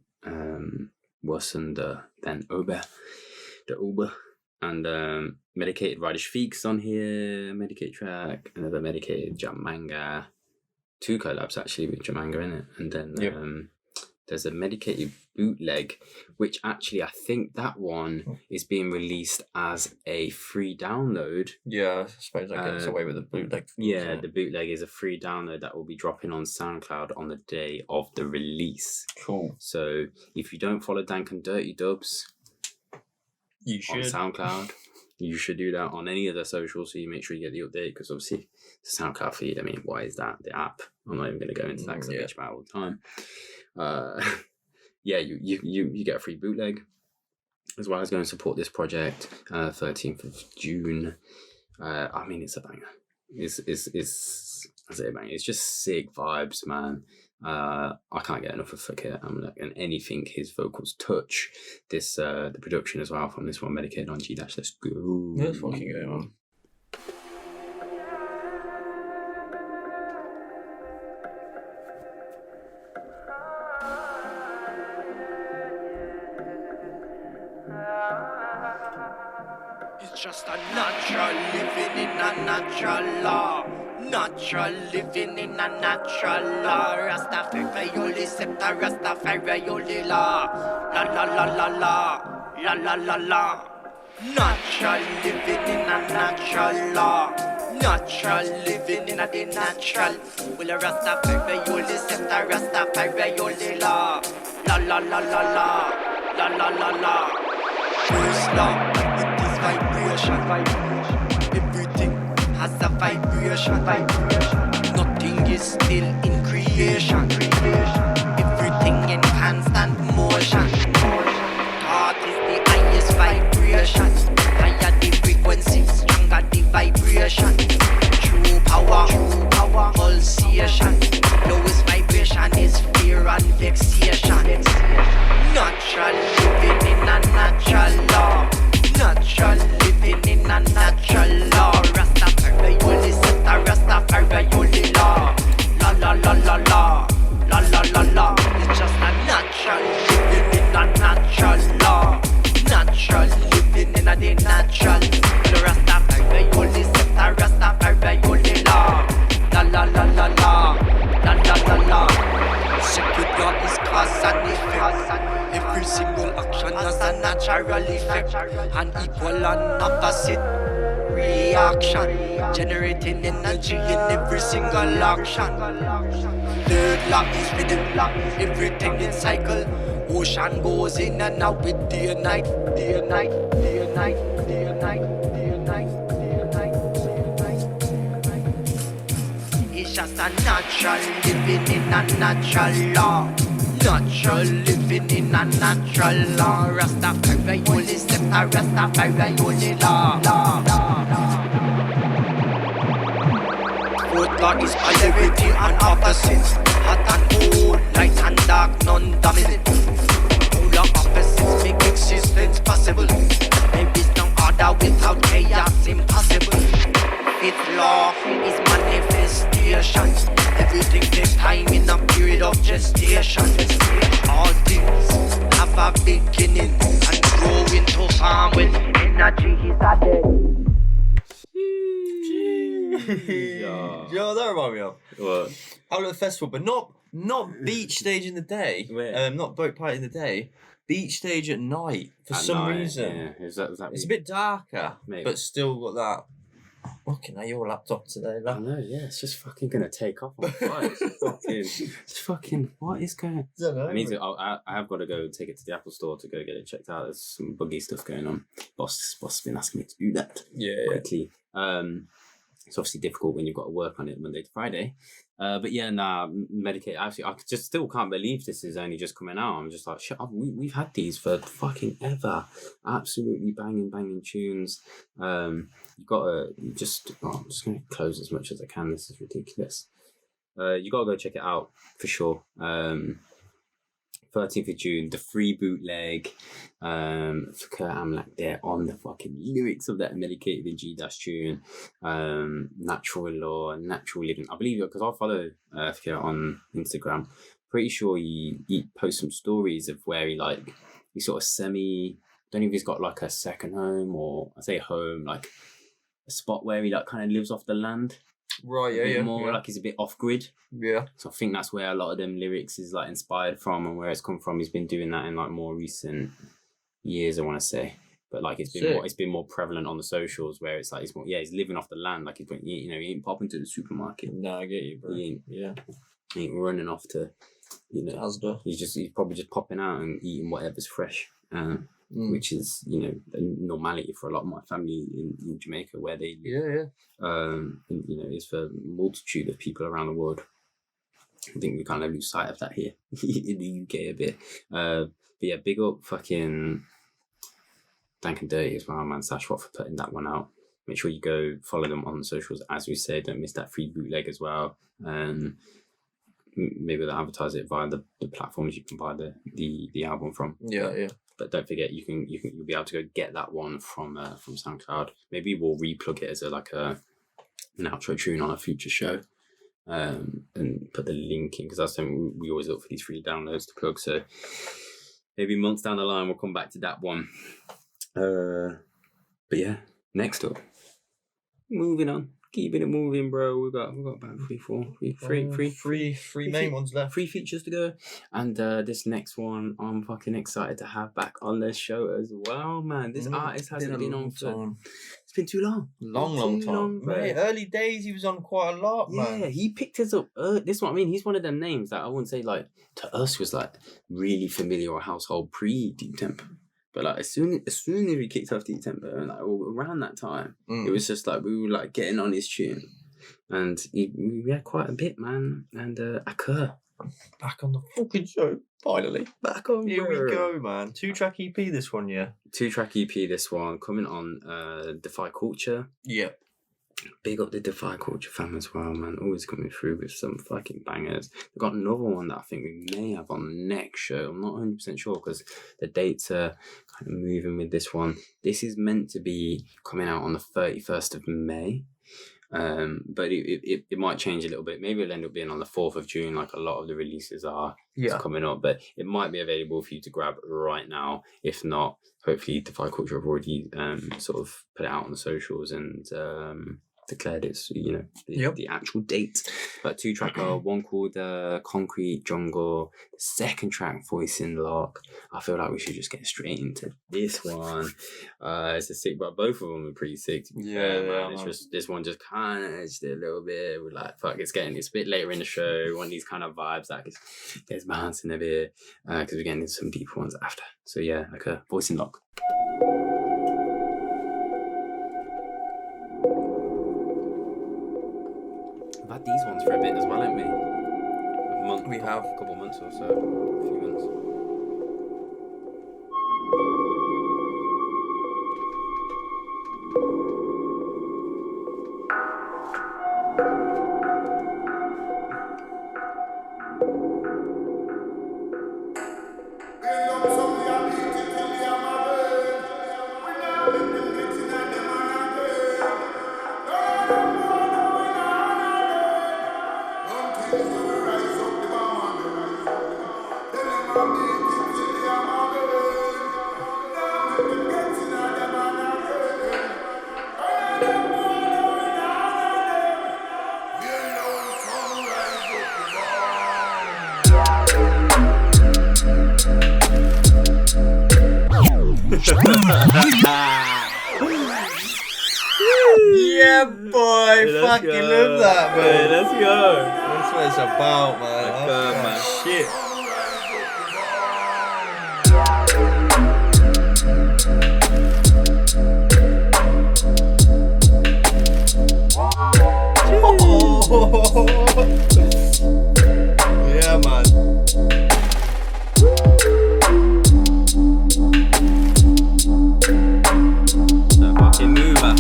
Wassender, then Ober, the Ober, and Medicated Rider Shfik's on here, Medicated track, another Medicated Jamanga, 2 collabs actually with Jamanga in it, and then there's a Medicated bootleg, which actually I think that one is being released as a free download. Yeah, I suppose that gets away with the bootleg. Yeah, the bootleg is a free download that will be dropping on SoundCloud on the day of the release. Cool. So if you don't follow Dank and Durrty Dubz you should on SoundCloud, you should do that on any of the socials, so you make sure you get the update, because obviously the SoundCloud feed, I mean, why is that? The app. I'm not even going to go into that because I bitch about it all the time. You get a free bootleg, as well as go and support this project. 13th of June. I mean, it's a banger. I say a banger. It's just sick vibes, man. I can't get enough of Fikir, and anything his vocals touch. This the production as well from this one, Medicated on Gdash. Let's go. Let's fucking go, man. It's just a natural living in a natural law. Natural living in a natural law. Rastafari only scepter, Rastafari only law. La la la la la, la la la la. Natural living in a natural law. Natural living in a the natural. Well, a Rastafari only scepter, Rastafari only law. La la la la la, la la la la. First law, it is vibration. Everything has a vibration. Nothing is still in creation. Everything in constant motion. Thought is the highest vibration. Higher the frequency, stronger the vibration. True power, pulsation. Lowest vibration is fear and vexation. Natural living in a natural law. Natural living in a natural law. Rastafari only scepter, Rastafari only law. La la la la la, la la la la. It's just a natural living in a natural law. Natural living in a the natural. Rastafari only scepter, Rastafari only law. La la la la la, la la la la. Secret law is cause and effect. Every single action has a natural effect, an equal and opposite reaction, generating energy in every single action. Third law is rhythm, everything in cycle. Ocean goes in and out with day and night, day and night, day and night, day and night, day and night, day and night, day and night. It's just a natural living in a natural law. Natural living in a natural law. Rastafari only scepter, Rastafari only law. Fourth law is polarity and opposites. Hot and cold, light and dark, none dominant. Polar opposites make existence possible. There is no order without chaos impossible. Fifth law is manifestation. Everything takes time in a period of gestation. All things have a beginning and grow into form when energy is added. Yo, that reminds me of What? Outlet Festival, but not beach stage in the day. Where? Not boat party in the day. Beach stage at night for At some night, reason. Yeah. Is that It's a bit darker, Maybe. but still got that. Fucking hell, your laptop today, I lad. know, yeah, it's just fucking gonna take off on fire. It's fucking, what is going on? I need to. I have got to go take it to the Apple Store to go get it checked out. There's some buggy stuff going on. Boss has been asking me to do that quickly. It's obviously difficult when you've got to work on it Monday to Friday. But yeah, Medicated. Actually, I just still can't believe this is only just coming out. I'm just like, shut up. We've had these for fucking ever. Absolutely banging tunes. You gotta I'm just gonna close as much as I can. This is ridiculous. You gotta go check it out for sure. 13th of June, the free bootleg. Fikir Amlak there on the fucking lyrics of that Medicated in Gdash tune. Natural law, natural living. I believe it because I follow Fikir on Instagram. Pretty sure he posts some stories of where he sort of don't know if he's got like a second home or I say home, like a spot where he like kind of lives off the land. Right, yeah. More like he's a bit off grid. Yeah. So I think that's where a lot of them lyrics is like inspired from and where it's come from. He's been doing that in like more recent years, I want to say. But like it's been more prevalent on the socials where it's like he's living off the land. Like he ain't popping to the supermarket. No, I get you, bro. He ain't running off to Asda. He's probably just popping out and eating whatever's fresh. Which is, the normality for a lot of my family in Jamaica where they live. And, it's for a multitude of people around the world. I think we kind of lose sight of that here in the UK a bit. But yeah, big up fucking Dank and Durrty as well, man. Sashwat for putting that one out. Make sure you go follow them on the socials. As we said, don't miss that free bootleg as well. Maybe they'll advertise it via the platforms you can buy the album from. Yeah. But don't forget, you'll be able to go get that one from SoundCloud. Maybe we'll replug it as an outro tune on a future show, and put the link in because that's something we always look for these free downloads to plug. So maybe months down the line we'll come back to that one. But yeah, next up, moving on. Keeping it moving, bro. We've got about three main ones left. 3 features to go. And this next one, I'm fucking excited to have back on the show as well, man. This artist hasn't been on for... It's been too long. Long time. Mate, early days, he was on quite a lot, man. Yeah, he picked us up. This is what I mean. He's one of them names that I wouldn't say, like, to us was, like, really familiar or household pre-Deep Tempo. But like as soon as we kicked off Deep Tempo and like around that time, it was just like we were like getting on his tune, and we had quite a bit, man. And Akhur back on the fucking show finally. Back on. Here we go, man. 2-track EP this one, yeah. 2-track EP this one coming on Defy Culture. Yeah. Big up the Defy Culture fam as well, man. Always coming through with some fucking bangers. They've got another one that I think we may have on the next show. I'm not 100% sure because the dates are kind of moving with this one. This is meant to be coming out on the 31st of May. But it might change a little bit. Maybe it'll end up being on the 4th of June, like a lot of the releases are coming up. But it might be available for you to grab right now. If not, hopefully Defy Culture have already sort of put it out on the socials and declared it's the actual date. But 2 track, one called Concrete Jungle, the second track Voicing Lock. I feel like we should just get straight into this one. It's a sick, but both of them are pretty sick. Man. It's just this one just kind of edged it a little bit. We're like, fuck, it's a bit later in the show. We want these kind of vibes, like it's bouncing a bit because we're getting into some deeper ones after. So yeah, like a Voicing Lock. I've had these ones for a bit as well, haven't we? We have a couple of months or so, a few months. Yeah, boy. Fucking love that, man. Hey, let's go. That's what it's about, man. Man. Shit. Yeah, man. The fucking mover.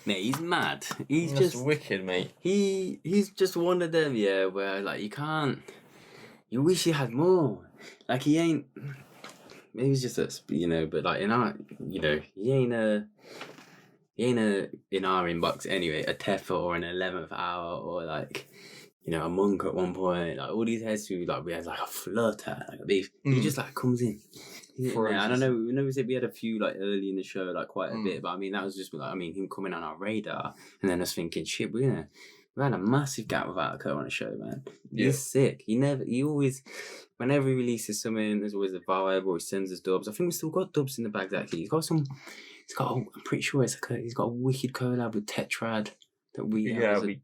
Mate, he's mad. He's That's just wicked, mate. he's just one of them, yeah, where like you wish he had more. Like he ain't. Maybe he's just but like in our, he ain't in our inbox anyway. A Teffa or an 11th hour or like. A Monk at one point, like all these heads who like we had like a flutter, like a beef. He just like comes in. I don't know. We said we had a few like early in the show, like quite a bit, but I mean that was just like him coming on our radar, and then us thinking, shit, we had a massive gap without Akhur on the show, man. Yeah. He's sick. He always, whenever he releases something, there's always a vibe or he sends us dubs. I think we still got dubs in the bag actually. I'm pretty sure he's got a wicked collab with Tetrad. That we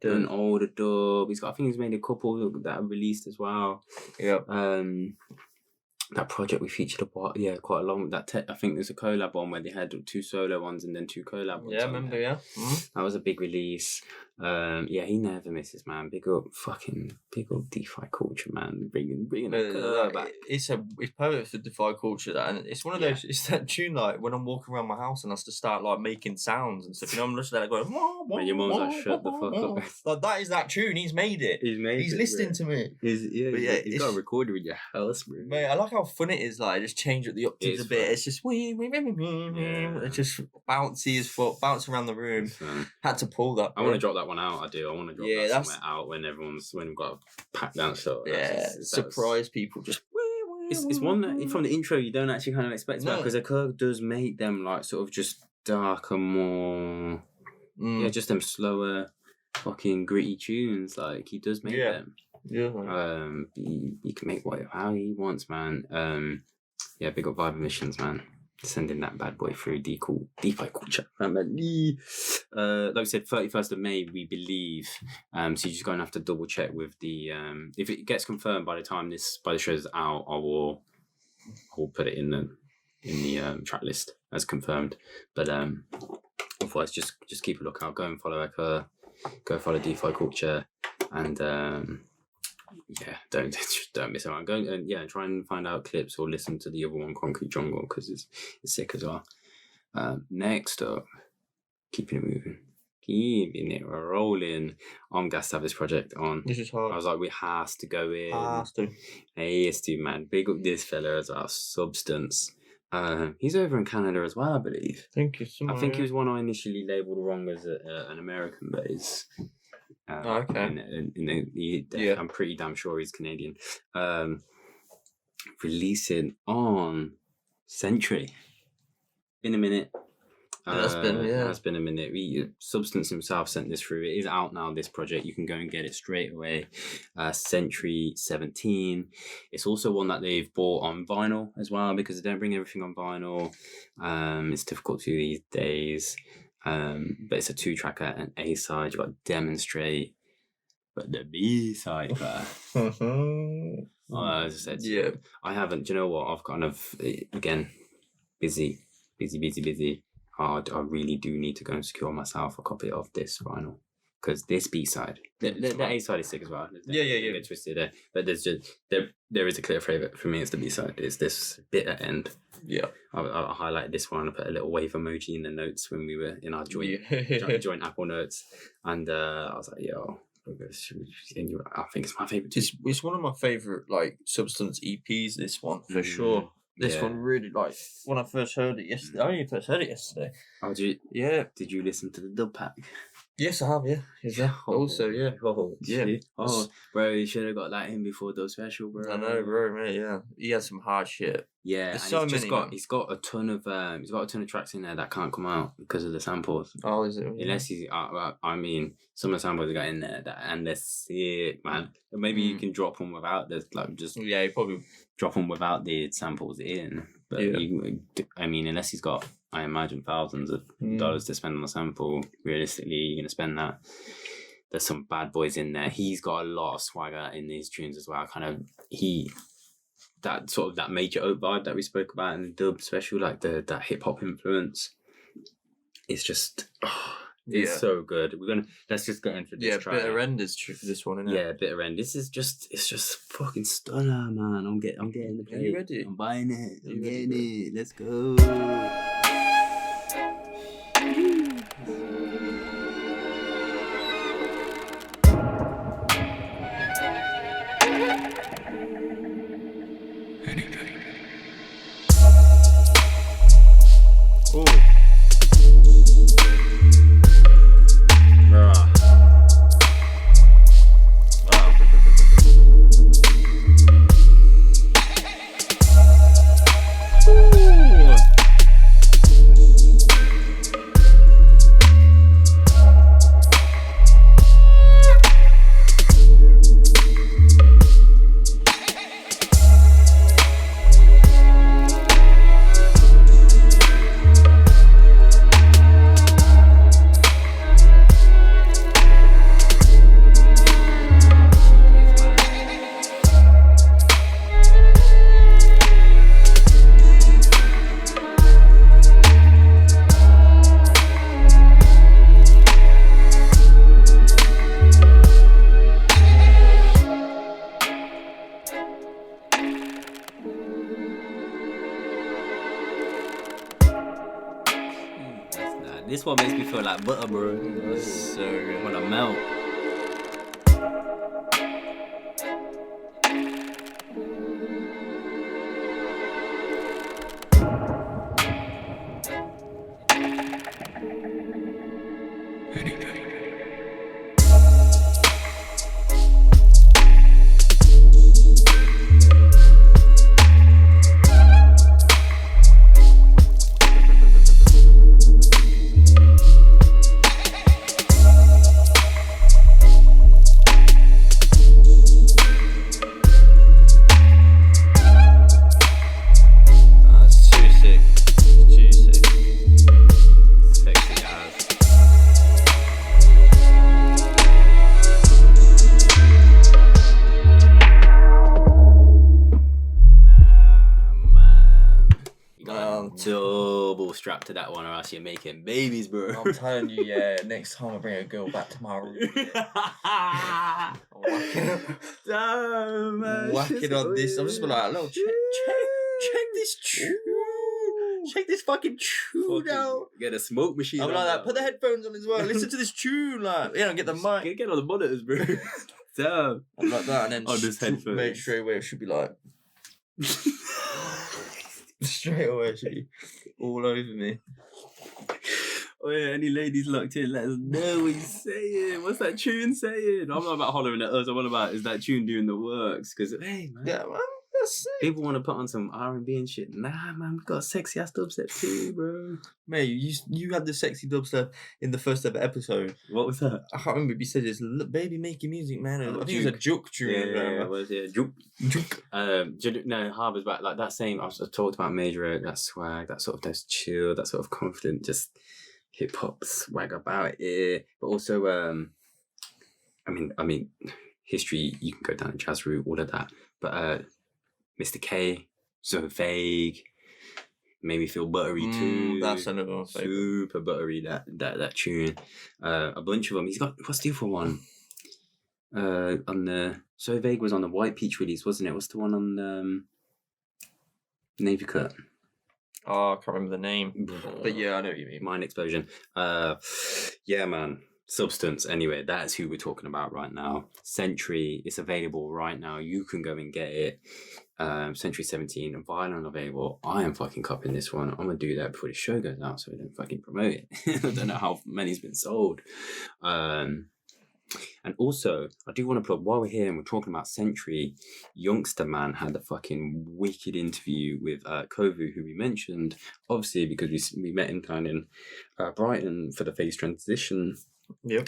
did an older dub. I think he's made a couple that are released as well. Yeah. That project we featured quite a long. I think there's a collab one where they had 2 solo ones and then 2 collab ones. Yeah, I remember. Yeah. That was a big release. He never misses, man. Big up Defy culture, man. Bringing Akhur back. It's perfect for Defy culture, that, and it's one of those. It's that tune like when I'm walking around my house and I have to start like making sounds and stuff. I'm just there going. When your mum's like, shut the fuck up. Like that is that tune. He's made it. He's listening to me. He's got a recorder in your house, bro. Mate, I like how fun it is. Like, just change up the octaves a bit. It's just it's just bouncy as fuck, bounce around the room. Had to pull that. I want to drop that one out. I do. I want to drop that somewhere out when we've got a packed down show. Surprise people. Just. It's one that from the intro you don't actually kind of expect about, because Akhur does make them like sort of just darker, more just them slower, fucking gritty tunes. Like he does make them. Yeah. He can make how he wants, man. Big up Vibe Emissions, man. Sending that bad boy through DeFi culture. Like I said, 31st of May, we believe. So you're just going to have to double check with the if it gets confirmed by the show's out, I will put it in the track list as confirmed. But otherwise, just keep a lookout. Go and follow Akhur. Go follow DeFi culture, and don't miss out. Go and try and find out clips or listen to the other one, Concrete Jungle, because it's sick as well. Next up, keeping it rolling. I'm gassed to have this project on. This is hard. I was like, we has to go in. Has to, man. Big up this fella as well. Substance. He's over in Canada as well, I believe. I think he was one I initially labelled wrong as an American, but he's. Okay. I'm pretty damn sure he's Canadian. Releasing on Sentry. Been a minute. It's been a minute. Substance himself sent this through. It is out now, this project. You can go and get it straight away. Sentry 17. It's also one that they've bought on vinyl as well, because they don't bring everything on vinyl. It's difficult to these days. But it's a 2-tracker and A-side. You've got Demonstrate, but the B-side, as I said, I haven't. Do you know what? I've kind of again busy. I really do need to go and secure myself a copy of this vinyl, because this B-side, the A-side is sick as well. Get twisted there, but there is a clear favourite for me. It's the B-side. It's this bit at end. Yeah, I highlighted this one. I put a little wave emoji in the notes when we were in our joint Apple notes, and I was like, "Yo, I think it's my favourite too." It's one of my favourite like Substance EPs. This one for sure. This one really, like, when I first heard it yesterday. I only first heard it yesterday. Oh, did you? Yeah. Did you listen to the dub pack? Yes, I have. Yeah. Also, yeah. Oh, bro, you should have got that in before Dub Special, bro. I know, bro, mate. Yeah, he has some hard shit. Yeah, and so he's got a ton of tracks in there that can't come out because of the samples. Oh, is it? Unless he's, I mean, some of the samples he got in there and they're sick, man. Maybe you can drop them without the you probably drop them without the samples in. But I mean, unless he's got, I imagine, thousands of dollars to spend on a sample, realistically, you're gonna spend that. There's some bad boys in there. He's got a lot of swagger in these tunes as well. That Major Oak vibe that we spoke about in the Dub Special, like that hip hop influence. It's just it's so good. Let's just go into this track. Bitter End is true for this one, isn't it? Yeah, Bitter End. It's just fucking stunner, man. I'm getting the plate. Are you ready? I'm buying it. I'm getting it. Let's go. one makes me feel like butter, bro. So good. When I melt. Strapped to that one, or else you're making babies, bro. I'm telling you, yeah. Next time I bring a girl back to my room, damn, man. Whacking on this. I'm just like, look, check this tune. Check this fucking tune out. Get a smoke machine. I'm like that. Put the headphones on as well. Listen to this tune, like, get the mic. Get on the monitors, bro. Damn. I'm like that, and then on this headphone. Mate, straight away it should be like. Straight away, she all over me. Oh yeah, any ladies locked in, let us know what you're saying. What's that tune saying? I'm not about hollering at us. I'm all about is that tune doing the works? Because hey man, yeah, man, that's sick. People want to put on some R&B and shit. Nah, man, we got sexy ass dubstep too, bro. Mate, you had the sexy dubstep in the first ever episode. What was that? I can't remember if you said this. Baby making music, man. I think it was a juke tune. Yeah, it was juke. No, Harbour's back like that same. I talked about Major, that swag, that sort of those chill, that sort of confident, just hip hop swag about it. But also, I mean, history. You can go down the jazz route, all of that. But Mr. K, so vague. Made me feel buttery too. That's another one. Super buttery that tune. A bunch of them. He's got what's the other one? On the So Vague was on the White Peach release, wasn't it? What's the one on Navy Cut? Oh, I can't remember the name. But yeah, I know what you mean. Mind Explosion. Yeah, man. Substance. Anyway, that's who we're talking about right now. Sentry. It's available right now. You can go and get it. Sentry 17 and Violent available. I am fucking copping this one. I'm gonna do that before the show goes out so we don't fucking promote it. I don't know how many's been sold. And also, I do want to plug, while we're here and we're talking about Sentry, Youngster Man had a fucking wicked interview with Kovu, who we mentioned, obviously because we met him down in Brighton for the Phase Transition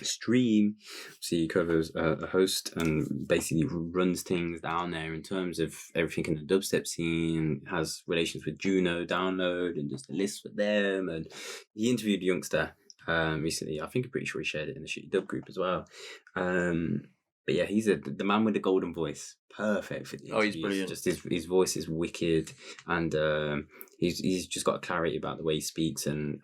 stream. See, Kovu's a host and basically runs things down there in terms of everything in the dubstep scene, has relations with Juno Download and just a list for them. And he interviewed Youngster recently. I think I'm pretty sure he shared it in the Shitty Dub group as well. But yeah, he's the man with the golden voice. Perfect for the interviews. Oh, he's brilliant. Just his voice is wicked, and he's just got a clarity about the way he speaks, and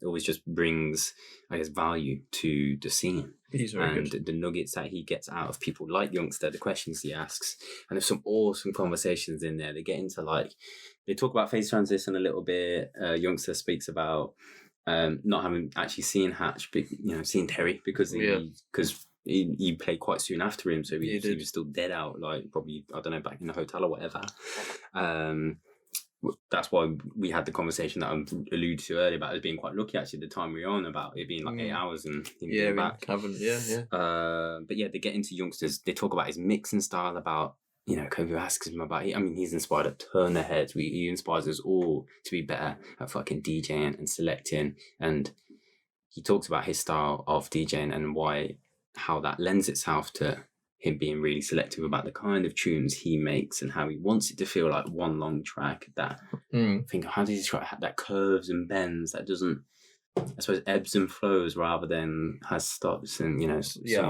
it always just brings, I guess, value to the scene. He's very good. The nuggets that he gets out of people like Youngster, the questions he asks, and there's some awesome conversations in there. They get into they talk about phase transition a little bit. Youngster speaks about not having actually seen Hatch, but seen Terry because he played quite soon after him, so he was still dead out, probably, I don't know, back in the hotel or whatever. That's why we had the conversation that I alluded to earlier about us being quite lucky actually the time we were on, about it being 8 hours and him being back. But yeah, they get into Youngsters. They talk about his mixing style, about Kovu asks him about he's inspired a ton of heads. He inspires us all to be better at fucking DJing and selecting, and he talks about his style of DJing and how that lends itself to him being really selective about the kind of tunes he makes and how he wants it to feel like one long track that how do you describe that curves and bends, that doesn't, I suppose, ebbs and flows rather than has stops, and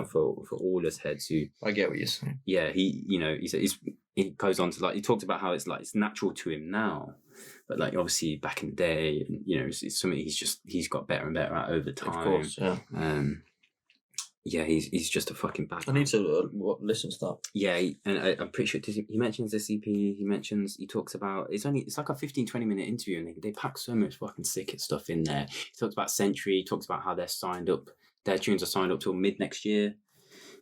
for all us heads who, I get what you're saying. Yeah, he goes on to he talked about how it's natural to him now, but obviously back in the day, it's something he's got better and better at over time. Of course, yeah. Yeah, he's just a fucking bad I need to listen to that. Yeah, I'm pretty sure he mentions this EP. He talks about it's like a 15-20 minute interview, and they pack so much fucking sick stuff in there. He talks about Sentry. He talks about how they're signed up. Their tunes are signed up till mid next year.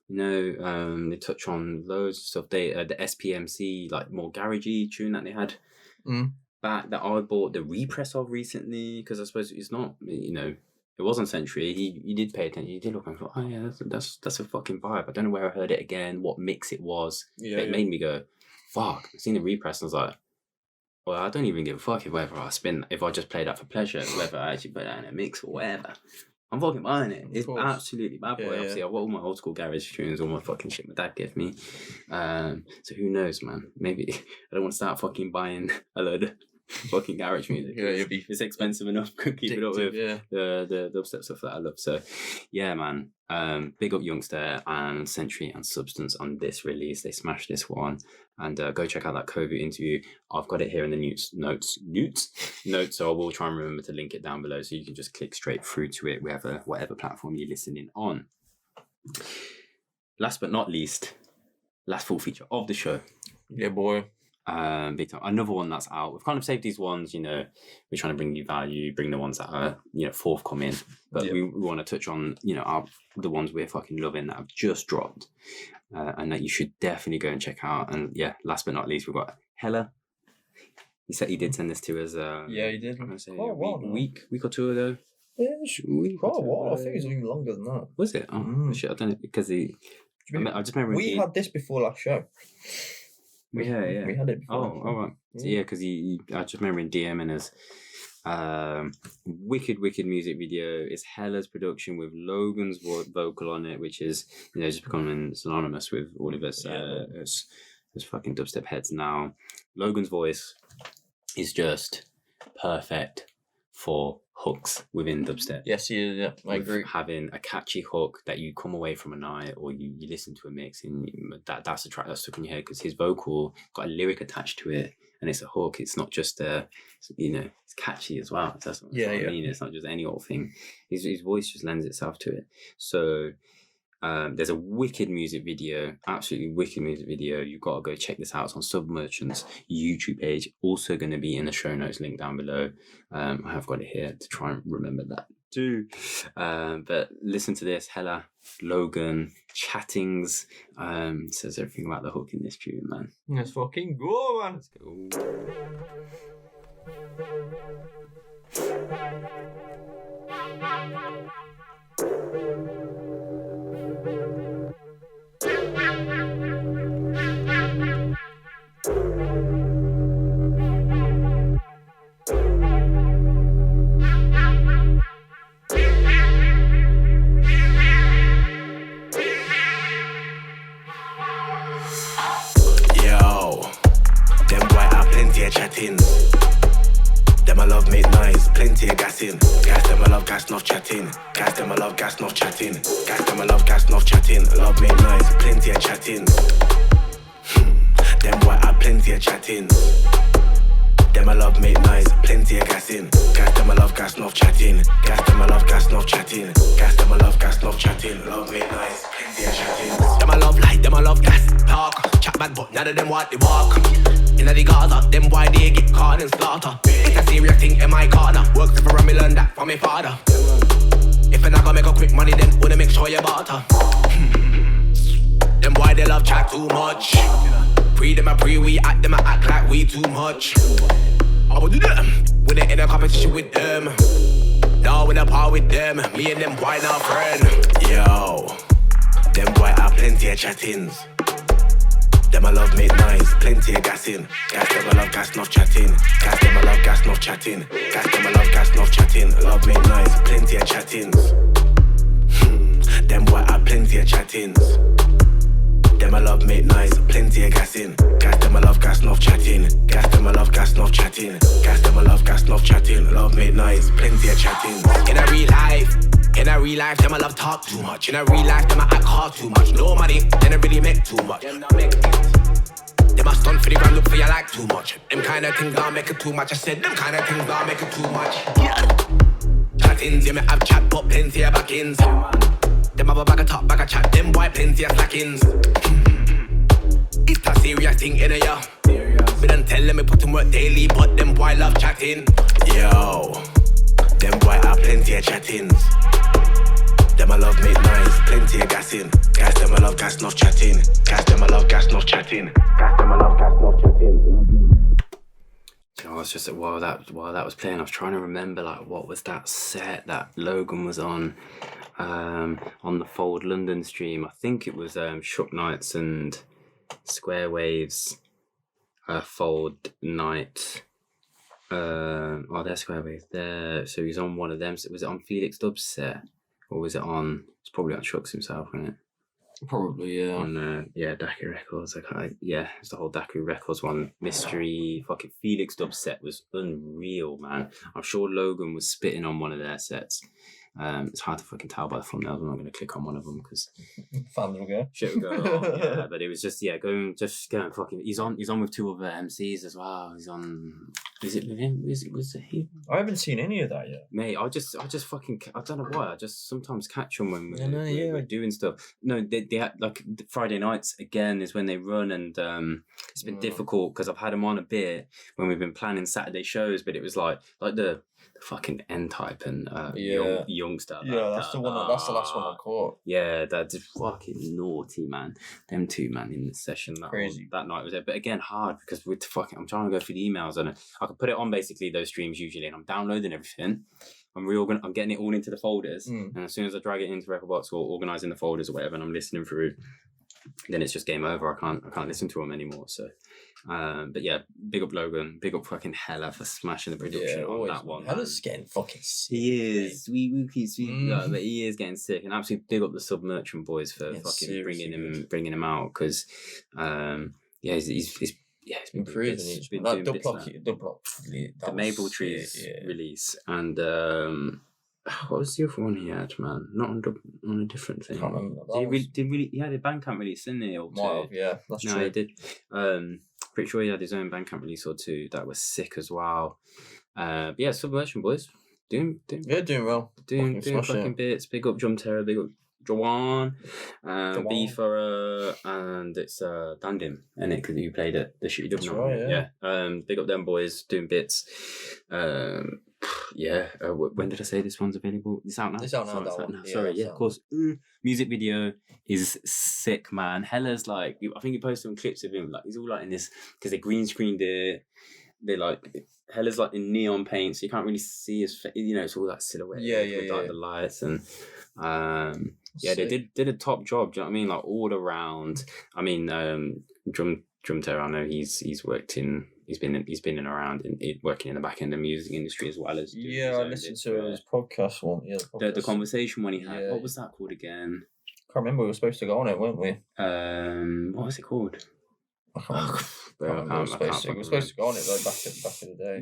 You know, they touch on loads of stuff. The SPMC, like more garagey tune that they had back that I bought the repress of recently, because I suppose it's not, you know, it wasn't Sentry. He did pay attention. He did look and thought, oh yeah, that's a fucking vibe. I don't know where I heard it again, what mix it was. Yeah, it made me go, fuck. I seen the repress and I was like, well, I don't even give a fuck if I just play that for pleasure, whether I actually put that in a mix or whatever. I'm fucking buying it. It's absolutely bad boy. Yeah, obviously, I've got all my old school garage tunes, all my fucking shit my dad gave me. So who knows, man? Maybe I don't want to start fucking buying a load of fucking garage music. It's expensive enough. Could keep it up with the dubstep stuff that I love. So yeah, man. Big up Youngster and Sentry and Substance on this release. They smashed this one. And go check out that COVID interview. I've got it here in the notes. So I will try and remember to link it down below so you can just click straight through to it whatever platform you're listening on. Last but not least, last full feature of the show. Yeah, boy. Big time. Another one that's out. We've kind of saved these ones, you know, we're trying to bring you value, bring the ones that are, you know, forthcoming. But we want to touch on, you know, the ones we're fucking loving that have just dropped. And that you should definitely go and check out. And yeah, last but not least, we've got Hella. He said he did send this to us. Yeah, he did. I'm gonna say a week or two ago. Yeah, quite a while. I think it was even longer than that. Was it? Oh shit! I don't know because I just remember we had this before last show. We had it before. Oh, all right. Yeah, because I just remember him DMing us. Wicked music video. It's Hella's production with Logan's vocal on it, which is, you know, just becoming synonymous with all of us as fucking dubstep heads now. Logan's voice is just perfect for hooks within dubstep. Yes, yeah, I agree. Having a catchy hook that you come away from a night or you listen to a mix and that's a track that's stuck in your head because his vocal got a lyric attached to it. And it's a hook. It's not just you know, it's catchy as well. That's what I mean. It's not just any old thing. His voice just lends itself to it. So there's a wicked music video, absolutely wicked music video. You've got to go check this out. It's on Submerchant's YouTube page. Also going to be in the show notes link down below. I have got it here to try and remember that too. But listen to this, Hella, Logan, Chattings. Says everything about the hook in this tune, man. Let's fucking go, man. Let's go. Chatting. Them I love make noise, plenty of gas in. Gas them I love gas enough chatting. Gas them I love gas enough chatting. Gas them I love gas enough chatting. Love make noise, plenty of chatting. Them boy have plenty of chatting. Them I love make noise, plenty of gas in. Gas them I love gas enough chatting. Gas them I love gas enough chatting. Gas them I love gas enough chatting. Love make noise, plenty of chatting. Them I love light, them I love gas. Talk, chat bad but none of them want the walk. Inna the Gaza, them why they get caught in slaughter. It's a serious thing in my corner. Works for me, learn that from my father. If you're not gonna make a quick money, then wanna make sure you barter. Them why they love chat too much. Pre them a pre, we act them a act like we too much. I will do them when they in a competition with them. Now in a par with them, me and them why not friend. Yo, them boy have plenty of chattings. Them I love make noise, plenty of gas in. Gas them I love gas enough chatting. Gas them I love gas enough chatting. Gas them I love gas enough chatting. Love make noise, plenty of chattings. Them boy have plenty of chattings. Them I love make noise, plenty of gas in. Gas them I love gas enough chatting. Gas them I love gas enough chatting. Gas them I love gas enough chatting. Love make noise, plenty of chatting. In a real life, them I love talk too much. In a real life, them I act hard too much. No money, then I really make too much. Them a stunt for the ground, look for you like too much. Them kind of things don't make it too much. I said them kind of things don't make it too much. Yeah. Chattings, you may have chat, but plenty of back-ins. Them have a bag of talk, bag of chat. Them boy plenty of slackings. It's a serious thing in a ya. We don't tell them we put in work daily, but them boy love chatting. Yo, them boy have plenty of chattings. Them I love make noise, plenty of gassing. Gas them I love gas, enough chatting. Gas them I love gas, enough chatting. Gas them I love gas, enough chatting. Oh, it's just while that was playing, I was trying to remember like what was that set that Logan was on the Fold London stream. I think it was Shook Knights and Square Waves Fold Night. They're Square Waves there. So he's on one of them. So was it on Felix Dubz set? Or was it on? It's probably on Shooks himself, wasn't it? Probably, yeah. On Daku Records. It's the whole Daku Records one. Mystery fucking Felix Dubz set was unreal, man. I'm sure Logan was spitting on one of their sets. It's hard to fucking tell by the thumbnails. I'm not going to click on one of them because fans will go. Shit will go. But it was just going fucking. He's on with two other MCs as well. He's on. Is it with him? Was it he? I haven't seen any of that yet, mate. I just fucking. I don't know why. I just sometimes catch them when we're doing stuff. No, they like Friday nights again is when they run, and it's been difficult because I've had them on a bit when we've been planning Saturday shows, but it was like the fucking N-Type and Youngster. That's the one. That's the last one I caught. Yeah, that's fucking naughty, man. Them two, man, in the session. Crazy. That night was it, but again hard because I'm trying to go through the emails and I can put it on basically those streams usually, and I'm downloading everything. I'm getting it all into the folders, and as soon as I drag it into Recordbox or organising the folders or whatever, and I'm listening through, then it's just game over. I can't listen to them anymore. So. But yeah, big up Logan, big up fucking Hella for smashing the production on that one. Hella's getting fucking sick. He is. We keep speaking about it, but he is getting sick. And absolutely big up the Submerchant boys for fucking bringing him out because, he's been improving. He's been doing bits the Maple Trees release and. What was the other one he had, man? Not on a different thing. I can't remember. He had a Bandcamp release, didn't he? Or two? Yeah, that's true. He did. Pretty sure he had his own Bandcamp release or two that was sick as well. But yeah, Submersion boys doing well. Doing fucking bits. Big up Drum Terror, big up Jawan, Beefer, and it's Dandim, isn't it? Because you played it the shitty dub. Right, yeah. Big up them boys doing bits. When did I say this one's available? It's out now. It's out now. Sorry, of course. Music video is sick, man. Hella's like, I think he posted some clips of him. Like he's all like in this because they green screened it. They like Hella's like in neon paint, so you can't really see his face. You know, it's all that silhouette. With like the lights and. They did a top job. Do you know what I mean? Like all around. I mean, Drum Terror. I know he's worked in. He's been in and around working in the back end of the music industry as well as. I listened to his podcast one. Yeah, the conversation one he had. Yeah. What was that called again? Can't remember. We were supposed to go on it, weren't we? What was it called? I can't remember. We were supposed to go on it though back in the day.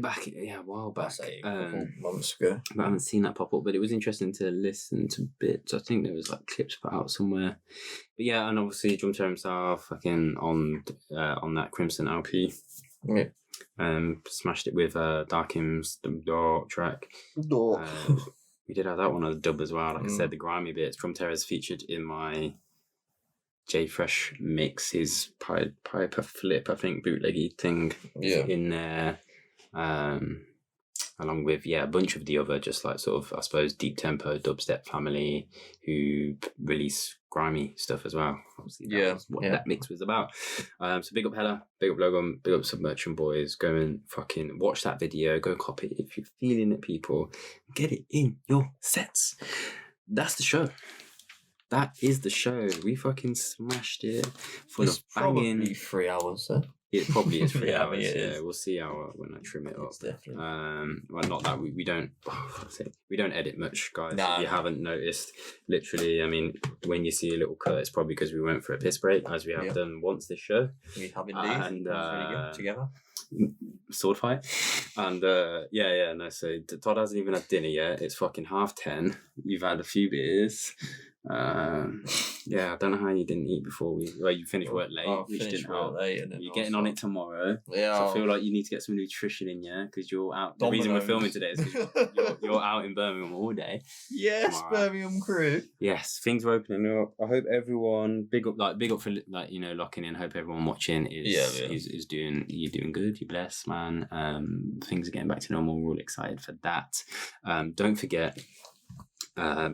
A while back. A couple months ago. But I haven't seen that pop up, but it was interesting to listen to bits. I think there was like clips put out somewhere. But yeah, and obviously Drum Terror himself fucking on that Crimson LP. Yeah. Smashed it with Darkim's the Dark track. We did have that one on the dub as well. Like I said, the grimy bits. Drum Terror's featured in my J Fresh mix, his Piper Flip, I think, bootleggy thing in there. Along with a bunch of the other just like sort of I suppose deep tempo dubstep family who release grimy stuff as well. Obviously that's what that mix was about. So big up Hella, big up Logan, big up Submerchant boys. Go and fucking watch that video, go copy it if you're feeling it, people. Get it in your sets. That's the show. That is the show. We fucking smashed it. It's probably 3 hours, though. It probably is 3 hours. Yeah, we'll see how when I trim it up. Definitely. Well, not that we don't. We don't edit much, guys. Nah, if you haven't noticed, literally. I mean, when you see a little cut, it's probably because we went for a piss break, as we have done once this show. We have indeed. And really good together. Sword fight, and no. So Todd hasn't even had dinner yet. It's fucking 10:30. You've had a few beers. Yeah, I don't know how you didn't eat before you finished work late. Which didn't help. You're getting on it tomorrow. Yeah. So I feel like you need to get some nutrition in, because you're out. The reason we're filming today is because you're out in Birmingham all day. Yes, tomorrow. Birmingham crew. Yes, things are opening up. I hope everyone big up for locking in. Hope everyone watching is doing good. You're blessed, man. Things are getting back to normal. We're all excited for that. Don't forget.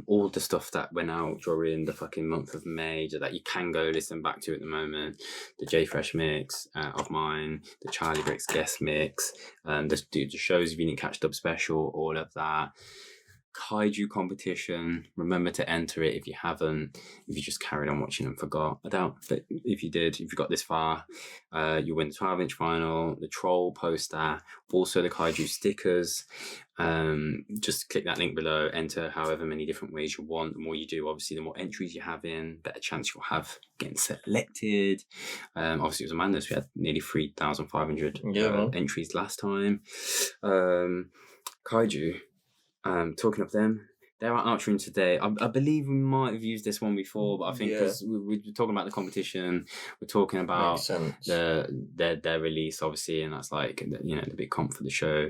All the stuff that went out during the fucking month of May that you can go listen back to at the moment. The J Fresh mix of mine, the Charlie Bricks guest mix, the shows if you didn't catch Dub Special, all of that. Kaiju competition, remember to enter it if you haven't, if you just carried on watching and forgot. I doubt, but if you did, if you got this far, you win the 12-inch final, the troll poster, also the Kaiju stickers. Just click that link below, enter however many different ways you want. The more you do, obviously, the more entries you have in, better chance you'll have getting selected. Obviously, it was a madness. We had nearly 3,500 entries last time. Kaiju. Talking of them, they're out answering today. I believe we might have used this one before, but I think because we're talking about the competition, we're talking about their release, obviously, and that's like the big comp for the show.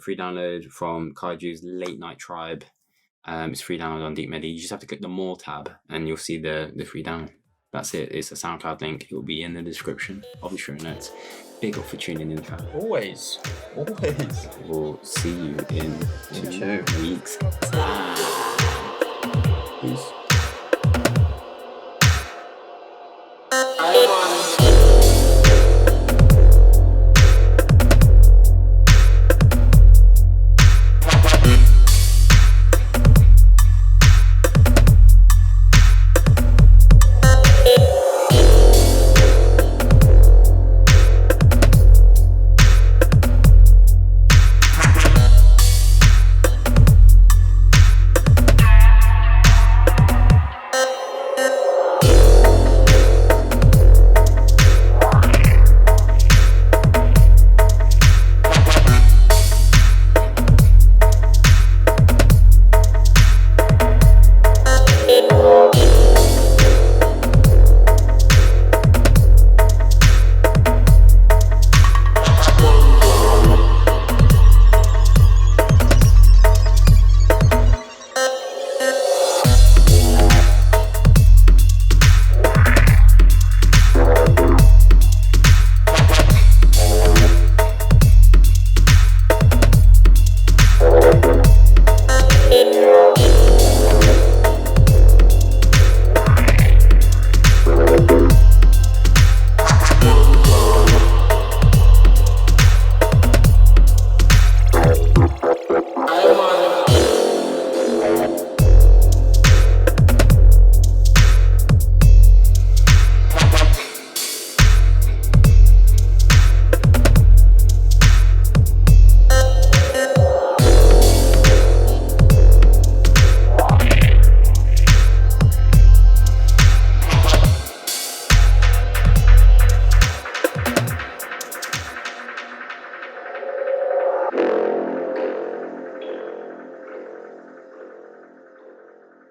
Free download from Kaiju's Late Night Tribe. It's free download on Deep Medi. You just have to click the More tab, and you'll see the free download. That's it. It's a SoundCloud link. It will be in the description of the show notes. Big up for tuning in, fam. Always. We'll see you in 2 weeks. Peace.